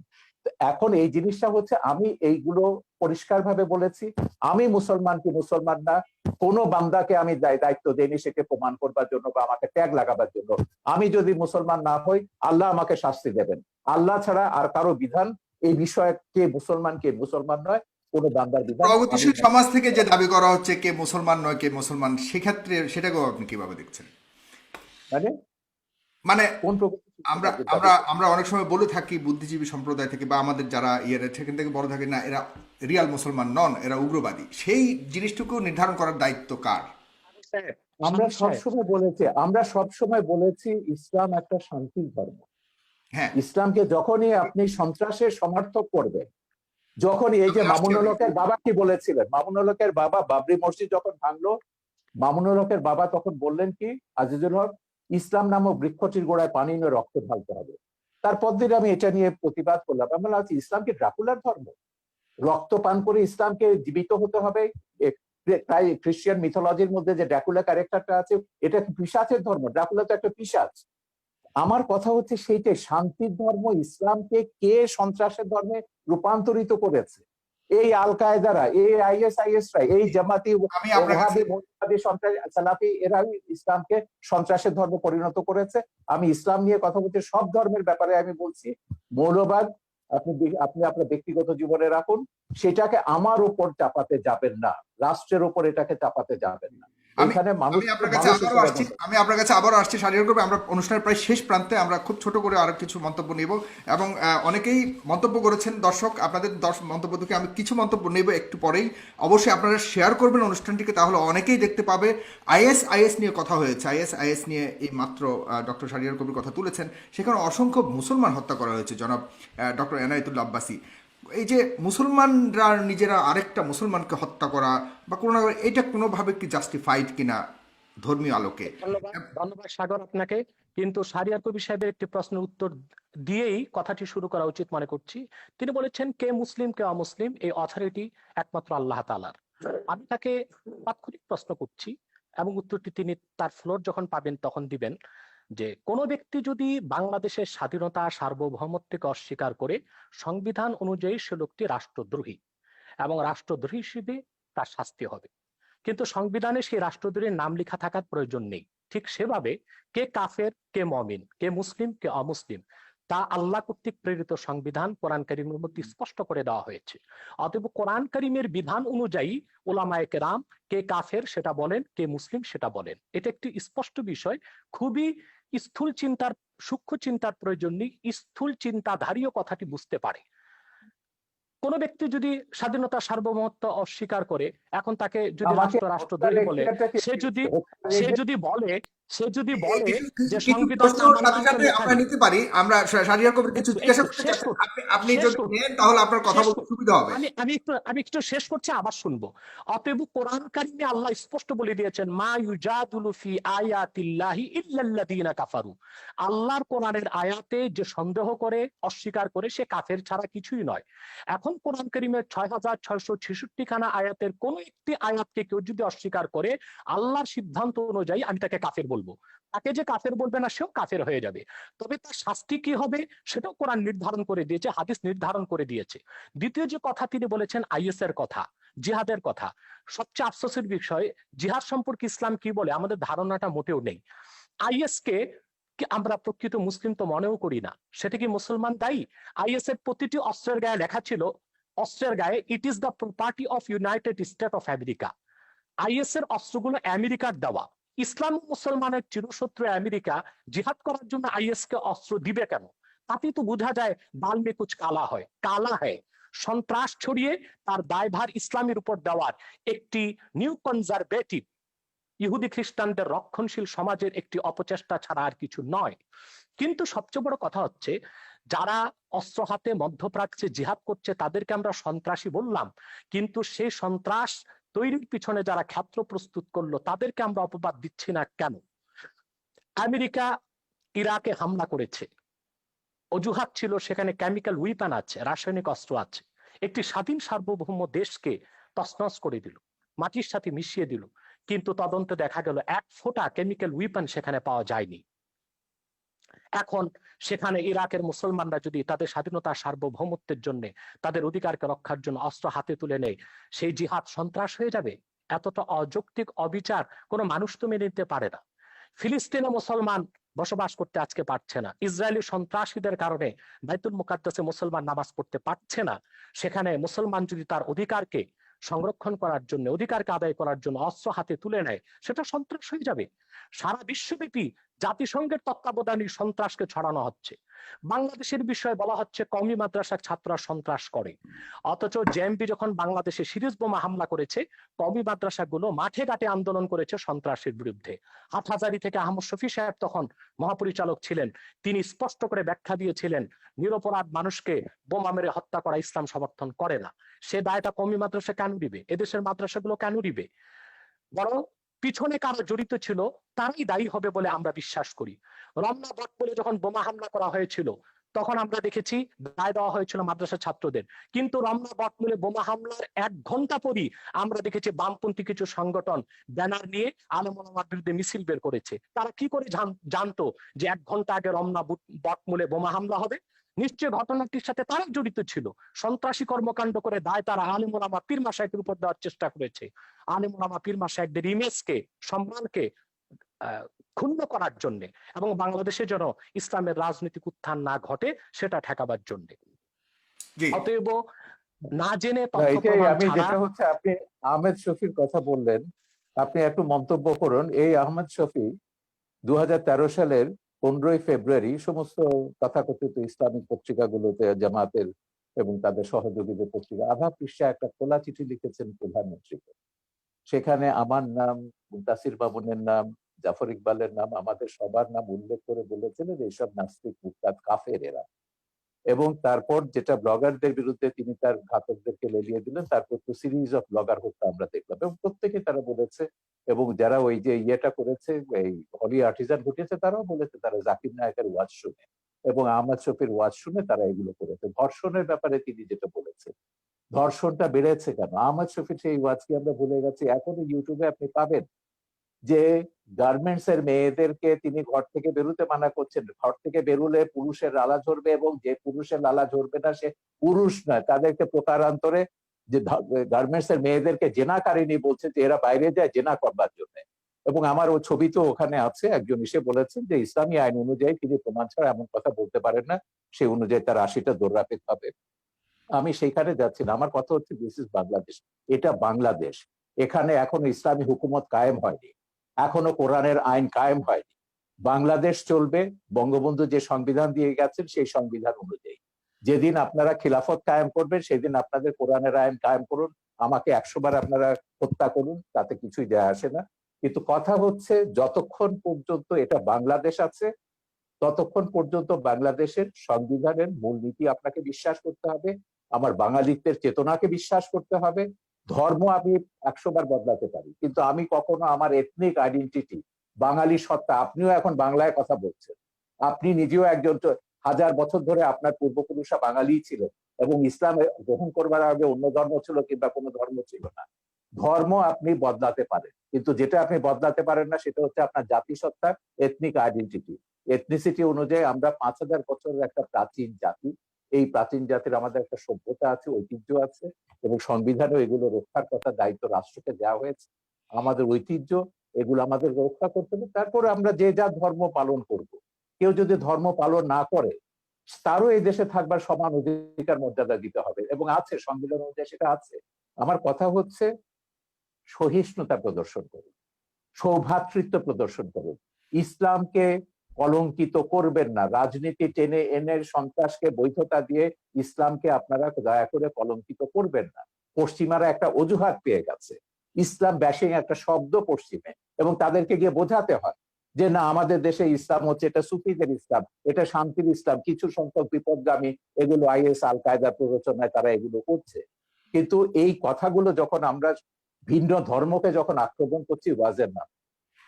এখন এই জিনিসটা হচ্ছে, আমি এইগুলো পরিষ্কারভাবে বলেছি, আমি মুসলমান কি মুসলমান না কোন বান্দাকে আমি দায়িত্ব দেইনি সেকে প্রমাণ করবার জন্য বা আমাকে ট্যাগ লাগাবার জন্য। আমি যদি মুসলমান না হই, আল্লাহ আমাকে শাস্তি দেবেন। আল্লাহ ছাড়া আর কারো বিধান এই বিষয়ে কে মুসলমান নয় কোন বান্দার বিধান আমি প্রগতিশীল সমাজ থেকে যে দাবি করা হচ্ছে কে মুসলমান নয় কে মুসলমান, সেক্ষেত্রে সেটাকেও আপনি কিভাবে দেখছেন? মানে মানে কোন প্রগতিশীল আমরা সমাজের দাবি আমরা করছি? আমরা অনেক সময় বলে থাকি বুদ্ধিজীবী সম্প্রদায় থেকে বা আমাদের যারা সেখান থেকে বড় থাকে না, এরা রিয়াল মুসলমান নন, এরা উগ্রবাদী। সেই জিনিসটুকু নির্ধারণ করার দায়িত্ব কার? আমরা সবসময় বলেছি ইসলাম একটা শান্তির ধর্ম। হ্যাঁ, ইসলামকে যখনই আপনি সন্ত্রাসের সমর্থক করবেন, যখনই এই যে আমি আসছি মামুনুল ওদিকে। হকের বাবা কি বলেছিলেন, মামুনুল হকের বাবা বাবরি মসজিদ যখন ভাঙলো, মামুনুল হকের বাবা তখন বললেন কি, আজিজুল হক, ইসলাম নামক বৃক্ষটির গোড়ায় পানি নিয়ে রক্ত ঢালতে হবে। তারপর দিন আমি এটা নিয়ে প্রতিবাদ করলাম, আমি বললাম আচ্ছা, ইসলাম কি ড্রাকুলার ধর্ম? রক্ত পান করে ইসলামকে জীবিত হতে হবে? তাই খ্রিস্টান মিথোলজির মধ্যে যে ড্রাকুলা ক্যারেক্টারটা আছে, এটা পিশাচের ধর্ম, ড্রাকুলা তো একটা পিশাচ। আমার কথা হচ্ছে সেইটাই, শান্তির ধর্ম ইসলামকে কে সন্ত্রাসের ধর্মে রূপান্তরিত করেছে? এই আল কায়দারা, এই আইএসআইএসরা, এই জামাতি আমি আপনার কাছে ওহাবি মৌলবাদী সন্ত্রাসী সালাফি, এরাই ইসলামকে সন্ত্রাসের ধর্ম পরিণত করেছে। আমি ইসলাম নিয়ে কথা বলছি, সব ধর্মের ব্যাপারে আমি বলছি, মৌলবাদ আপনি আপনার ব্যক্তিগত জীবনে রাখুন, সেটাকে আমার উপর চাপাতে যাবেন না, রাষ্ট্রের উপর এটাকে চাপাতে যাবেন না। আমি এখানে মানুষ আমি আপনার কাছে মানুষ আবারও হিসেবে আসছি, শারীরিক করবে। আমরা অনুষ্ঠানের প্রায় শেষ প্রান্তে, আমরা খুব ছোট করে আরো কিছু মন্তব্য নেব এবং অনেকেই মন্তব্য করেছেন। দর্শক, আপনাদের মন্তব্য থেকে আমি কিছু মন্তব্য নেব একটু পরেই। অবশ্যই আপনারা শেয়ার করবেন অনুষ্ঠানটিকে, তাহলে অনেকেই দেখতে পাবে। আইএস নিয়ে কথা হয়েছে, আইএস নিয়ে এই মাত্র ডক্টর শাহরিয়ার কবির কথা তুলেছেন। সেখানে অসংখ্য মুসলমান হত্যা করা হয়েছে, জনাব ডক্টর এনায়েতুল্লাহ আব্বাসী। এই যে মুসলমানরা নিজেরা আরেকটা মুসলমানকে হত্যা করা বা কোনো, এটা কোনোভাবে কি জাস্টিফাইড কিনা ধর্মীয় আলোকে? ধন্যবাদ, ধন্যবাদ সাগর আপনাকে। কিন্তু শাহরিয়ার কবির সাহেবের একটি প্রশ্নের উত্তর দিয়েই কথাটি শুরু করা উচিত মনে করছি। তিনি বলেছেন কে মুসলিম কে অমুসলিম এই অথরিটি একমাত্র আল্লাহ তাআলার। আমি তাকে তাৎক্ষণিক প্রশ্ন করছি এবং উত্তরটি তিনি তার ফ্লোর যখন পাবেন তখন দিবেন, যে কোন ব্যক্তি যদি বাংলাদেশের স্বাধীনতা সার্বভৌমত্বকে অস্বীকার করে, সংবিধান অনুযায়ী সে লোকটি রাষ্ট্রদ্রোহী এবং রাষ্ট্রদ্রোহী হিসেবে তার শাস্তি হবে। কিন্তু সংবিধানে সেই রাষ্ট্রদ্রোহীর নাম লেখা থাকার প্রয়োজন নেই। ঠিক সেভাবে কে কাফের কে মমিন, কে মুসলিম কে অমুসলিম, তা আল্লাহ কর্তৃক প্রেরিত সংবিধান কোরআন কারীমের মধ্যে স্পষ্ট করে দেওয়া হয়েছে। অতএব কোরআন কারীমের বিধান অনুযায়ী উলামায়ে কেরাম কে কাফের সেটা বলেন, কে মুসলিম সেটা বলেন। এটা একটি স্পষ্ট বিষয়। খুবই স্থূল চিন্তার, সূক্ষ্ম চিন্তার প্রয়োজন নেই, স্থূল চিন্তাধারীও কথাটি বুঝতে পারে। কোন ব্যক্তি যদি স্বাধীনতা সার্বভৌমত্ব অস্বীকার করে, এখন তাকে যদি আমাকে রাষ্ট্রদ্রোহী বলে, সে যদি বলে কিছু যে কিছু সংবিধান প্রশ্ন আমার সাথে নামে সাথে আমরা লেখা নেই। নিতে পারি। আমরা শাহরিয়ার কবির কিছু জিজ্ঞাসা একটু করতে শেষ চাচ্ছেন, করছি, আপনি শেষ যদি করছি, নেন তাহলে আপনার কথা শেষ বলতে করছি। সুবিধা হবে। আমি একটু শেষ করছি, আবার শুনবো। অতএব কোরআন কারিমে আল্লাহ স্পষ্ট বলে দিয়েছেন, মা ইউজাদুলু ফি আয়াতিল্লাহি ইল্লাল্লাযিনা কাফারু। আল্লাহর কোরআনের আয়াতে যে সন্দেহ করে, অস্বীকার করে, সে কাফের ছাড়া কিছুই নয়। এখন কোরআন কারিমের 6666 খানা আয়াতের কোন একটি আয়াতকে কেউ যদি অস্বীকার করে, আল্লাহর সিদ্ধান্ত অনুযায়ী আমি তাকে কাফের বলবো। তাকে যে কাফের বলবে না, সেও কাফের হয়ে যাবে। তবে তার শাস্তি কি হবে সেটাও কোরআন নির্ধারণ করে দিয়েছে, হাদিস নির্ধারণ করে দিয়েছে। দ্বিতীয় যে কথা তিনি বলেছেন আইএস এর কথা, জিহাদের কথা, সবচেয়ে আফসোসের বিষয়, জিহাদ সম্পর্কে ইসলাম কি বলে আমাদের ধারণাটা মোটেও নেই। আইএস কে আমরা প্রকৃত মুসলিম তো মনেও করি না। সেটা কি মুসলমান দায়ী? আইএস এর প্রতিটি অস্ত্রের গায়ে লেখা ছিল, অস্ত্রের গায়ে, it is the property of United state of America. Is এর অস্ত্রগুলো আমেরিকার দেওয়া। ইসলাম মুসলমানের চিরশত্রু আমেরিকা জিহাদ করার জন্য আইএস কে অস্ত্র দিবে কেন? তাতেই তো বোঝা যায় বাল মে কুছ কালা হয়, কালা হয়। সন্ত্রাস ছড়িয়ে তার দায়ভার ইসলামের উপর দেওয়ার একটি নিউ কনজারভেটিভ ইহুদি খ্রিস্টানদের রক্ষণশীল সমাজের একটি অপচেষ্টা ছাড়া আর কিছু নয়। কিন্তু সবচেয়ে বড় কথা হচ্ছে, যারা অস্ত্র হাতে মধ্যপ্রাচ্যে জিহাদ করছে তাদেরকে আমরা সন্ত্রাসী বললাম, কিন্তু সেই সন্ত্রাস তৈরির পিছনে যারা ক্ষেত্র প্রস্তুত করলো তাদেরকে আমরা অপবাদ দিচ্ছি না কেন? আমেরিকা ইরাকে হামলা করেছে, অজুহাত ছিল সেখানে কেমিক্যাল উইপন আছে, রাসায়নিক অস্ত্র আছে। একটি স্বাধীন সার্বভৌম দেশকে তছনছ করে দিল। মাটির সাথে মিশিয়ে দিল, কিন্তু তদন্তে দেখা গেল এক ফোঁটা কেমিক্যাল উইপন সেখানে পাওয়া যায়নি। এখন সেখানে ইরাকের মুসলমানরা যদি তাদের স্বাধীনতা সার্বভৌমত্বের জন্য, তাদের অধিকারকে রক্ষার জন্য অস্ত্র হাতে তুলে নেয়, সেই জিহাদ সন্ত্রাস হয়ে যাবে? এতটা অযৌক্তিক অবিচার কোনো মানুষ তো মেনে নিতে পারে না। ফিলিস্তিনে মুসলমান বসবাস করতে আজকে পারছে না, ইসরায়েলি সন্ত্রাসীদের কারণে বাইতুল মুকাদ্দাসে মুসলমান নামাজ পড়তে পারছে না। সেখানে মুসলমান যদি তার অধিকারকে সংরক্ষণ করার জন্য, অধিকারকে আদায় করার জন্য অস্ত্র হাতে তুলে নেয়, সেটা সন্ত্রাস হয়ে যাবে। সারা বিশ্বব্যাপী জাতিসংঘের তত্ত্বাবধানে সন্ত্রাসকে ছড়ানো হচ্ছে। বাংলাদেশের বিষয়ে বলা হচ্ছে কওমি মাদ্রাসার ছাত্ররা সন্ত্রাস করে, অথচ জেএমবি যখন বাংলাদেশে সিরিজ বোমা হামলা করেছে, কওমি মাদ্রাসাগুলো মাঠে ঘাটে আন্দোলন করেছে সন্ত্রাসের বিরুদ্ধে। হাটহাজারী থেকে আহমদ শফি সাহেব তখন মহাপরিচালক ছিলেন, তিনি স্পষ্ট করে ব্যাখ্যা দিয়েছিলেন নিরপরাধ মানুষকে বোমা মেরে হত্যা করা ইসলাম সমর্থন করে না। সে দায়টা কওমি মাদ্রাসা কেন দিবে? এদেশের মাদ্রাসাগুলো কেন দিবে? বরং পিছনে কারা জড়িত ছিল তারাই দায়ী হবে বলে আমরা বিশ্বাস করি। রমনা বটমূলে যখন বোমা হামলা করা হয়েছিল, তখন আমরা দেখেছি দায় দেওয়া হয়েছিল মাদ্রাসা ছাত্রদের, কিন্তু রমনা বটমূলে বোমা হামলার 1 ঘন্টা পরই আমরা দেখেছি বামপন্থী কিছু সংগঠন ব্যানার নিয়ে আলেম ওলামার বিরুদ্ধে মিছিল বের করেছে। তারা কি করে জানতো যে 1 ঘন্টা আগে রমনা বটমূলে বোমা হামলা হবে? নিশ্চয় ঘটনাটির সাথে তারা জড়িত ছিল। সন্ত্রাসী কর্মকাণ্ড করে দায় তারা আলেম ওলামা পীর মাশায়েখের উপর দেওয়ার চেষ্টা করেছে। আলেম ওলামা পীর মাশায়েখদের ইমেজকে, সম্মানকে ক্ষুণ্ণ করার জন্য, এবং বাংলাদেশে যেন ইসলামের রাজনৈতিক উত্থান না ঘটে সেটা ঠেকাবার জন্য। অতএব না জেনে তথ্য প্রমাণ আমি ছাড়া। যেটা হচ্ছে, আপনি আহমেদ শফির কথা বললেন, আপনি একটু মন্তব্য করুন। এই আহমেদ শফি 2013 সালের 15ই ফেব্রুয়ারি সমস্ত তথাকথিত ইসলামিক পত্রিকাগুলোতে, জামাতের এবং তাদের সহযোগীদের পত্রিকা আধা পৃষ্ঠা একটা খোলা চিঠি লিখেছেন প্রধানমন্ত্রীকে। সেখানে আমার নাম, মুনতাসির মামুনের নাম, জাফর ইকবালের নাম, আমাদের সবার নাম উল্লেখ করে বলেছিলেন এইসব নাস্তিক, মুরতাদ, কাফের এরা। এবং তারপর যেটা ব্লগারদের বিরুদ্ধে তিনি তার ঘাতকদেরকে লেলিয়ে দিলেন, তারপর তো সিরিজ অফ ব্লগার হত্যা আমরা দেখলাম, এবং প্রত্যেকে তারা বলেছে, এবং যারা ওই যে ইয়েটা করেছে, এই হলি আর্টিজান ঘটিয়েছে, তারাও বলেছে তারা জাকির নায়কের ওয়াজ শুনে এবং আহমদ শফির ওয়াজ শুনে তারা এগুলো করেছে। ধর্ষণের ব্যাপারে তিনি যেটা বলেছেন, ধর্ষণটা বেড়েছে কেন? আহমদ শফির সেই ওয়াজ কি আমরা ভুলে গেছি? এখনো ইউটিউবে আপনি পাবেন যে গার্মেন্টস এর মেয়েদেরকে তিনি ঘর থেকে বেরোতে মানা করছেন, ঘর থেকে বেরোলে পুরুষের লালা ঝরবে, এবং যে পুরুষের লালা ঝরবে না সে পুরুষ নয়, তাদেরকে প্রকারান্তরে যে গার্মেন্টস এর মেয়েদেরকে জেনাকারিনী বলছে, যে এরা বাইরে যায় জেনা করবার জন্য। এবং আমার ওই ছবি তো ওখানে আছে, একজন এসে বলেছেন যে ইসলামী আইন অনুযায়ী তিনি প্রমাণ ছাড়া এমন কথা বলতে পারেন না, সেই অনুযায়ী তার 80টা দৌড়াপেক হবে। আমি সেইখানে যাচ্ছি না, আমার কথা হচ্ছে দিস ইজ বাংলাদেশ, এটা বাংলাদেশ। এখানে এখনো ইসলামী হুকুমত কায়েম হয়নি, এখনো কোরআনের আইন কায়েম হয়নি। বাংলাদেশ চলবে বঙ্গবন্ধু যে সংবিধান দিয়ে গেছেন সেই সংবিধান অনুযায়ী। যেদিন আপনারা খিলাফত কায়েম করবেন সেদিন আপনাদের কোরআনের আইন কায়েম করুন, আমাকে 100 বার আপনারা হত্যা করুন, তাতে কিছুই যায় আসে না। কিন্তু কথা হচ্ছে যতক্ষণ পর্যন্ত এটা বাংলাদেশ আছে, ততক্ষণ পর্যন্ত বাংলাদেশের সংবিধানের মূলনীতি আপনাকে বিশ্বাস করতে হবে, আমার বাঙালিত্বের চেতনাকে বিশ্বাস করতে হবে। ধর্ম আমি 100 বার বদলাতে পারি, কিন্তু আমি কখনো আমার এথনিক আইডেন্টিটি, বাঙালি সত্তা, আপনিও এখন বাংলায় কথা বলছেন, আপনি নিজেও একজন 1000 বছর ধরে আপনার পূর্বপুরুষরা বাঙালি ছিলেন, এবং ইসলাম গ্রহণ করবার আগে অন্য ধর্ম ছিল কিংবা কোনো ধর্ম ছিল না। ধর্ম আপনি বদলাতে পারেন, কিন্তু যেটা আপনি বদলাতে পারেন না সেটা হচ্ছে আপনার জাতিসত্তা, এথনিক আইডেন্টিটি। এথনিসিটি অনুযায়ী আমরা 5000 বছরের একটা প্রাচীন জাতি। এই প্রাচীন জাতির আমাদের একটা সভ্যতা আছে, ঐতিহ্য আছে, এবং সংবিধানেও এগুলো রক্ষার কথা দায়িত্ব রাষ্ট্রকে দেওয়া হয়েছে। আমাদের ঐতিহ্য এগুলো আমাদের রক্ষা করতে হবে, তারপরে আমরা যে যা ধর্ম পালন করব। কেউ যদি ধর্ম পালন না করে, তারও এই দেশে থাকবার সমান অধিকার মর্যাদা দিতে হবে, এবং আছে, সংবিধান অনুযায়ী সেটা আছে। আমার কথা হচ্ছে সহিষ্ণুতা প্রদর্শন করুন, সৌভ্রাতৃত্ব প্রদর্শন করুন, ইসলামকে কলঙ্কিত করবেন না, রাজনীতি টেনে এনে সন্ত্রাসকে বৈধতা দিয়ে ইসলামকে আপনারা দয়া করে কলঙ্কিত করবেন না। পশ্চিমারা একটা অজুহাত পেয়ে গেছে, ইসলাম ব্যাশিং একটা শব্দ পশ্চিমে, এবং তাদেরকে গিয়ে বোঝাতে হয় যে না, আমাদের দেশে ইসলাম হচ্ছে এটা সুফিদের ইসলাম, এটা শান্তির ইসলাম, কিছু সংখ্যক বিপদগামী এগুলো আইএস আল কায়দার প্ররোচনায় তারা এগুলো করছে। কিন্তু এই কথাগুলো যখন আমরা ভিন্ন ধর্মকে যখন আক্রমণ করছি ওয়াজের নাম,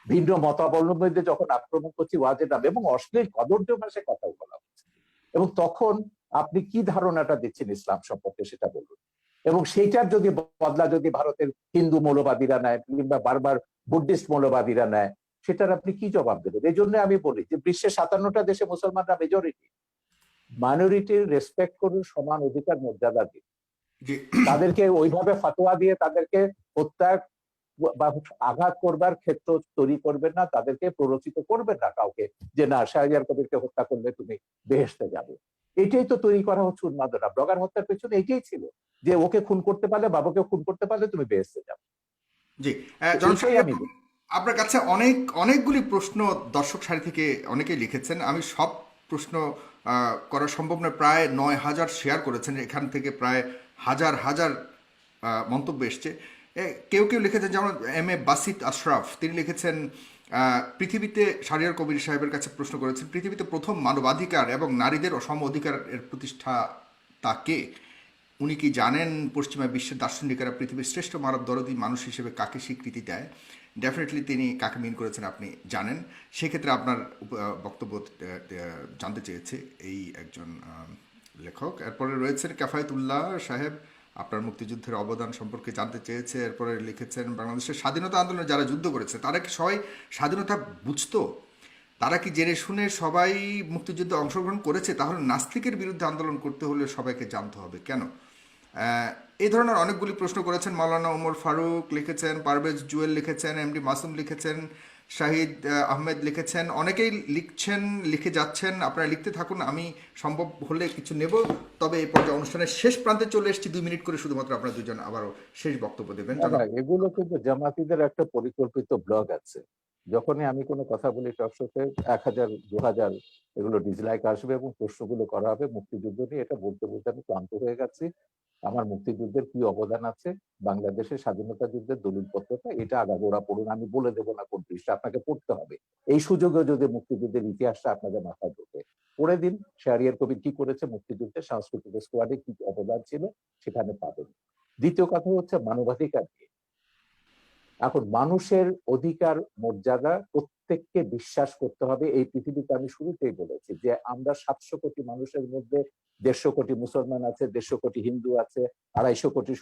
ভিন্ন মতাবলম্বীদের যখন আক্রমণ করছি ওয়াজের নাম, এবং অশ্লীল কদর্য ভাষায় কথা বলা হচ্ছে, এবং তখন আপনি কি ধারণাটা দিচ্ছেন ইসলাম সম্পর্কে সেটা বলুন। এবং সেইটার যদি বদলা যদি ভারতের হিন্দু মৌলবাদীরা নেয় কিংবা বারবার বুদ্ধিস্ট মৌলবাদীরা নেয়, সেটার আপনি কি জবাব দেবেন? এই জন্য আমি বলি যে বিশ্বের 57টা দেশে মুসলমানরা মেজরিটি, মাইনরিটির রেসপেক্ট করুন, সমান অধিকার মর্যাদা দিন, জি তাদেরকে ওইভাবে ফতোয়া দিয়ে তাদেরকে হত্যা বা আঘাত করবার ক্ষেত্র তৈরি করবেন না, তাদেরকে প্ররোচিত করবেন না কাউকে যে না শাহরিয়ার কবিরকে হত্যা করলে তুমি বেহেশতে যাবে। এটাই তো তৈরি করা হচ্ছে উন্মাদনা। ব্লগার হত্যার পেছনে এটাই ছিল যে ওকে খুন করতে পারলে, বাবাকে খুন করতে পারলে তুমি বেহেশতে যাবে। জি জনাব এইটাই সাহেব, আমি বলি। আপনার কাছে অনেকগুলি প্রশ্ন দর্শক সারি থেকে অনেকেই লিখেছেন। আমি সব প্রশ্ন করা সম্ভব নয়। প্রায় 9,000 শেয়ার করেছেন, এখান থেকে প্রায় হাজার হাজার মন্তব্য এসছে। কেউ কেউ লিখেছেন, যেমন এম বাসিত আশরাফ, তিনি লিখেছেন পৃথিবীতে, শাহরিয়ার কবির সাহেবের কাছে প্রশ্ন করেছেন, পৃথিবীতে প্রথম মানবাধিকার এবং নারীদের সম অধিকারের প্রতিষ্ঠা তাকে উনি কি জানেন পশ্চিমা বিশ্বের দার্শনিকেরা পৃথিবীর শ্রেষ্ঠ মানব দরদী মানুষ হিসেবে কাকে স্বীকৃতি দেয়? ডেফিনেটলি তিনি কাকে মিন করেছেন আপনি জানেন। সেক্ষেত্রে আপনার বক্তব্য জানতে চেয়েছে এই একজন লেখক। এরপরে রয়েছেন কাফায়েতুল্লাহ সাহেব, আপনার মুক্তিযুদ্ধের অবদান সম্পর্কে জানতে চেয়েছে। এরপরে লিখেছেন, বাংলাদেশের স্বাধীনতা আন্দোলনে যারা যুদ্ধ করেছে তারা কি সবাই স্বাধীনতা বুঝতো? তারা কি জেনে শুনে সবাই মুক্তিযুদ্ধে অংশগ্রহণ করেছে? তাহলে নাস্তিকের বিরুদ্ধে আন্দোলন করতে হলে সবাইকে জানতে হবে কেন? এই ধরনের অনেকগুলি প্রশ্ন করেছেন। মাওলানা ওমর ফারুক লিখেছেন, পারভেজ জুয়েল লিখেছেন, এমডি মাসুম লিখেছেন, শাহিদ আহমেদ লিখেছেন, অনেকেই লিখছেন, লিখে যাচ্ছেন। আপনারা লিখতে থাকুন, আমি সম্ভব হলে কিছু নেব। তবে এই পর্যায়ে অনুষ্ঠানের শেষ প্রান্তে চলে এসেছি, 2 মিনিট করে শুধুমাত্র আপনারা দুজন আবারও শেষ বক্তব্য দেবেন। এগুলো কিন্তু জামাতিদের একটা পরিকল্পিত ব্লগ আছে। যখনই আমি কোনো কথা বলি টকশোতে 1000 2000 এগুলো ডিসলাইক আসবে এবং প্রশ্নগুলো করা হবে মুক্তিযুদ্ধ নিয়ে। এটা বলতে বলতে আমি ক্লান্ত হয়ে গেছি। আমার মুক্তিযুদ্ধের কি অবদান আছে, বাংলাদেশের স্বাধীনতা যুদ্ধের দলিলপত্রটা এটা আগাগোড়া পড়ুন। আমি বলে দেবো না কোন পৃষ্ঠা, আপনাকে পড়তে হবে। এই সুযোগে যদি মুক্তিযুদ্ধের ইতিহাসটা আপনাদের মাথায় ঢোকে, পড়ে দিন শাহরিয়ার কবির কি করেছে মুক্তিযুদ্ধে, সাংস্কৃতিক স্কোয়াডে কি অবদান ছিল, সেখানে পাবেন। দ্বিতীয় কথা হচ্ছে মানবাধিকার নিয়ে। এখন মানুষের অধিকার মর্যাদা প্রত্যেককে বিশ্বাস করতে হবে। এই পৃথিবীতে আমি শুরুতেই বলেছি যে আমরা 700 কোটি মানুষের মধ্যে 150 কোটি মুসলমান আছে, 150 কোটি হিন্দু আছে, 250 কোটি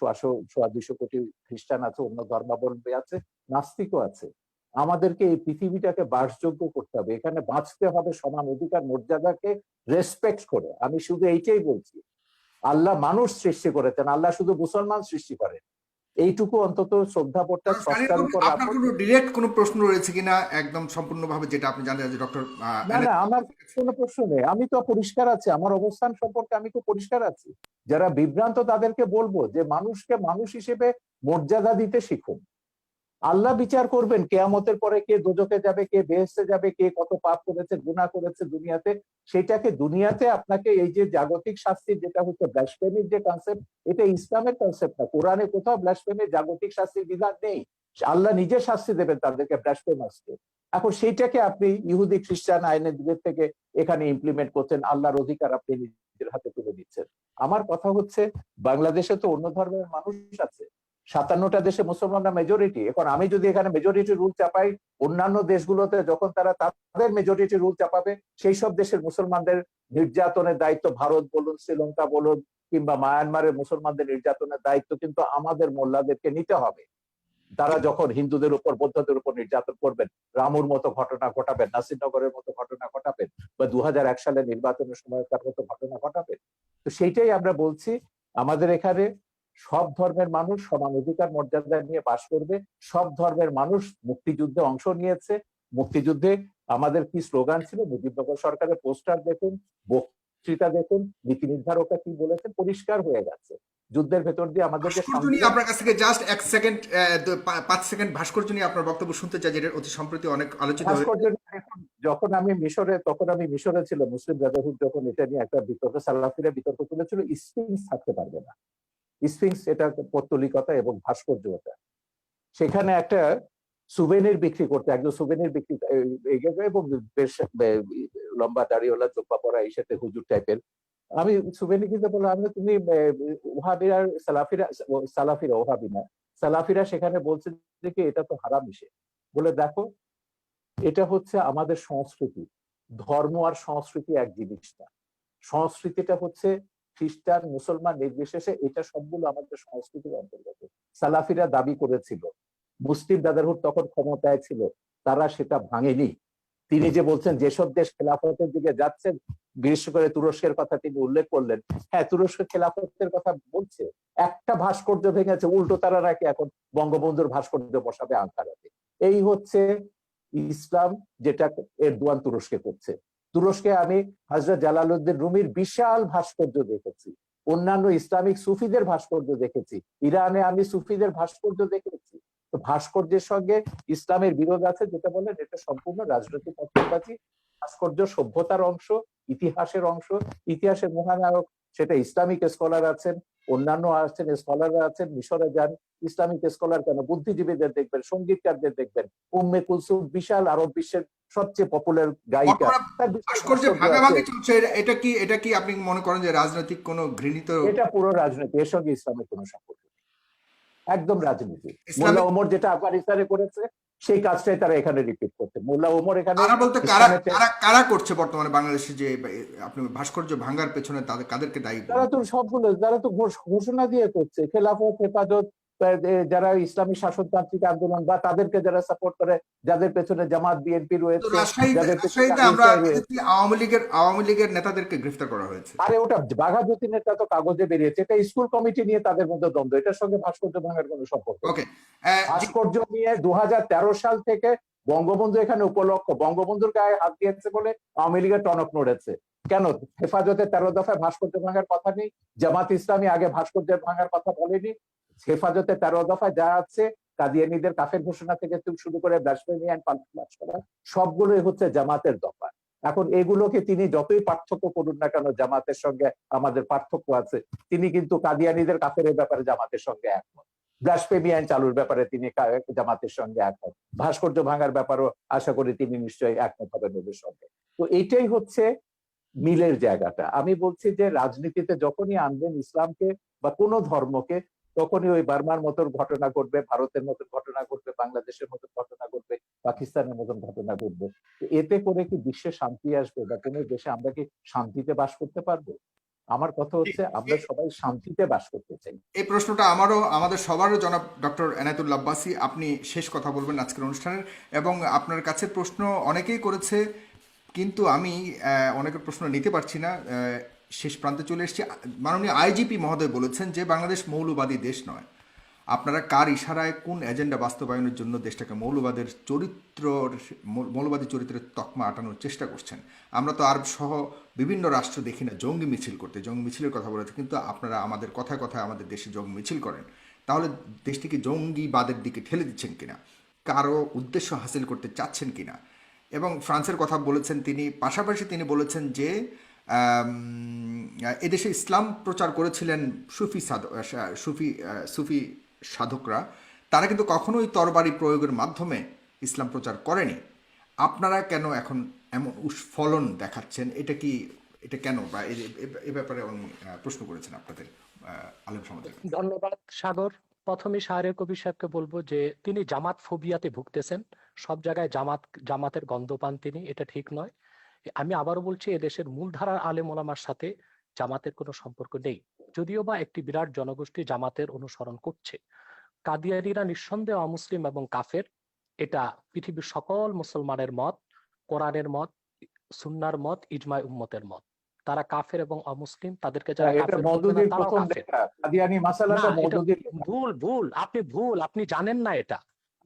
200 কোটি খ্রিস্টান আছে, অন্য ধর্মাবলম্বী আছে, নাস্তিকও আছে। আমাদেরকে এই পৃথিবীটাকে বাসযোগ্য করতে হবে, এখানে বাঁচতে হবে সমান অধিকার মর্যাদাকে রেসপেক্ট করে। আমি শুধু এইটাই বলছি, আল্লাহ মানুষ সৃষ্টি করেছেন, আল্লাহ শুধু মুসলমান সৃষ্টি করেন। এইটুকু অন্তত শ্রদ্ধাবোধটা স্রষ্টার উপর আপনার কোনো ডিরেক্ট কোনো প্রশ্ন রয়েছে কিনা একদম সম্পূর্ণভাবে, যেটা আপনি জানতে চান ডক্টর? না না, আমার কোনো প্রশ্ন নেই। আমি তো পরিষ্কার আছি, আমার অবস্থান সম্পর্কে আমি তো পরিষ্কার আছি। যারা বিভ্রান্ত তাদেরকে বলবো যে মানুষকে মানুষ হিসেবে মর্যাদা দিতে শিখুন। আল্লাহ বিচার করবেন কেয়ামতের পরে, কে দোজখে যাবে, কে বেহেশতে যাবে, কে কত পাপ করেছে, গুনাহ করেছে দুনিয়াতে। সেটাকে দুনিয়াতে আপনাকে এই যে জাগতিক শাস্তি, যেটা হচ্ছে ব্লাসফেমির যে কনসেপ্ট, এটা ইসলামের কনসেপ্ট না। কোরআনে কোথাও ব্লাসফেমির জাগতিক শাস্তির বিধান নেই। আল্লাহ নিজে শাস্তি দেবেন তাদেরকে, ব্লাসফেমাসকে। এখন সেইটাকে আপনি ইহুদি খ্রিস্টান আইনের দিকের থেকে এখানে ইমপ্লিমেন্ট করছেন, আল্লাহর অধিকার আপনি নিজের হাতে তুলে দিচ্ছেন। আমার কথা হচ্ছে বাংলাদেশে তো অন্য ধর্মের মানুষ আছে, 57টা দেশে মুসলমানরা মেজরিটি। এখন আমি যদি এখানে মেজরিটি রুল চাপাই, অন্যান্য দেশগুলোতে যখন তারা তাদের মেজরিটি রুল চাপাবে, সেই সব দেশের মুসলমানদের নির্যাতনের দায়িত্ব, ভারত বলুন, শ্রীলঙ্কা বলুন, কিংবা মায়ানমারের মুসলমানদের নির্যাতনের দায়িত্ব কিন্তু আমাদের মোল্লাদেরকে নিতে হবে। তারা যখন হিন্দুদের উপর, বৌদ্ধদের উপর নির্যাতন করবেন, রামুর মতো ঘটনা ঘটাবেন, নাসিরনগরের মতো ঘটনা ঘটাবেন, বা 2001 সালে নির্বাচনের সময়কার মতো ঘটনা ঘটাবেন। তো সেইটাই আমরা বলছি, আমাদের এখানে সব ধর্মের মানুষ সমান অধিকার মর্যাদা নিয়ে বাস করবে। সব ধর্মের মানুষ মুক্তিযুদ্ধে অংশ নিয়েছে। মুক্তিযুদ্ধে আমাদের কি স্লোগান ছিল, মুজিবনগর সরকারের পোস্টার দেখুন, বক্তৃতা দেখুন, নীতি নির্ধারকরা কি বলেছে, পরিষ্কার হয়ে গেছে। যুদ্ধের ভেতর দিয়ে আমাদেরকে আপনার কাছ থেকে জাস্ট 1 সেকেন্ড, 5 সেকেন্ড ভাস্কর্য নিয়ে আপনার বক্তব্য শুনতে চাই, যেটা অতি সম্প্রতি অনেক আলোচিত হয়েছে। যখন আমি মিশরে, তখন আমি মিশরে ছিল, মুসলিম ব্রাদারহুড যখন এটা নিয়ে একটা বিতর্ক, সালাফিরা বিতর্ক তুলেছিল, স্ফিংস থাকতে পারবে না। স্ফিংস এটা পৌত্তলিকতা এবং ভাস্কর্যতা। সেখানে একটা সুভেনির বিক্রি করতে একজন সুভেনির বিক্রি এবং বেশ লম্বা দাড়িওয়ালা, চোপ্পা পরা, এই সাথে হুজুর টাইপের। আমি সুভেনি কিনতে বললাম, আমি তুমি ওহাবিরা সালাফিরা ওহাবি না, সালাফিরা সেখানে বলছে যে কি এটা তো হারাম ইসে। বলে দেখো, এটা হচ্ছে আমাদের সংস্কৃতি। ধর্ম আর সংস্কৃতি এক জিনিস না। সংস্কৃতিটা হচ্ছে খ্রিস্টান মুসলমান নির্বিশেষে এটা সবগুলো আমাদের সংস্কৃতির অন্তর্গত। সালাফিরা দাবি করেছিল, মুসলিম ব্রাদারহুড তখন ক্ষমতায় ছিল, তারা সেটা ভাঙেনি। তিনি যে বলছেন যেসব দেশ খেলাফতের দিকে যাচ্ছে, বিশেষ করে তুরস্কের কথা তিনি উল্লেখ করলেন, হ্যাঁ তুরস্ক খেলাফতের কথা বলছে, একটা ভাস্কর্য ভেঙেছে, উল্টো তারা নাকি এখন বঙ্গবন্ধুর ভাস্কর্য বসাবে আঙ্কারাতে। এই হচ্ছে ইসলাম, যেটা এরদোয়ান তুরস্কে করছে। তুরস্কে আমি হযরত জালালউদ্দিন রুমির বিশাল ভাস্কর্য দেখেছি, অন্যান্য ইসলামিক সুফিদের ভাস্কর্য দেখেছি, ইরানে আমি সুফিদের ভাস্কর্য দেখেছি। তো ভাস্কর্যের সঙ্গে ইসলামের বিরোধ আছে, যেটা বলেন এটা সম্পূর্ণ রাজনৈতিক পক্ষপাতী। ভাস্কর্য সভ্যতার অংশ, ইতিহাসের অংশ, ইতিহাসের মহানায়ক সেটা ইসলামিক স্কলার আছেন, অন্যান্য আছেন, স্কলাররা আছেন, মিশরে যান, ইসলামিক স্কলার কেন, বুদ্ধিজীবীদের দেখবেন, সঙ্গীতকারদের দেখবেন, উম্মে কুলসুম বিশাল আরব বিশ্বের সবচেয়ে পপুলার গায়িকা, তার বিশাল ভাস্কর্যে ভাস্কর্য আছে। ভাগাভাগি চলছে, এটা কি আপনি মনে করেন যে রাজনৈতিক কোনো ঘৃণিত? এটা পুরো রাজনীতি, এর সঙ্গে ইসলামের কোনো সম্পর্ক নেই, একদম রাজনীতি। ইসলামিক মোল্লা ওমর যেটা আফগানিস্তানে করেছে সেই কাজটাই তারা এখানে রিপিট করছে। মোল্লা ওমর এখানে কারা বলতে ইসলামের কারা করছে বর্তমানে বাংলাদেশে, যে আপনি ভাস্কর্য ভাঙার পেছনে কাদেরকে দায়ী তারা তো সবগুলো, তারা তো ঘোষণা দিয়ে করছে, খেলাফত, হেফাজত, যারা ইসলামী শাসনতান্ত্রিক আন্দোলন বা তাদেরকে যারা সাপোর্ট করে, যাদের পেছনে জামাত বিএনপি তো রয়েছে, যাদের পেছনে রাজশাহীতে আমরা আইএসআই রয়েছে। দেখেছি আওয়ামী লীগের নেতাদেরকে গ্রেফতার করা হয়েছে। আরে ওটা বাঘা যতীনেরটা তো কাগজে বেরিয়েছে, এটা স্কুল কমিটি নিয়ে তাদের মধ্যে দ্বন্দ্ব, এটার সঙ্গে ভাস্কর্য ভাঙার কোনো সম্পর্ক নেই। ওকে, ভাস্কর্য নিয়ে 2013 সাল থেকে বঙ্গবন্ধু এখানে উপলক্ষ, বঙ্গবন্ধুর গায়ে হাত দিয়েছে বলে আওয়ামী লীগের টনক নড়েছে কেন? হেফাজতে 13 দফায় ভাস্কর্য ভাঙার কথা নেই, জামাত ইসলামী আগে ভাস্কর্য ভাঙার কথা বলেনি। হেফাজতে 13 দফায় যা আছে, কাদিয়ানীদের কাফের ঘোষণা থেকে শুরু করে ব্লাসফেমি এন্ড পানিশমেন্ট করা, সবগুলোই হচ্ছে জামাতের দফা। এখন এগুলোকে তিনি যতই পার্থক্য করুন না কেন, জামাতের সঙ্গে আমাদের পার্থক্য আছে, তিনি কিন্তু কাদিয়ানীদের কাফের ব্যাপারে জামাতের সঙ্গে একমত, ব্লাসফেমি আইন চালুর ব্যাপারে তিনি জামাতের সঙ্গে একমত, ভাস্কর্য ভাঙার ব্যাপারও আশা করি তিনি নিশ্চয়ই একমত হবেন ওদের সঙ্গে। তো এইটাই হচ্ছে মিলের জায়গাটা। আমি বলছি যে রাজনীতিতে যখনই আনবেন ইসলামকে বা কোনো ধর্মকে, তখনই ওই বার্মার মতন ঘটনা ঘটবে, ভারতের মতন ঘটনা ঘটবে, বাংলাদেশের মতন ঘটনা ঘটবে, পাকিস্তানের মতন ঘটনা ঘটবে। এতে করে কি বিশ্বে শান্তি আসবে বা কোনো দেশে আমরা কি শান্তিতে বাস করতে পারবো? আমার কথা হচ্ছে আমরা সবাই শান্তিতে বাস করতে চাই। এই প্রশ্নটা আমাদের সবারও জনাব ডক্টর এনায়েতুল্লাহ আব্বাসী, আপনি শেষ কথা বলবেন আজকের অনুষ্ঠানের, এবং আপনার কাছে প্রশ্ন অনেকেই করেছে, কিন্তু আমি অনেকের প্রশ্ন নিতে পারছি না, শেষ প্রান্তে চলে এসেছি। মাননীয় আইজিপি মহোদয় বলেছেন যে বাংলাদেশ মৌলবাদী দেশ নয়। আপনারা কার ইশারায় কোন এজেন্ডা বাস্তবায়নের জন্য দেশটাকে মৌলবাদী চরিত্রের তকমা আটানোর চেষ্টা করছেন? আমরা তো আরব সহ বিভিন্ন রাষ্ট্র দেখি না জঙ্গি মিছিল করতে, জঙ্গি মিছিলের কথা বলেছে, কিন্তু আপনারা আমাদের কথায় কথায় আমাদের দেশে জঙ্গি মিছিল করেন। তাহলে দেশটিকে জঙ্গিবাদের দিকে ঠেলে দিচ্ছেন কিনা, কারো উদ্দেশ্য হাসিল করতে চাচ্ছেন কিনা? এবং ফ্রান্সের কথা বলেছেন তিনি, পাশাপাশি তিনি বলেছেন যে এদেশে ইসলাম প্রচার করেছিলেন সুফি সাধকরা, তারা কিন্তু কখনোই তরবারি প্রয়োগের মাধ্যমে ইসলাম প্রচার করেনি। আপনারা কেন এখন এমন উস্ফলন দেখাচ্ছেন? এটা কেন, বা এ ব্যাপারে উনি প্রশ্ন করেছেন আপনাদের আলেম সমাজের। ধন্যবাদ সাগর। প্রথমে শাহরিয়ার কবির সাহেবকে বলবো যে তিনি জামাত ফোবিয়াতে ভুগতেছেন, সব জায়গায় জামাতের গন্ধ পান তিনি, এটা ঠিক নয়। আমি আবারও বলছি, এদেশের মূলধারার আলেম ওলামার সাথে জামাতের কোনো সম্পর্ক নেই, যদিও বা একটি বিরাট জনগোষ্ঠী জামাতের অনুসরণ করছে। কাদিয়ানীরা নিঃসন্দেহে অমুসলিম এবং কাফের, এটা পৃথিবীর সকল মুসলমানের মত, কোরআনের মত, সুন্নার মত, ইজমায় উম্মতের মত। তারা কাফের এবং অমুসলিম, তাদেরকে যারা এটা কাফের বলবে না মওদুদির তারাও প্রথম কাফের। লেখা, কাদিয়ানী না, মাসালাটা এটা মওদুদির লেখা। ভুল, আপনি জানেন না এটা,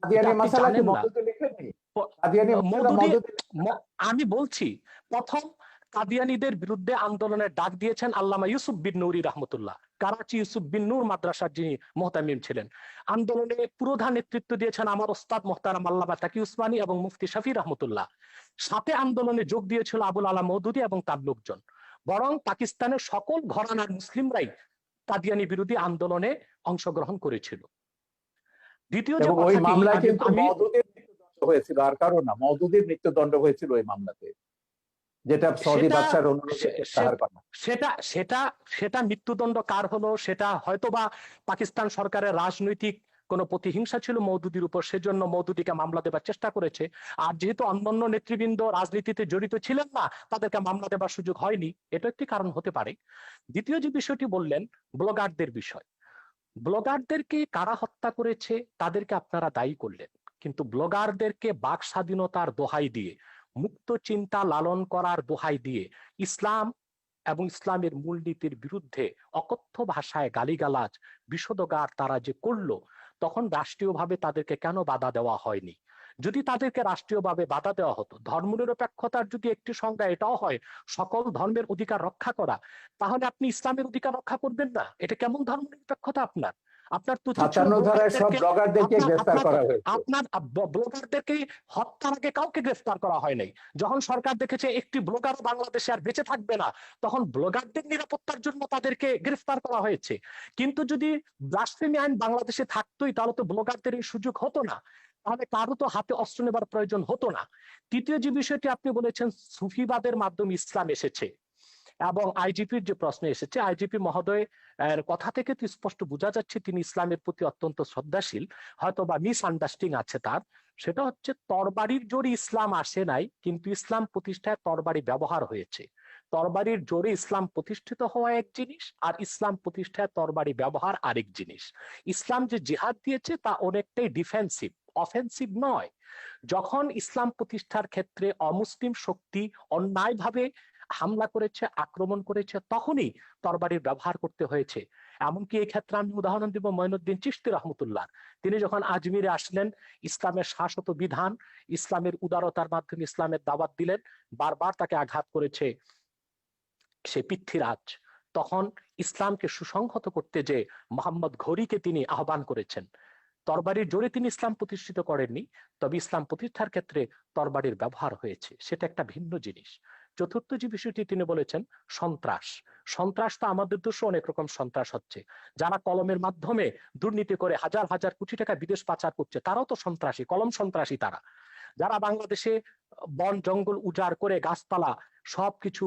কাদিয়ানী আপনি মাসালা কি জানেন না। মওদুদি লিখেননি? কাদিয়ানী মাসালা মওদুদি, মওদুদি আমি বলছি, প্রথম কাদিয়ানীদের বিরুদ্ধে আন্দোলনের ডাক দিয়েছেন আল্লামা ইউসুফ বিন নুরি রহমতুল্লাহ, করাচি ইউসুফ বিন নূর মাদ্রাসার যিনি মোহতামিম ছিলেন। আন্দোলনে পুরোধা নেতৃত্ব দিয়েছেন আমার ওস্তাদ মোহতারাম আল্লামা তাকি উসমানী এবং মুফতি শফি রহমতুল্লাহ। সাথে আন্দোলনে যোগ দিয়েছিল আবুল আলা মওদুদি এবং তার লোকজন। বরং পাকিস্তানের সকল ঘরানার মুসলিমরাই কাদিয়ানী বিরোধী আন্দোলনে অংশগ্রহণ করেছিল। দ্বিতীয় যে এবং ওই কথাটি মামলায় কিন্তু আমি মওদুদির মৃত্যুদণ্ড হয়েছিল, আর কারো না, মওদুদির মৃত্যুদণ্ড হয়েছিল ওই মামলাতে, যেটা সৌদি বাদশার অনুরোধে প্রত্যাহার করা। সেটা মৃত্যুদণ্ড কার হলো সেটা হয়তোবা পাকিস্তান সরকারের রাজনৈতিক কোনো প্রতিহিংসা ছিল মওদুদির উপর, সেজন্য মওদুদিকে মামলা দেবার চেষ্টা করেছে। আর যেহেতু অন্যান্য নেতৃবৃন্দ রাজনীতিতে জড়িত ছিলেন না, তাদেরকে মামলা দেবার সুযোগ হয়নি, এটা একটি কারণ হতে পারে। দ্বিতীয় যে বিষয়টি বললেন, ব্লগারদের বিষয়। ব্লগারদেরকে কারা হত্যা করেছে তাদেরকে আপনারা দায়ী করলেন, কিন্তু ব্লগারদেরকে বাক স্বাধীনতার দোহাই দিয়ে, মুক্ত চিন্তা লালন করার দোহাই দিয়ে ইসলাম এবং ইসলামের মূলনীতির বিরুদ্ধে অকথ্য ভাষায় গালিগালাজ বিষোদগার তারা যে করলো, তখন রাষ্ট্রীয়ভাবে তাদেরকে কেন বাধা দেওয়া হয়নি? যদি তাদেরকে রাষ্ট্রীয়ভাবে বাধা দেওয়া হতো, ধর্মনিরপেক্ষতার যদি একটি সংজ্ঞা এটাও হয় সকল ধর্মের অধিকার রক্ষা করা, তাহলে আপনি ইসলামের অধিকার রক্ষা করবেন না? এটা কেমন ধর্মনিরপেক্ষতা? আপনার আপনার তো 57 ধারায় সব ব্লগারদেরকে গ্রেফতার করা হয়েছে। আপনার ব্লগারদেরকে হত্যার আগে কাউকে গ্রেফতার করা হয় নাই। যখন সরকার দেখেছে একটি ব্লগার বাংলাদেশে আর বেঁচে থাকবে না, তখন ব্লগারদের নিরাপত্তার জন্য তাদেরকে গ্রেফতার করা হয়েছে। কিন্তু যদি ব্লাসফেমি আইন বাংলাদেশে থাকতোই, তাহলে তো ব্লগারদের এই সুযোগ হতো না, তাহলে কারো তো হাতে অস্ত্র নেবার প্রয়োজন হতো না। তৃতীয় যে বিষয়টি আপনি বলেছেন, সুফিবাদের মাধ্যমে ইসলাম এসেছে, এবং আইজিপির যে প্রশ্ন এসেছে, আইজিপি মহোদয় এর কথা থেকে তো স্পষ্ট বোঝা যাচ্ছে তিনি ইসলামের প্রতি অত্যন্ত শ্রদ্ধাশীল, হয়তো বা মিস আন্ডারস্ট্যান্ডিং আছে তার। সেটা হচ্ছে, তরবারির জোরে ইসলাম আসে নাই, কিন্তু ইসলাম প্রতিষ্ঠায় তরবারি ব্যবহার হয়েছে। তরবারির জোরে ইসলাম প্রতিষ্ঠিত হওয়া এক জিনিস, আর ইসলাম প্রতিষ্ঠায় তরবারি ব্যবহার আরেক জিনিস। ইসলাম যে জিহাদ দিয়েছে তা অনেকটাই ডিফেন্সিভ, অফেন্সিভ নয়। যখন ইসলাম প্রতিষ্ঠার ক্ষেত্রে অমুসলিম শক্তি অন্যায়ভাবে হামলা করেছে, আক্রমণ করেছে, তখনই তরবারির ব্যবহার করতে হয়েছে। এমনকি এই ক্ষেত্রে আমি উদাহরণ দিব মঈনুদ্দিন চিশতি রহমতুল্লাহ। তিনি যখন আজমিরে আসলেন, ইসলামের শাশ্বত বিধান, ইসলামের উদারতার মাধ্যমে ইসলামের দাওয়াত দিলেন, বারবার তাকে আঘাত করেছে সে পৃথ্বীরাজ। তখন ইসলামকে সুসংহত করতে যে মোহাম্মদ ঘড়িকে তিনি আহ্বান করেছেন। তরবারির জোরে তিনি ইসলাম প্রতিষ্ঠিত করেননি, তবে ইসলাম প্রতিষ্ঠার ক্ষেত্রে তরবারির ব্যবহার হয়েছে, সেটা একটা ভিন্ন জিনিস। চতুর্থ যে বিষয়টি তিনি বলেছেন, সন্ত্রাস। সন্ত্রাস তো আমাদের দেশে অনেক রকম সন্ত্রাস হচ্ছে। যারা কলমের মাধ্যমে দুর্নীতি করে হাজার হাজার কোটি টাকা বিদেশ পাচার করছে, তারাও তো সন্ত্রাসী, কলম সন্ত্রাসী তারা। যারা বাংলাদেশে বন জঙ্গল উজাড় করে গাছপালা সবকিছু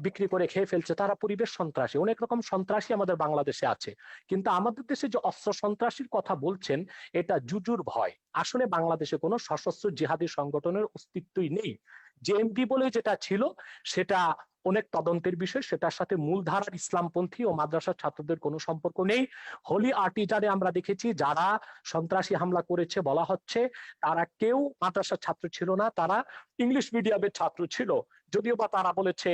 বিক্রি করে খেয়ে ফেলছে, তারা পরিবেশ সন্ত্রাসী। অনেক রকম সন্ত্রাসী আমাদের বাংলাদেশে আছে। কিন্তু আমাদের দেশে যে অস্ত্র সন্ত্রাসীর কথা বলছেন, এটা জুজুর ভয়। আসলে বাংলাদেশে কোনো সশস্ত্র জিহাদি সংগঠনের অস্তিত্বই নেই। জেএমবি বলে যেটা ছিল, সেটা অনেক তদন্তের বিষয়, সেটার সাথে মূলধারার ইসলামপন্থী ও মাদ্রাসার ছাত্রদের কোনো সম্পর্ক নেই। হোলি আর্টিজারে আমরা দেখেছি যারা সন্ত্রাসী হামলা করেছে বলা হচ্ছে, তারা কেউ মাদ্রাসার ছাত্র ছিল না, তারা ইংলিশ মিডিয়ামের ছাত্র ছিল। যদিও বা তারা বলেছে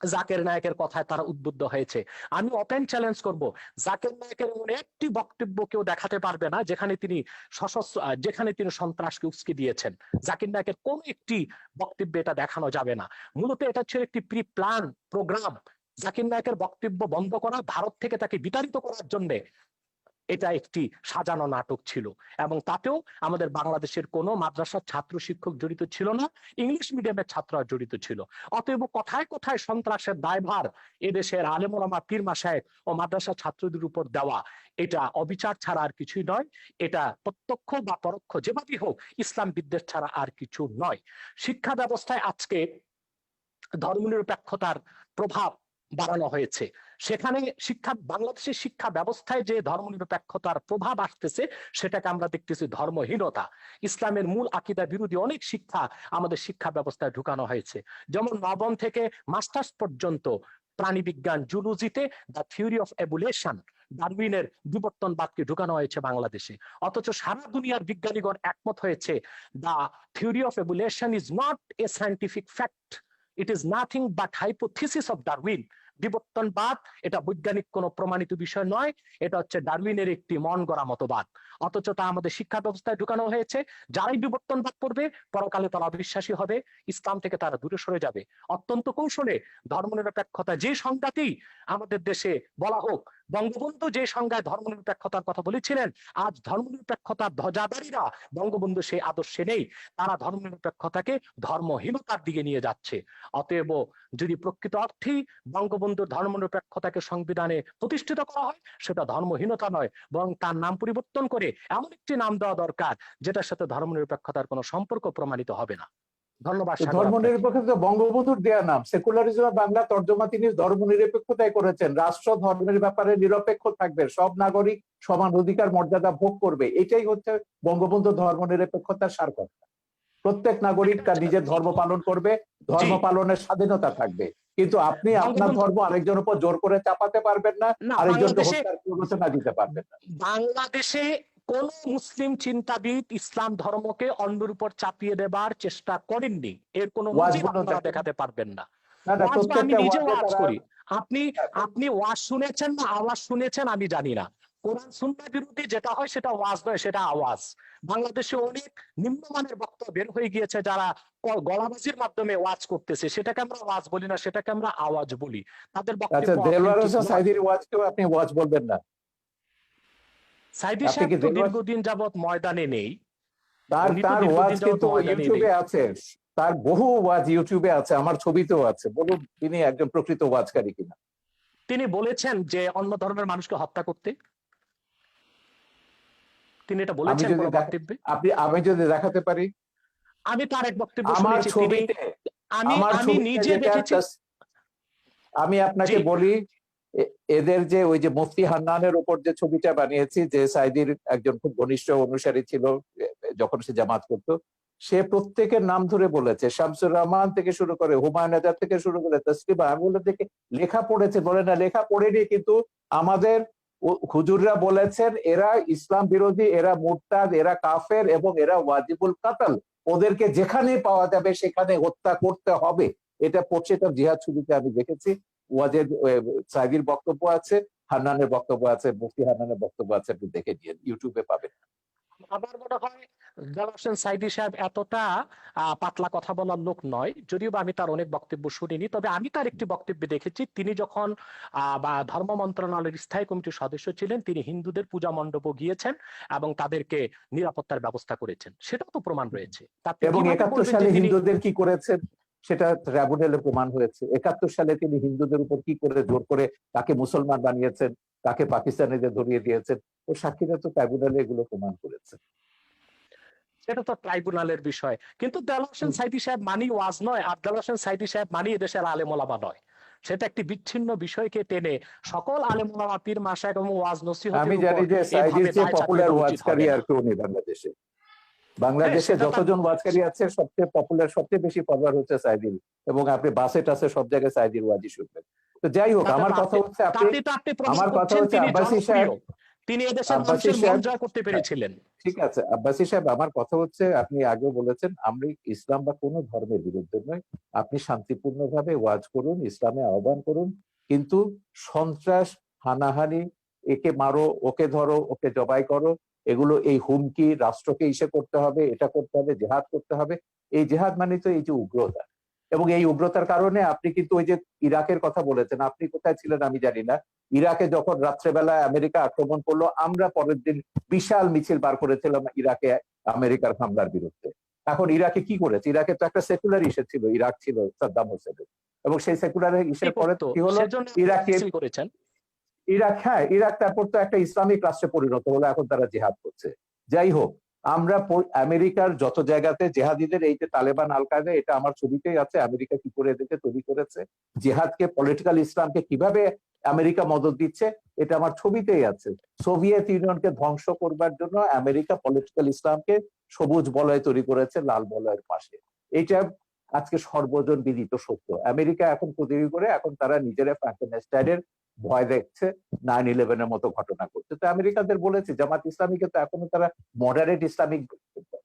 জাকের নায়কের কথায় তারা উদ্বুদ্ধ হয়েছে। আমি ওপেন চ্যালেঞ্জ করব, জাকের নায়কের এমন একটি বক্তব্য কেউ দেখাতে পারবে না যেখানে তিনি সশস্ত্র, যেখানে তিনি সন্ত্রাসকে উস্কে দিয়েছেন। জাকির নায়কের কোন একটি বক্তব্যে এটা দেখানো যাবে না। মূলত এটা ছিল একটি প্রি প্ল্যান প্রোগ্রাম। জাকির নায়কের বক্তব্য বন্ধ করা, ভারত থেকে তাকে বিতাড়িত করার জন্য এটা একটি সাজানো নাটক ছিল। এবং তাতেও আমাদের বাংলাদেশের কোনো মাদ্রাসার ছাত্র শিক্ষক জড়িত ছিল না, ইংলিশ মিডিয়ামের ছাত্ররা জড়িত ছিল। অতএব কোথায় কোথায় সন্ত্রাসের দায়ভার এদেশের আলেম ওলামা, পীর মাশায়েখ ও মাদ্রাসা ছাত্রদের উপর দেওয়া, এটা অবিচার ছাড়া আর কিছুই নয়। এটা প্রত্যক্ষ বা পরোক্ষ যেভাবেই হোক ইসলাম বিদ্বেষ ছাড়া আর কিছু নয়। শিক্ষা ব্যবস্থায় আজকে ধর্মনিরপেক্ষতার প্রভাব বাড়ানো হয়েছে। সেখানে বাংলাদেশের শিক্ষা ব্যবস্থায় যে ধর্মনিরপেক্ষতার প্রভাব আসতেছে, সেটাকে আমরা দেখতেছি ধর্মহীনতা। ইসলামের মূল আকীদা বিরোধী অনেক শিক্ষা আমাদের শিক্ষা ব্যবস্থায় ঢুকানো হয়েছে। যেমন নবম থেকে মাস্টার্স পর্যন্ত প্রাণীবিজ্ঞান, জুলজিতে দ্য থিওরি অফ এভোলিউশন, ডারউইনের বিবর্তনবাদকে ঢুকানো হয়েছে বাংলাদেশে। অথচ সারা দুনিয়ার বিজ্ঞানীগণ একমত হয়েছে, the theory of evolution is not a scientific fact, it is nothing but hypothesis of Darwin. বিবর্তনবাদ এটা বৈজ্ঞানিক কোনো প্রমাণিত বিষয় নয়, এটা হচ্ছে ডারউইনের একটি মন গড়া মতবাদ। অথচ তা আমাদের শিক্ষা ব্যবস্থায় ঢুকানো হয়েছে। যারাই বিবর্তনবাদ করবে, পরকালে তারা অবিশ্বাসী হবে, ইসলাম থেকে তারা দূরে সরে যাবে। অত্যন্ত কৌশলে ধর্মনিরপেক্ষতা যে সংজ্ঞাতেই আমাদের দেশে বলা হোক, বঙ্গবন্ধু যে সংজ্ঞায় ধর্মনিরপেক্ষতার কথা বলেছিলেন, আজ ধর্মনিরপেক্ষতার ধ্বজাধারীরা বঙ্গবন্ধু সেই আদর্শে নেই। তারা ধর্মনিরপেক্ষতাকে ধর্মহীনতার দিকে নিয়ে যাচ্ছে। অতএব যদি প্রকৃত অর্থেই বঙ্গবন্ধুর ধর্মনিরপেক্ষতাকে সংবিধানে প্রতিষ্ঠিত করা হয়, সেটা ধর্মহীনতা নয়, বরং তার নাম পরিবর্তন করে এমন একটি নাম দেওয়া দরকার যেটার সাথে ধর্মনিরপেক্ষতার কোনো সম্পর্ক প্রমাণিত হবে না। ধন্যবাদ সাগর ধর্ম আপনাকে। নিরপেক্ষতা বঙ্গবন্ধুর দেয়া নাম। সেকুলারিজম বাংলা তর্জমা তিনি ধর্ম নিরপেক্ষতায় করেছেন। রাষ্ট্র ধর্মের ব্যাপারে নিরপেক্ষ থাকবে, সব নাগরিক সমান অধিকার মর্যাদা ভোগ করবে, এটাই হচ্ছে বঙ্গবন্ধু ধর্ম নিরপেক্ষতার সার কথা। প্রত্যেক নাগরিক তার নিজের ধর্ম পালন করবে, জি, ধর্ম পালনের স্বাধীনতা থাকবে, কিন্তু আপনি আপনার বঙ্গবন্ধু ধর্ম আরেকজনের উপর জোর করে চাপাতে পারবেন না, না, আরেকজনকে হত্যার প্ররোচনা দিতে পারবেন না। বাংলাদেশে কোন মুসলিম চিন্তাবিদ ইসলাম ধর্মকে অন্যের উপর চাপিয়ে দেবার চেষ্টা করেননি, এর কোন নজির ওয়াজগুলো আপনারা দেখেন, দেখাতে পারবেন না। না না, ওয়াজ বা আমি প্রত্যেকটা নিজে ওয়াজে ওয়াজ তারা করি। আপনি আপনি ওয়াজ শুনেছেন না আওয়াজ শুনেছেন আমি জানি না। কোরআন সুন্নাহ বিরোধী যেটা হয় সেটা ওয়াজ নয়, সেটা আওয়াজ। বাংলাদেশে অনেক নিম্নমানের বক্তব্য বের হয়ে গিয়েছে, যারা গলাবাজির মাধ্যমে ওয়াজ করতেছে, সেটাকে আমরা ওয়াজ বলি না, সেটাকে আমরা আওয়াজ বলি। তাদের আচ্ছা, বক্তব্য দেলোয়ার অথেন্টিক হোসেন নয়। সাইদির ওয়াজকেও আপনি ওয়াজ বলবেন না? সাইদি আপনি সাহেব কি তো দেলোয়ার, দীর্ঘদিন যাবৎ ময়দানে নেই। তার উনি তো তার ওয়াজ দীর্ঘদিন যাবৎ কিন্তু ময়দানে নেই। ইউটিউবে আছে, তার বহু ওয়াজ ইউটিউবে আছে, আমার ছবিতেও আছে। বলুন তিনি একজন প্রকৃত ওয়াজকারী কিনা। তিনি বলেছেন যে অন্য ধর্মের মানুষকে হত্যা করতে, তিনি এটা আমি বলেছেন যদি কোন বক্তব্যে? আমি যদি দেখাতে পারি আমি তার এক বক্তব্য আমার শুনেছি, তিনি ছবিতে, আমি আমার আমি ছবিতে নিজে যেটা দেখেছি। আমি জি, আপনাকে বলি, এদের যে ওই যে মুফতি হান্নানের উপর যে ছবিটা বানিয়েছি, যে সাইদির একজন খুব ঘনিষ্ঠ অনুসারী ছিল যখন সে জামাত করতো, সে প্রত্যেকের নাম ধরে বলেছে, শামসুর রহমান থেকে শুরু করে হুমায়ুন আজাদ থেকে শুরু করে তসলিমা। আমি বলে দেখে লেখা পড়েছে, বলে না লেখা পড়েনি, কিন্তু আমাদের হুজুররা বলেছেন এরা ইসলাম বিরোধী, এরা মুরতাদ, এরা কাফের এবং এরা ওয়াজিবুল কাতাল, ওদেরকে যেখানে পাওয়া যাবে সেখানে হত্যা করতে হবে। এটা পড়ছে, এটা জিহাদ ছবিতে আমি দেখেছি। ওয়াজের সাইদির বক্তব্য আছে, হান্নানের বক্তব্য আছে, মুফতি হান্নানের বক্তব্য আছে, আপনি দেখে নিন, ইউটিউবে পাবেন। আমার মনে হয় দেলোয়ার হোসেন সাইদি সাহেব এতটা পাতলা কথা বলার লোক নয়, যদিও বা আমি তার অনেক বক্তব্য শুনিনি। তবে আমি তার একটি বক্তব্য দেখেছি, তিনি যখন বা ধর্ম মন্ত্রণালয়ের স্থায়ী কমিটির সদস্য ছিলেন, তিনি হিন্দুদের পূজা মণ্ডপও গিয়েছেন এবং তাদেরকে নিরাপত্তার ব্যবস্থা করেছেন, সেটাও তো প্রমাণ রয়েছে। তা আপনি এবং কিভাবে 71 বলবেন যে সালে তিনি হিন্দুদের কি করেছেন সেটা ট্রাইব্যুনালে প্রমাণ হয়েছে। 71 সালে তিনি হিন্দুদের উপর কি করে জোর করে তাকে মুসলমান বানিয়েছেন, তাকে পাকিস্তানিদের ধরিয়ে দিয়েছেন, ও সাক্ষীরা তো ট্রাইব্যুনালে এগুলো প্রমাণ করেছে। সেটা তো ট্রাইব্যুনালের বিষয়। কিন্তু দেলোয়ার হোসেন সাইদি সাহেব মানি ওয়াজ নয়, আর দেলোয়ার হোসেন সাইদি সাহেব মানি এদেশের আলেম ওলামা নয়। সেটা একটি বিচ্ছিন্ন বিষয়কে টেনে সকল আলেম ওলামা, পীর মাশায়েখ এবং ওয়াজ আমি নসিহতের উপর জানি যে সাইদির এভাবে যে দায় চাপিয়ে পপুলার দেওয়া উচিত ওয়াজকারী হবে না। আর কেউ নেই বাংলাদেশে। বাংলাদেশে সেটা তার যতজন ওয়াজকারী আছে সবচেয়ে পপুলার, সবচেয়ে বেশি ফলোয়ার হচ্ছে সাইদির, এবং আপনি বাসে টাসে সব জায়গায় সাইদির ওয়াজই শুনবেন। তো যাই হোক, তাতে আমার তো কথা আপনি হচ্ছে তাতে তো আপনি প্রমাণ আমার কথা করছেন হচ্ছে তিনি আব্বাসী সাহেব, জনপ্রিয়, তিনি এদেশের আব্বাসী মানুষের মন সাহেব, জয় করতে পেরেছিলেন। ঠিক আছে আব্বাসী সাহেব, আমার কথা হচ্ছে, আপনি আগেও বলেছেন আমি ইসলাম বা কোনো ধর্মের বিরুদ্ধে নয়, আপনি শান্তিপূর্ণভাবে ওয়াজ করুন, ইসলামে আহ্বান করুন, কিন্তু সন্ত্রাস, হানাহানি, একে মারো, ওকে ধরো, ওকে জবাই করো, এগুলো, এই হুমকি, রাষ্ট্রকে ইসে করতে হবে, এটা করতে হবে, জেহাদ করতে হবে, এই জেহাদ মানে তো এই যে উগ্রতা, এবং এই উগ্রতার কারণে আপনি কিন্তু ওই যে ইরাকের কথা বলেছেন, আপনি কোথায় ছিলেন আমি জানি না, ইরাকে যখন রাত্রেবেলা আমেরিকা আক্রমণ করলো, আমরা পরের দিন বিশাল মিছিল বার করেছিলাম ইরাকে আমেরিকার হামলার বিরুদ্ধে। এখন ইরাকে কি করেছে? ইরাকে তো একটা সেকুলার ইস্যু ছিল, ইরাক ছিল সাদ্দাম হোসেনের, এবং সেই সেকুলার কি ইস্যুর পরে করতো কি হলো, সেজন্য ইরাকে, মিছিল করেছেন। ইরাক, হ্যাঁ ইরাক তারপর তো একটা ইসলামিক রাষ্ট্রে পরিণত হলো, এখন তারা জিহাদ করছে। যাই হোক, আমরা আমেরিকার যত জায়গাতে জেহাদিদের, এই যে তালেবান, আল কায়দা, এটা আমার ছবিতেই আছে, আমেরিকা কি করে এদেরকে তৈরি করেছে, জেহাদকে, পলিটিক্যাল ইসলামকে কিভাবে আমেরিকা মদদ দিচ্ছে, এটা আমার ছবিতেই আছে। সোভিয়েত ইউনিয়নকে ধ্বংস করবার জন্য আমেরিকা পলিটিক্যাল ইসলামকে সবুজ বলয় তৈরি করেছে লাল বলয়ের পাশে। এইটা আজকে সর্বজন বিদিত সত্য। আমেরিকা এখন তৈরি করে, এখন তারা নিজেরা ফ্র্যাঙ্কেনস্টাইনের ভয় দেখছে, 9/11-এর মতো ঘটনা করছে। তো আমেরিকানদের বলেছে, জামাত ইসলামীকে তো এখনো তারা মডারেট ইসলামিক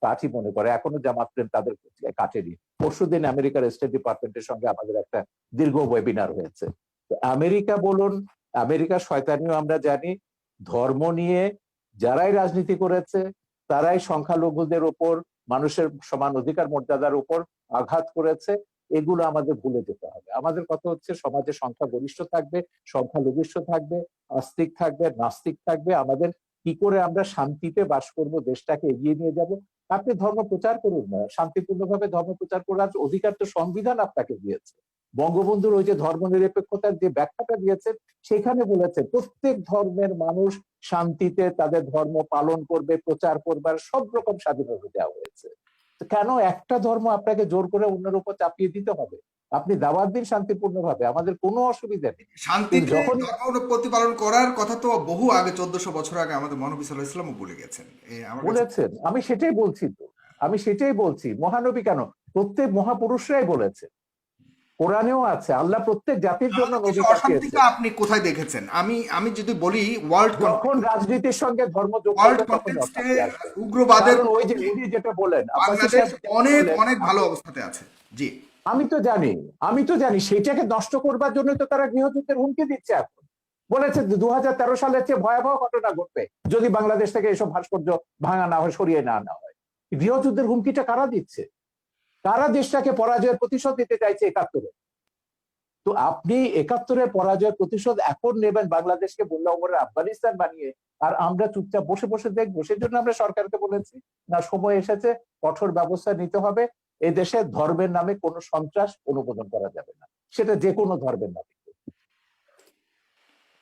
পার্টি মনে করে, এখনো জামাত প্রেম তাদের কাটেনি। পরশুদিন আমেরিকার স্টেট ডিপার্টমেন্টের সঙ্গে আমাদের একটা দীর্ঘ ওয়েবিনার হয়েছে। তো আমেরিকা বলুন, আমেরিকার শয়তানিও আমরা জানি, ধর্ম নিয়ে যারাই রাজনীতি করেছে তারাই সংখ্যালঘুদের উপর, মানুষের সমান অধিকার মর্যাদার উপর আঘাত করেছে। এগুলো আমাদের ভুলে যেতে হবে। আমাদের কথা হচ্ছে সমাজে সংখ্যা গরিষ্ঠ থাকবে, সংখ্যালঘিষ্ঠ থাকবে, আস্তিক থাকবে, নাস্তিক থাকবে। আমাদের কি করে আমরা শান্তিতে বাস করব, দেশটাকে এগিয়ে নিয়ে যাব। আপনি ধর্ম প্রচার করুন না, শান্তিপূর্ণভাবে ধর্ম প্রচার করার অধিকার তো সংবিধান আপনাকে দিয়েছে। বঙ্গবন্ধুর ওই যে ধর্ম নিরপেক্ষতার যে ব্যাখ্যাটা দিয়েছেন, সেখানে বলেছে প্রত্যেক ধর্মের মানুষ শান্তিতে তাদের ধর্ম পালন করবে, প্রচার করবার সব রকম স্বাধীনতা দেওয়া হয়েছে। কেন একটা ধর্ম আপনাকে জোর করে অন্যের উপর চাপিয়ে দিতে হবে? আপনি দাওয়াত দিন শান্তিপূর্ণভাবে, আমাদের কোনো অসুবিধা নেই। কিন্তু শান্তিতে যখন ধর্ম প্রতিপালন করার কথা তো বহু আগে, 1400 বছর আগে আমাদের মহানবী সাল্লাল্লাহু আলাইহি ওয়াসাল্লামও বলে গেছেন। আমার কাছে বলেছেন, আমি সেটাই বলছি, তো আমি সেটাই বলছি, মহানবী কেন, প্রত্যেক মহাপুরুষরাই বলেছে, কোরআনেও আছে, আল্লাহ প্রত্যেক জাতির জন্য তাহলে নবী কিছু পাঠিয়েছে। অশান্তিকে আপনি কোথায় দেখেছেন? আমি যদি বলি যখন রাজনীতির সঙ্গে ধর্ম যোগ ওয়ার্ল্ড করবে তখন কনটেক্সটে অশান্তি আসবে। উগ্রবাদের কারণ ওই যে পক্ষে উনি যেটা বলেন, আব্বাসী বাংলাদেশ সাহেব যেটা অনেক বললেন, অনেক ভালো অবস্থাতে আছে। জি। আমি তো জানি, আমি তো জানি সেইটাকে নষ্ট করবার জন্য তো তারা গৃহযুদ্ধের হুমকি দিচ্ছে এখন। বলেছে 2013 সালের চেয়ে ভয়াবহ ঘটনা ঘটবে যদি বাংলাদেশ থেকে এসব ভাস্কর্য ভাঙা না হয়, সরিয়ে না আনা হয়। গৃহযুদ্ধের হুমকিটা কারা দিচ্ছে? কারা দেশটাকে পরাজয়ের প্রতিশোধ দিতে চাইছে 71-এ? তো আপনি 71-এর পরাজয়ের প্রতিশোধ এখন নেবেন বাংলাদেশকে বললে ওমরের আফগানিস্তান বানিয়ে, আর আমরা চুপচাপ বসে বসে দেখবো? সেজন্য আমরা সরকারকে বলেছি, না, সময় এসেছে, কঠোর ব্যবস্থা নিতে হবে। এই দেশে ধর্মের নামে কোনো সন্ত্রাস অনুমোদন করা যাবে না, সেটা যে কোনো ধর্মের নামে।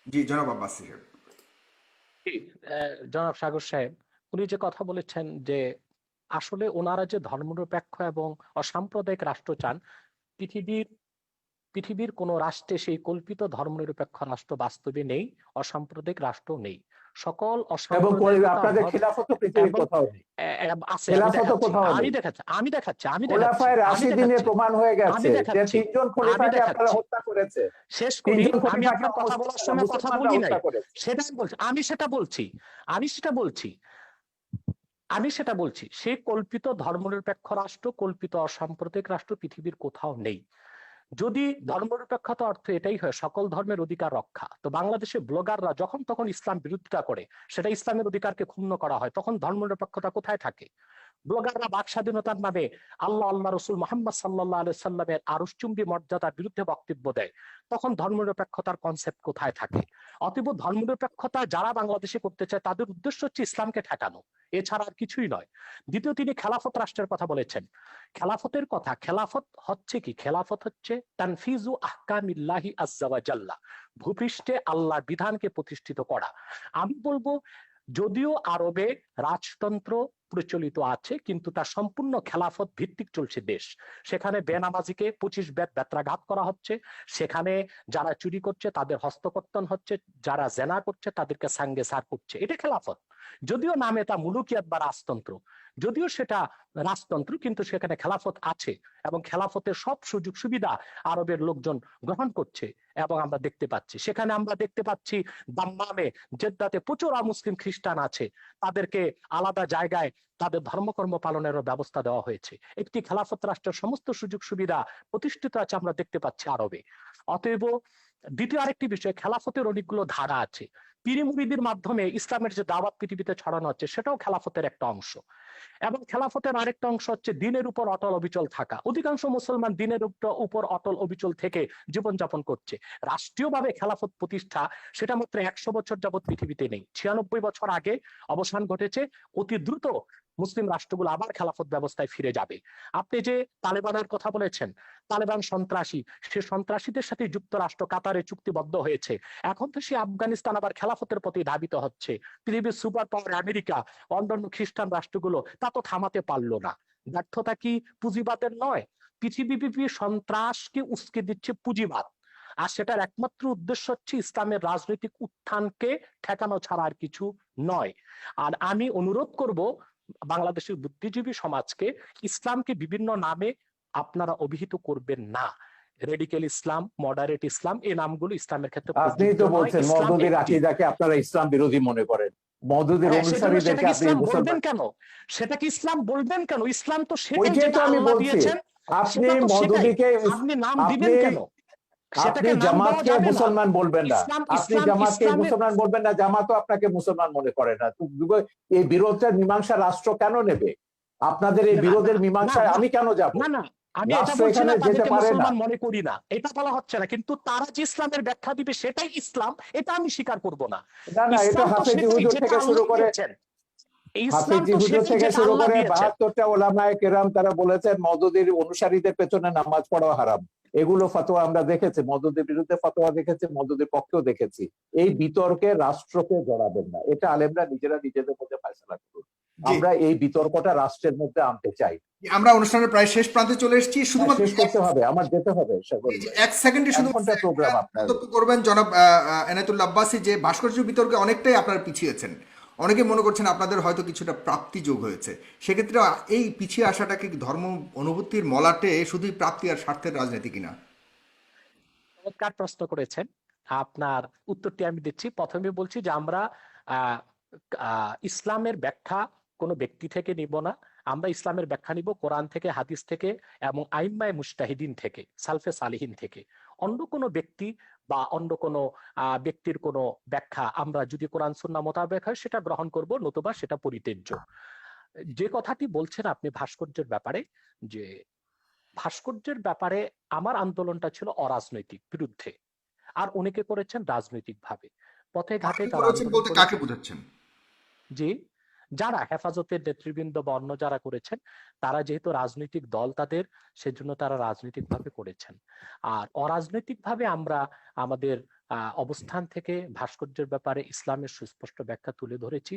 জি, জনাব আব্বাস সাহেব। জি, জনাব সাগর সাহেব, উনি যে কথা বলেছেন যে আসলে ওনারা যে ধর্মনিরপেক্ষ এবং অসাম্প্রদায়িক রাষ্ট্র চান, পৃথিবীর পৃথিবীর কোন রাষ্ট্রে সেই কল্পিত ধর্মনিরপেক্ষ রাষ্ট্র বাস্তবে নেই, অসাম্প্রদায়িক রাষ্ট্র নেই। সকল এবং অসাম্প্রদায়িকতা আপনাদের খিলাফত পৃথিবীর এবং কোথাও নেই, আছে, আমি খেলাফত দেখাচ্ছি, কোথাও আমি নেই। দেখাচ্ছি, আমি দেখাচ্ছি, আমি দেখাচ্ছি, খোলাফায়ে আমি রাশিদিনে দেখাচ্ছি, প্রমাণ হয়ে আমি গেছে যে দেখাচ্ছি, 3 জন আমি খলিফাকে আপনারা দেখাচ্ছি। হত্যা করেছে, শেষ করি, 3 জন আমি খলিফাকে আপনার কথা বলার সময় কথা মুসলমানরা বলি নাই, হত্যা করেছে। সেটাই বলছি, আমি সেটা বলছি, সেই কল্পিত ধর্মনিরপেক্ষ রাষ্ট্র, কল্পিত অসাম্প্রদায়িক রাষ্ট্র পৃথিবীর কোথাও নেই। যদি ধর্মনিরপেক্ষতা অর্থ এটাই হয় সকল ধর্মের অধিকার রক্ষা, তো বাংলাদেশে ব্লগাররা যখন তখন ইসলাম বিরোধিতা করে, সেটা ইসলামের অধিকারকে ক্ষুণ্ণ করা হয়, তখন ধর্মনিরপেক্ষতা কোথায় থাকে? ব্লগাররা বাক স্বাধীনতার নামে আল্লাহ রসুল মোহাম্মদ সাল্লাহ আলি সাল্লামের আরুষচুম্বী মর্যাদার বিরুদ্ধে বক্তব্য দেয়, তখন ধর্মনিরপেক্ষতার কনসেপ্ট কোথায় থাকে? অতএব ধর্মনিরপেক্ষতা যারা বাংলাদেশে করতে চায় তাদের উদ্দেশ্য হচ্ছে ইসলামকে ঠেকানো, এছাড়া আর কিছুই নয়। দ্বিতীয়, তিনি খেলাফত রাষ্ট্রের কথা বলেছেন। খেলাফতের কথা, খেলাফত হচ্ছে কি? খেলাফত হচ্ছে তানফিজু আহকামিল্লাহি আজ্জা ওয়া জাল্লা, ভূপৃষ্ঠে আল্লাহর বিধানকে প্রতিষ্ঠিত করা। আমি বলবো, যদিও আরবে রাজতন্ত্র প্রচলিত আছে, কিন্তু তা সম্পূর্ণ খেলাফত ভিত্তিক চলছে দেশ। সেখানে বেনামাজিকে 25 বেত্রাঘাত করা হচ্ছে, সেখানে যারা চুরি করছে তাদের হস্তকর্তন হচ্ছে, যারা জেনা করছে তাদেরকে সাঙ্গে সার করছে। এটা খেলাফত। যদিও নামে তা মুলুকিয়াত বা রাজতন্ত্র, যদিও সেটা রাজতন্ত্র, কিন্তু সেখানে খেলাফত আছে এবং খেলাফতের সব সুযোগ সুবিধা আরবের লোকজন গ্রহণ করছে। এবং আমরা দেখতে পাচ্ছি, সেখানে আমরা দেখতে পাচ্ছি দাম্মামে, জেদ্দাতে প্রচুর অমুসলিম খ্রিস্টান আছে, তাদেরকে আলাদা জায়গায় তাদের ধর্মকর্ম পালনেরও ব্যবস্থা দেওয়া হয়েছে। একটি খেলাফত রাষ্ট্রের সমস্ত সুযোগ সুবিধা প্রতিষ্ঠিত আছে, আমরা দেখতে পাচ্ছি আরবে। অতএব দ্বিতীয় আরেকটি বিষয়, খেলাফতের অনেকগুলো ধারা আছে। পীর মুরিদির মাধ্যমে ইসলামের যে দাওয়াত পৃথিবীতে ছড়ানো হচ্ছে, সেটাও খেলাফতের একটা অংশ। এবং খেলাফতের আরেকটা অংশ হচ্ছে দিনের উপর অটল অবিচল থাকা। অধিকাংশ মুসলমান দিনের উপর অটল অবিচল থেকে জীবনযাপন করছে। রাষ্ট্রীয়ভাবে খেলাফত প্রতিষ্ঠা, সেটা মাত্র 100 বছর যাবৎ পৃথিবীতে নেই। 96 বছর আগে অবসান ঘটেছে। অতি দ্রুত মুসলিম রাষ্ট্রগুলো আবার খেলাফত ব্যবস্থায় ফিরে যাবে। আপনি যে তালেবানের কথা বলেছেন, তালেবান সন্ত্রাসী, সে সন্ত্রাসীদের সাথে যুক্তরাষ্ট্র কাতারে চুক্তিবদ্ধ হয়েছে। এখন তো সে আফগানিস্তান আবার খেলাফতের প্রতি ধাবিত হচ্ছে। পৃথিবীর সুপার পাওয়ার আমেরিকা, অন্যান্য খ্রিস্টান রাষ্ট্রগুলো তা তো থামাতে পারলো না। ব্যর্থতা কি পুঁজিবাদের নয়? পৃথিবীব্যাপী সন্ত্রাসকে উস্কে দিচ্ছে পুঁজিবাদ, আর সেটার একমাত্র উদ্দেশ্য হচ্ছে ইসলামের রাজনৈতিক উত্থানকে ঠেকানো ছাড়া আর কিছু নয়। আর আমি অনুরোধ করব বাংলাদেশের বুদ্ধিজীবী সমাজকে, ইসলামকে বিভিন্ন নামে আপনারা অভিহিত করবেন না। রেডিক্যাল ইসলাম, মডারেট ইসলাম, এই নামগুলো ইসলামের ক্ষেত্রে আপনি প্রযোজ্য তো নয়। বলছেন ইসলাম মওদুদির একটি। আকীদাকে আপনারা ইসলাম বিরোধী মনে করেন, মওদুদির সেজন্য অনুসারীদেরকে সেটাকে আপনি ইসলাম বলবেন মুসলমান। কেন? সেটাকে ইসলাম বলবেন কেন? ইসলাম তো সেটাই, ওইটাই তো যেটা আমি আল্লাহ বলছি, দিয়েছেন, আপনি সেটা তো সেটাই। মওদুদিকে, আপনি নাম আপনি দিবেন কেন? আপনি সেটাকে নাম দেওয়া জামাতকে যাবে না। মুসলমান বলবেন না, ইসলাম আপনি ইসলাম জামাতকে ইসলামের মুসলমান বলবেন না, জামাতও আপনাকে মুসলমান মনে করে না। তো এই বিরোধটার মীমাংসা রাষ্ট্র কেন নেবে? আপনাদের এই না বিরোধের না মীমাংসায় না আমি কেন যাব? না না, আমি এটা রাষ্ট্র বলছি এখানে না যেতে তাদেরকে পারে না। মুসলমান মনে করি না, এটা বলা হচ্ছে না, কিন্তু তারা যে ইসলামের ব্যাখ্যা দিবে সেটাই ইসলাম, এটা আমি স্বীকার করব না। না না, এটা ইসলাম তো হাফেজি সেটাই হুজুর যেটা থেকে শুরু আল্লাহ করে, দিয়েছেন। এই ইসলাম হাফেজি তো হুজুর সেটাই থেকে যেটা শুরু আল্লাহ করে দিয়েছেন। 72টা ওলামায়ে কেরাম তারা বলেছেন মওদুদির অনুসারীদের পেছনে নামাজ পড়া হারাম। এগুলো ফতোয়া আমরা দেখেছি, মওদুদির বিরুদ্ধে ফতোয়া দেখেছি, মওদুদির পক্ষেও দেখেছি। এই বিতর্কে রাষ্ট্রকে জড়াবেন না, এটা আলেমরা নিজেরা নিজেদের মধ্যে ফয়সালা করুন। জি, আমরা এই বিতর্কটা রাষ্ট্রের মধ্যে আনতে চাই। আমরা অনুষ্ঠানের প্রায় শেষ প্রান্তে চলে এসেছি, শুধুমাত্র শেষ করতে হবে, আমার যেতে হবে সাগর ভাই। এক সেকেন্ডে 1 শুধু ঘন্টা প্রোগ্রাম আপনার। মন্তব্য করবেন জনাব এনায়েতুল্লাহ আব্বাসী, যে ভাস্কর্য বিতর্কে অনেকটাই আপনারা পিছিয়েছেন। অনেকে মনে করছেন আপনাদের হয়তো কিছুটা প্রাপ্তি যোগ হয়েছে। সেক্ষেত্রে এই পিছিয়ে আসাটাকে কি ধর্ম অনুভূতির মলাটে শুধুই প্রাপ্তি আর স্বার্থের রাজনীতি কিনা? চমৎকার প্রশ্ন করেছেন। আপনার উত্তরটি আমি দিচ্ছি। প্রথমে বলছি যে আমরা আহ, ইসলামের ব্যাখ্যা কোনো ব্যক্তি থেকে নিব না। আমরা ইসলামের ব্যাখ্যা নিব কোরআন থেকে, হাদিস থেকে এবং আইম্মায়ে মুজতাহিদিন থেকে, সালফে সালিহিন থেকে। অন্য কোনো ব্যক্তি বা অন্য কোনো ব্যক্তির কোনো ব্যাখ্যা আমরা যদি কোরআন সুন্নাহ মোতাবেক হয় সেটা গ্রহণ করব, নতুবা সেটা পরিত্যাজ্য। যে কথাটি বলছেন আপনি ভাস্কর্যের ব্যাপারে, যে ভাস্কর্যের ব্যাপারে আমার আন্দোলনটা ছিল অরাজনৈতিক বিরুদ্ধে, আর অনেকে করেছেন রাজনৈতিক ভাবে। পথে ঘাটে আপনি তারা করেছেন আন্দোলন বলতে কাকে করেছেন। বোঝাচ্ছেন? যে যারা হেফাজতের নেতৃবৃন্দ বা অন্য যারা করেছেন, তারা যেহেতু রাজনৈতিক দল তাদের, সেজন্য তারা রাজনৈতিক ভাবে করেছেন। আর অরাজনৈতিক ভাবে আমরা আমাদের অবস্থান থেকে ভাস্কর্যের ব্যাপারে ইসলামের সুস্পষ্ট ব্যাখ্যা তুলে ধরেছি,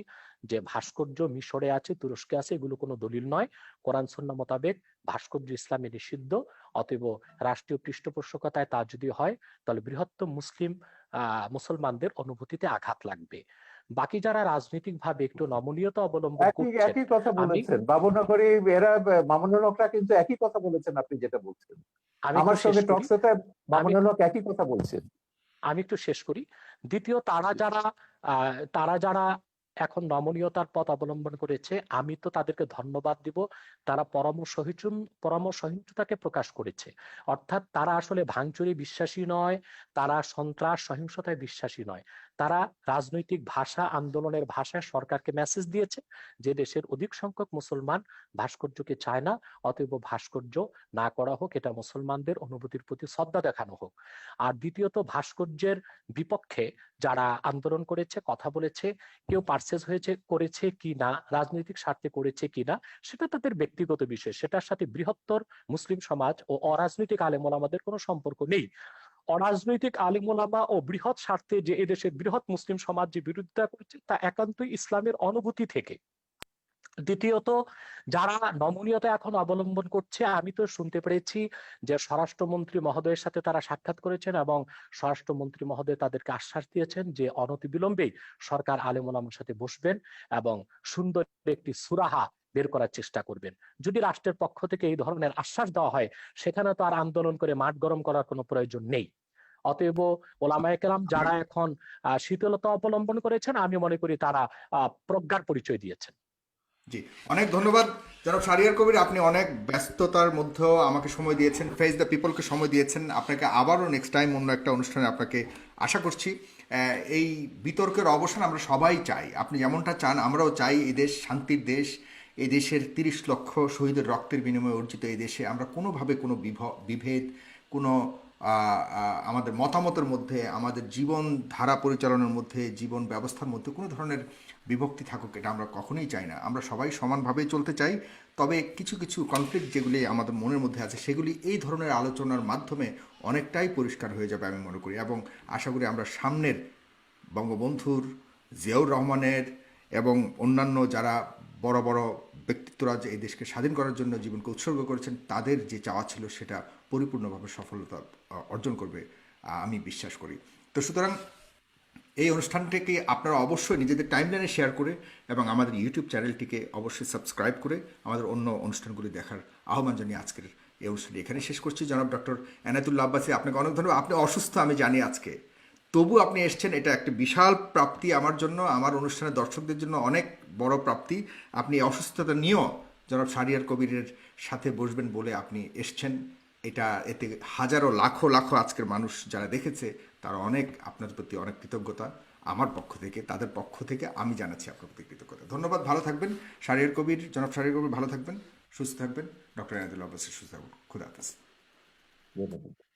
যে ভাস্কর্য মিশরে আছে, তুরস্কে আছে, এগুলো কোনো দলিল নয়। কোরআন সুন্নাহ মোতাবেক ভাস্কর্য ইসলামে নিষিদ্ধ। অতএব রাষ্ট্রীয় পৃষ্ঠপোষকতায় তা যদি হয়, তাহলে বৃহত্তম মুসলমানদের অনুভূতিতে আঘাত লাগবে। বাকি যারা রাজনৈতিক ভাবে একটু নমনীয়তা অবলম্বন একই করছেন, একই কথা আমি বলেছেন বাবুনগরী, এরা মামুনুল হকরা কিন্তু একই কথা বলেছেন আপনি যেটা বলছেন। আমি একটু আমার শেষ সঙ্গে করি। টকশোতে আমি মামুনুল হক একই কথা বলছেন। আমি একটু শেষ করি। দ্বিতীয়, তারা যারা এখন নমনীয়তার পথ অবলম্বন করেছে, আমি তো তাদেরকে ধন্যবাদ দিব। তারা পরমসহিষ্ণুতাকে প্রকাশ করেছে। অর্থাৎ তারা আসলে ভাঙচুরে বিশ্বাসী নয়, তারা সন্ত্রাস সহিংসতায় বিশ্বাসী নয়। তারা রাজনৈতিক ভাষা, আন্দোলনের ভাষায় সরকারকে মেসেজ দিয়েছে যে দেশের অধিক সংখ্যক মুসলমান ভাস্কর্যকে চায় না, অতএব ভাস্কর্য না করা হোক, এটা মুসলমানদের অনুভূতির প্রতি শ্রদ্ধা দেখানো হোক। আর দ্বিতীয়ত, ভাস্কর্যের বিপক্ষে যারা আন্দোলন করেছে, কথা বলেছে, কেউ পারচেজ করেছে কি না, রাজনৈতিক স্বার্থে করেছে কি না, সেটা তাদের ব্যক্তিগত বিষয়। সেটার সাথে বৃহত্তর মুসলিম সমাজ ও অরাজনৈতিক আলেম ওলামাদের কোনো সম্পর্ক নেই। অরাজনৈতিক আলেম ওলামা ও বৃহৎ স্বার্থে যে এদেশের বৃহৎ মুসলিম সমাজ যে বিরোধিতা করছে, তা একান্তই ইসলামের অনুভূতি থেকে। দ্বিতীয়ত, যারা নমনীয়তা এখন অবলম্বন করছে, আমি তো শুনতে পেরেছি যে স্বরাষ্ট্রমন্ত্রী মহোদয়ের সাথে তারা সাক্ষাৎ করেছেন এবং স্বরাষ্ট্রমন্ত্রী মহোদয় তাদেরকে আশ্বাস দিয়েছেন যে অনতিবিলম্বেই সরকার আলেম ওলামার সাথে বসবেন এবং সুন্দর একটি সুরাহা বের করার চেষ্টা করবেন। যদি রাষ্ট্রের পক্ষ থেকে এই ধরনের আশ্বাস দেওয়া হয়, সেখানে তো আর আন্দোলন করে মাঠ গরম করার কোনো প্রয়োজন নেই। অতএব ওলামায়ে কেরাম যারা এখন শীতলতা অবলম্বন করেছেন, আমি মনে করি তারা প্রজ্ঞার পরিচয় দিয়েছেন। জি, অনেক ধন্যবাদ জনাব শাহরিয়ার কবির। আপনি অনেক ব্যস্ততার মধ্যেও আমাকে সময় দিয়েছেন, ফেস দ্য পিপলকে সময় দিয়েছেন। আপনাকে আবারও নেক্সট টাইম অন্য একটা অনুষ্ঠানে আপনাকে আশা করছি। এই বিতর্কের অবসান আমরা সবাই চাই, আপনি যেমনটা চান আমরাও চাই। এই দেশ শান্তির দেশ, এই দেশের 30 লক্ষ শহীদের রক্তের বিনিময়ে অর্জিত এই দেশে আমরা কোনোভাবে কোনো বিভেদ, কোনো আমাদের মতামতের মধ্যে, আমাদের জীবন ধারা পরিচালনার মধ্যে, জীবন ব্যবস্থার মধ্যে কোনো ধরনের বিভক্তি থাকুক, এটা আমরা কখনোই চাই না। আমরা সবাই সমানভাবেই চলতে চাই। তবে কিছু কিছু কনফ্লিক্ট যেগুলি আমাদের মনের মধ্যে আছে, সেগুলি এই ধরনের আলোচনার মাধ্যমে অনেকটাই পরিষ্কার হয়ে যাবে আমি মনে করি। এবং আশা করি আমরা সামনের বঙ্গবন্ধুর, জিয়াউর রহমানের এবং অন্যান্য যারা বড় বড় ব্যক্তিত্বরা যে এই দেশকে স্বাধীন করার জন্য জীবনকে উৎসর্গ করেছেন, তাদের যে চাওয়া ছিল সেটা পরিপূর্ণভাবে সফলতা অর্জন করবে আমি বিশ্বাস করি। তো সুতরাং এই অনুষ্ঠানটিকে আপনারা অবশ্যই নিজেদের টাইমলাইনে শেয়ার করে এবং আমাদের ইউটিউব চ্যানেলটিকে অবশ্যই সাবস্ক্রাইব করে আমাদের অন্য অনুষ্ঠানগুলি দেখার আহ্বান জানিয়ে আজকের এই অনুষ্ঠানটি এখানে শেষ করছি। জনাব ডক্টর এনায়েতুল্লাহ আব্বাসী, আপনাকে অনেক ধন্যবাদ। আপনি অসুস্থ আমি জানি আজকে, তবু আপনি এসছেন, এটা একটা বিশাল প্রাপ্তি আমার জন্য, আমার অনুষ্ঠানের দর্শকদের জন্য অনেক বড় প্রাপ্তি। আপনি অসুস্থতা নিয়েও জনাব শাহরিয়ার কবিরের সাথে বসবেন বলে আপনি এসছেন। এতে হাজারো লাখো লাখো আজকের মানুষ যারা দেখেছে, তারা অনেক আপনার প্রতি অনেক কৃতজ্ঞতা আমার পক্ষ থেকে, তাদের পক্ষ থেকে আমি জানাচ্ছি আপনার প্রতি কৃতজ্ঞতা। ধন্যবাদ, ভালো থাকবেন। শাহরিয়ার কবির, জনাব শাহরিয়ার কবির ভালো থাকবেন, সুস্থ থাকবেন। ডক্টর এনায়েতুল্লাহ আব্বাসী সুস্থ থাকবেন। খুদা হাফেজ। ধন্যবাদ।